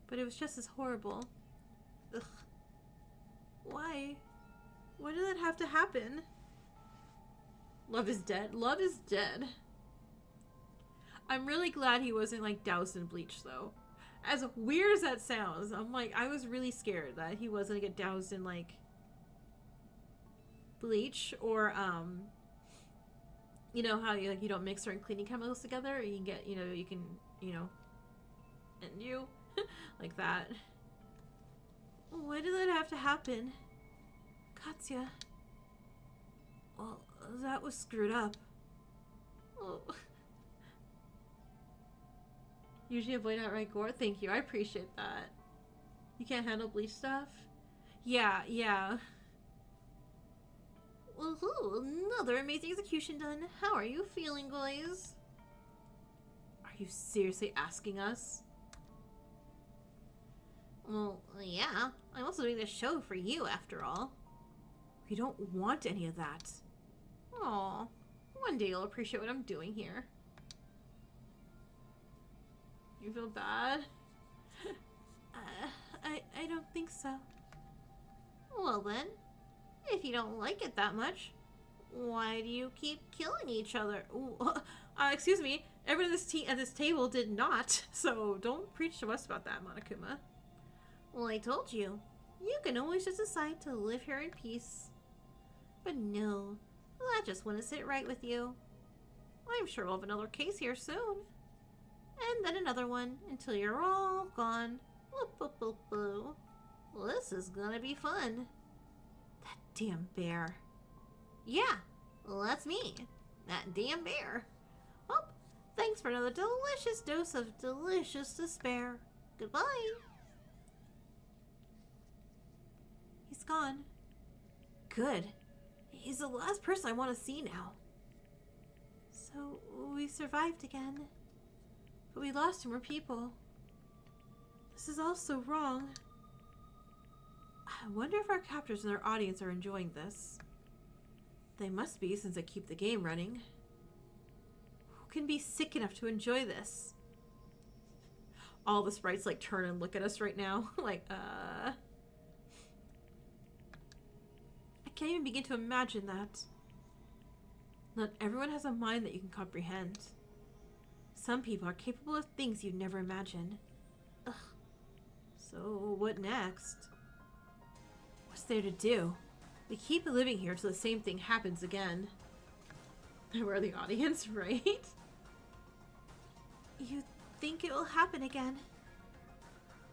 But it was just as horrible. Ugh. Why? Why did that have to happen? Love is dead. Love is dead. I'm really glad he wasn't like doused in bleach though. As weird as that sounds, I was really scared that he wasn't gonna get doused in like bleach or you know how you don't mix certain cleaning chemicals together, you can get, you can end you like that. Why did that have to happen? Katsuya. Well, that was screwed up. Oh. Usually avoid outright gore. Thank you. I appreciate that. You can't handle bleach stuff? Yeah. Woohoo! Another amazing execution done. How are you feeling, guys? Are you seriously asking us? Well, yeah. I'm also doing this show for you, after all. We don't want any of that. Aw. One day you'll appreciate what I'm doing here. You feel bad? I don't think so. Well then, if you don't like it that much, why do you keep killing each other? Ooh, excuse me, everyone at this table did not, so don't preach to us about that, Monokuma. Well, I told you. You can always just decide to live here in peace. But no, that just wouldn't sit right with you. I'm sure we'll have another case here soon. And then another one, until you're all gone. Whoop, whoop, whoop, whoop. Well, this is gonna be fun. That damn bear. Yeah, well, that's me. That damn bear. Well, thanks for another delicious dose of delicious despair. Goodbye. He's gone. Good. He's the last person I want to see now. So, we survived again. But we lost 2 more people. This is all so wrong. I wonder if our captors and our audience are enjoying this. They must be, since they keep the game running. Who can be sick enough to enjoy this? All the sprites like turn and look at us right now. Like, I can't even begin to imagine that. Not everyone has a mind that you can comprehend. Some people are capable of things you'd never imagine. Ugh. So, what next? What's there to do? We keep living here till the same thing happens again. We're the audience, right? You think it will happen again?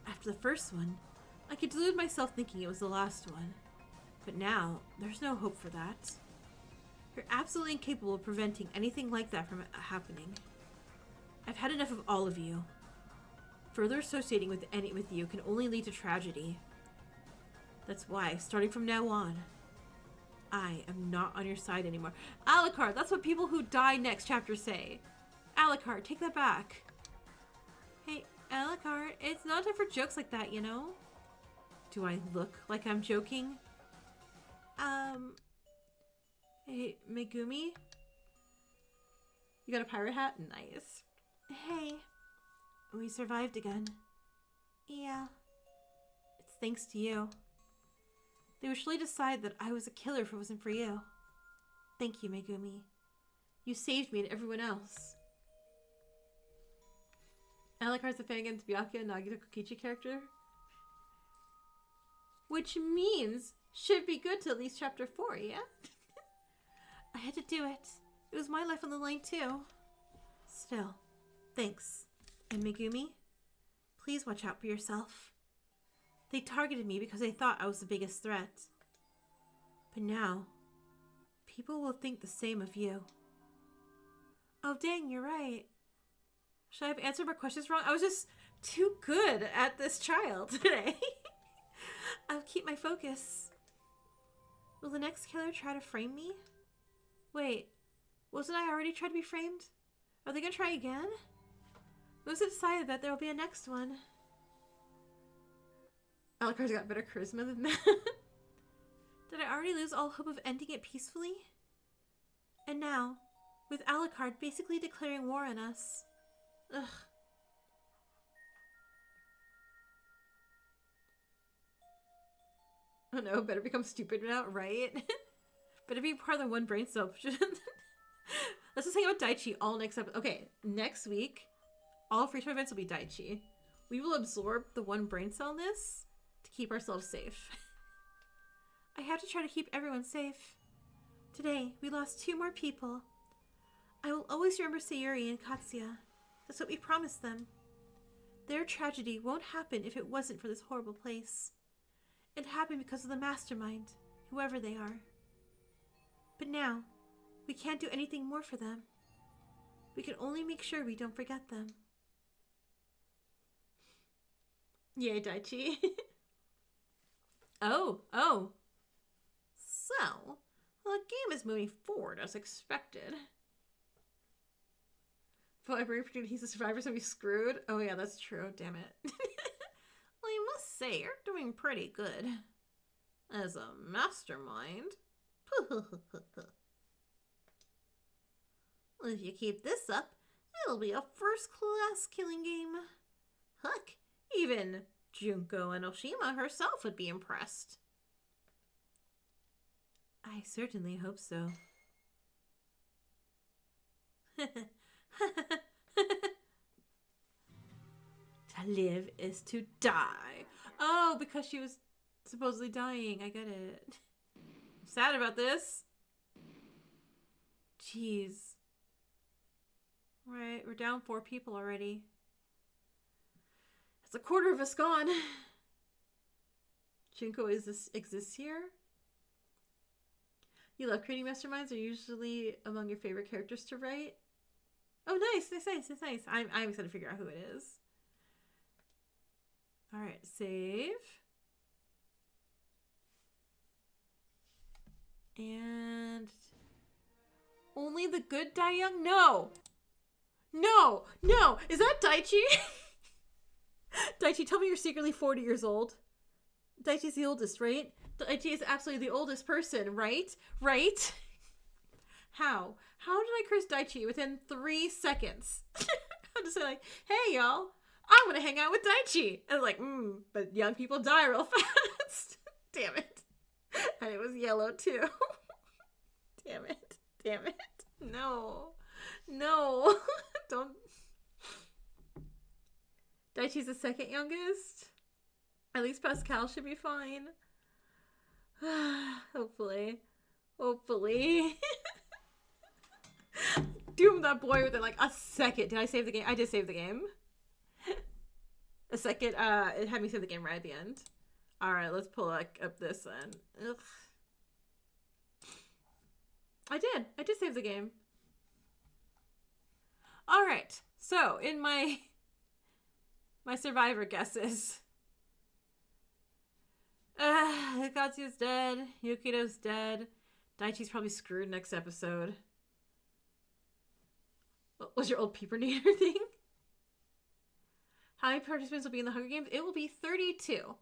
After the first one, I could delude myself thinking it was the last one. But now, there's no hope for that. You're absolutely incapable of preventing anything like that from happening. I've had enough of all of you. Further associating with you can only lead to tragedy. That's why, starting from now on, I am not on your side anymore. Alucard, that's what people who die next chapter say. Alucard, take that back. Hey, Alucard, it's not time for jokes like that, you know? Do I look like I'm joking? Hey, Megumi? You got a pirate hat? Nice. Hey, we survived again. Yeah. It's thanks to you. They would surely decide that I was a killer if it wasn't for you. Thank you, Megumi. You saved me and everyone else. Alucard's a fan against Byakuya and Nagito Kokichi character. Which means should be good till at least chapter 4, yeah? I had to do it. It was my life on the line too. Still, thanks. And Megumi, please watch out for yourself. They targeted me because they thought I was the biggest threat. But now, people will think the same of you. Oh dang, you're right. Should I have answered my questions wrong? I was just too good at this child today. I'll keep my focus. Will the next killer try to frame me? Wait, wasn't I already trying to be framed? Are they gonna try again? Who's decided that there will be a next one? Alucard's got better charisma than that. Did I already lose all hope of ending it peacefully? And now, with Alucard basically declaring war on us. Ugh. Oh no, better become stupid now, right? Better be part of the one brain cell. Let's just hang out with Daichi all next episode. Okay, next week, all free time events will be Daichi. We will absorb the one brain cellness to keep ourselves safe. I have to try to keep everyone safe. Today, we lost 2 more people. I will always remember Sayuri and Katsuya. That's what we promised them. Their tragedy won't happen if it wasn't for this horrible place. It happened because of the mastermind, whoever they are. But now, we can't do anything more for them. We can only make sure we don't forget them. Yay, Daichi. Oh. So, the game is moving forward as expected. But I predicted he's a survivor, so he's screwed. Oh yeah, that's true. Damn it. Well, I must say, you're doing pretty good. As a mastermind. If you keep this up, it'll be a first-class killing game. Heck, even Junko Enoshima herself would be impressed. I certainly hope so. To live is to die. Oh, because she was supposedly dying. I get it. I'm sad about this. Jeez. Right, we're down 4 people already. That's a quarter of us gone. Junko exists here. You love creating masterminds. Are usually among your favorite characters to write. Oh, nice. I'm excited to figure out who it is. All right, save. And only the good die young? No. Is that Daichi? Daichi, tell me you're secretly 40 years old. Daichi's the oldest, right? Daichi is absolutely the oldest person, right? Right? How? How did I curse Daichi within 3 seconds? I'm just like, hey, y'all, I'm gonna hang out with Daichi. And I'm like, but young people die real fast. Damn it. And it was yellow, too. Damn it. No. Don't. Daichi's the second youngest. At least Pascal should be fine. Hopefully. Doom that boy within like a second. Did I save the game? I did save the game. A second. It had me save the game right at the end. All right, let's pull up this then. Ugh. I did save the game. All right. So in my survivor guesses, Katsu's dead. Yukito's dead. Daichi's probably screwed next episode. What was your old peepernator thing? How many participants will be in the Hunger Games? It will be 32.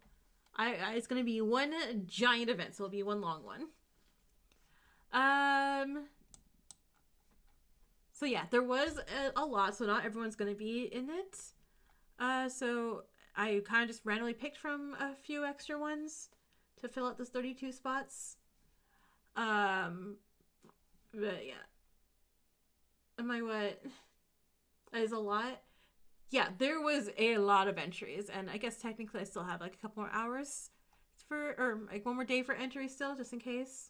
It's going to be one giant event, so it'll be one long one. So yeah, there was a lot, so not everyone's going to be in it. So I kind of just randomly picked from a few extra ones to fill out those 32 spots. But yeah. Am I what? That is a lot. Yeah, there was a lot of entries, and I guess technically I still have like a couple more hours or like one more day for entry still, just in case.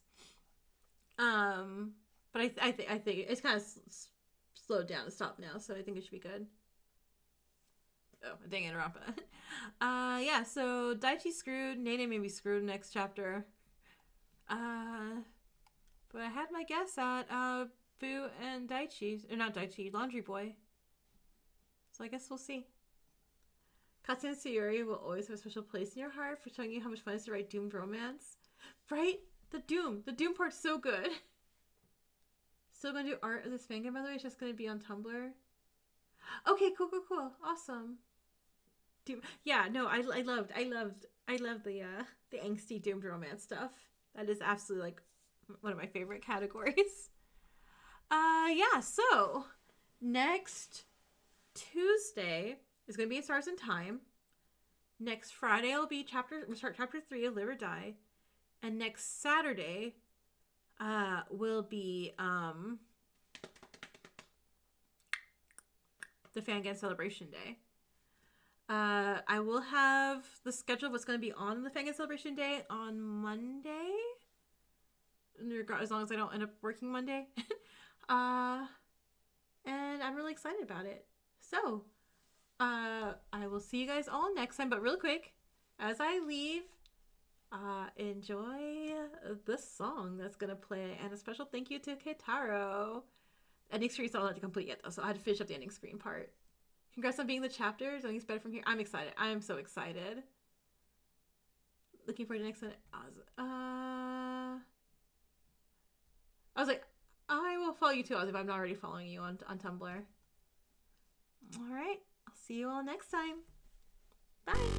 But I think it's kind of slowed down and stopped now, so I think it should be good. Oh, Danganronpa. Yeah, so Daichi's screwed. Nene may be screwed next chapter. But I had my guess at Fu and Daichi, or not Daichi, Laundry Boy. So I guess we'll see. Katsu and Sayuri will always have a special place in your heart for showing you how much fun it is to write doomed romance. Right? The Doom part's so good. Still gonna do art of this manga, by the way. It's just gonna be on Tumblr. Okay, cool. Awesome. Doom. Yeah, no, I loved the angsty doomed romance stuff. That is absolutely like one of my favorite categories. Yeah, so next Tuesday is gonna be in Stars in Time. Next Friday will be we'll start chapter 3 of Live or Die. And next Saturday will be the Fangan Celebration Day. I will have the schedule of what's going to be on the Fangan Celebration Day on Monday. As long as I don't end up working Monday. And I'm really excited about it. So, I will see you guys all next time. But real quick, as I leave, enjoy this song that's gonna play, and a special thank you to Keitaro. Ending screen's not allowed to complete yet though, so I had to finish up the ending screen part. Congrats on being the chapter. I think it's better from here. I'm excited. I'm so excited. Looking forward to the next one. I was like, I will follow you too, Oz, if I'm not already following you on Tumblr. All right, I'll see you all next time. Bye.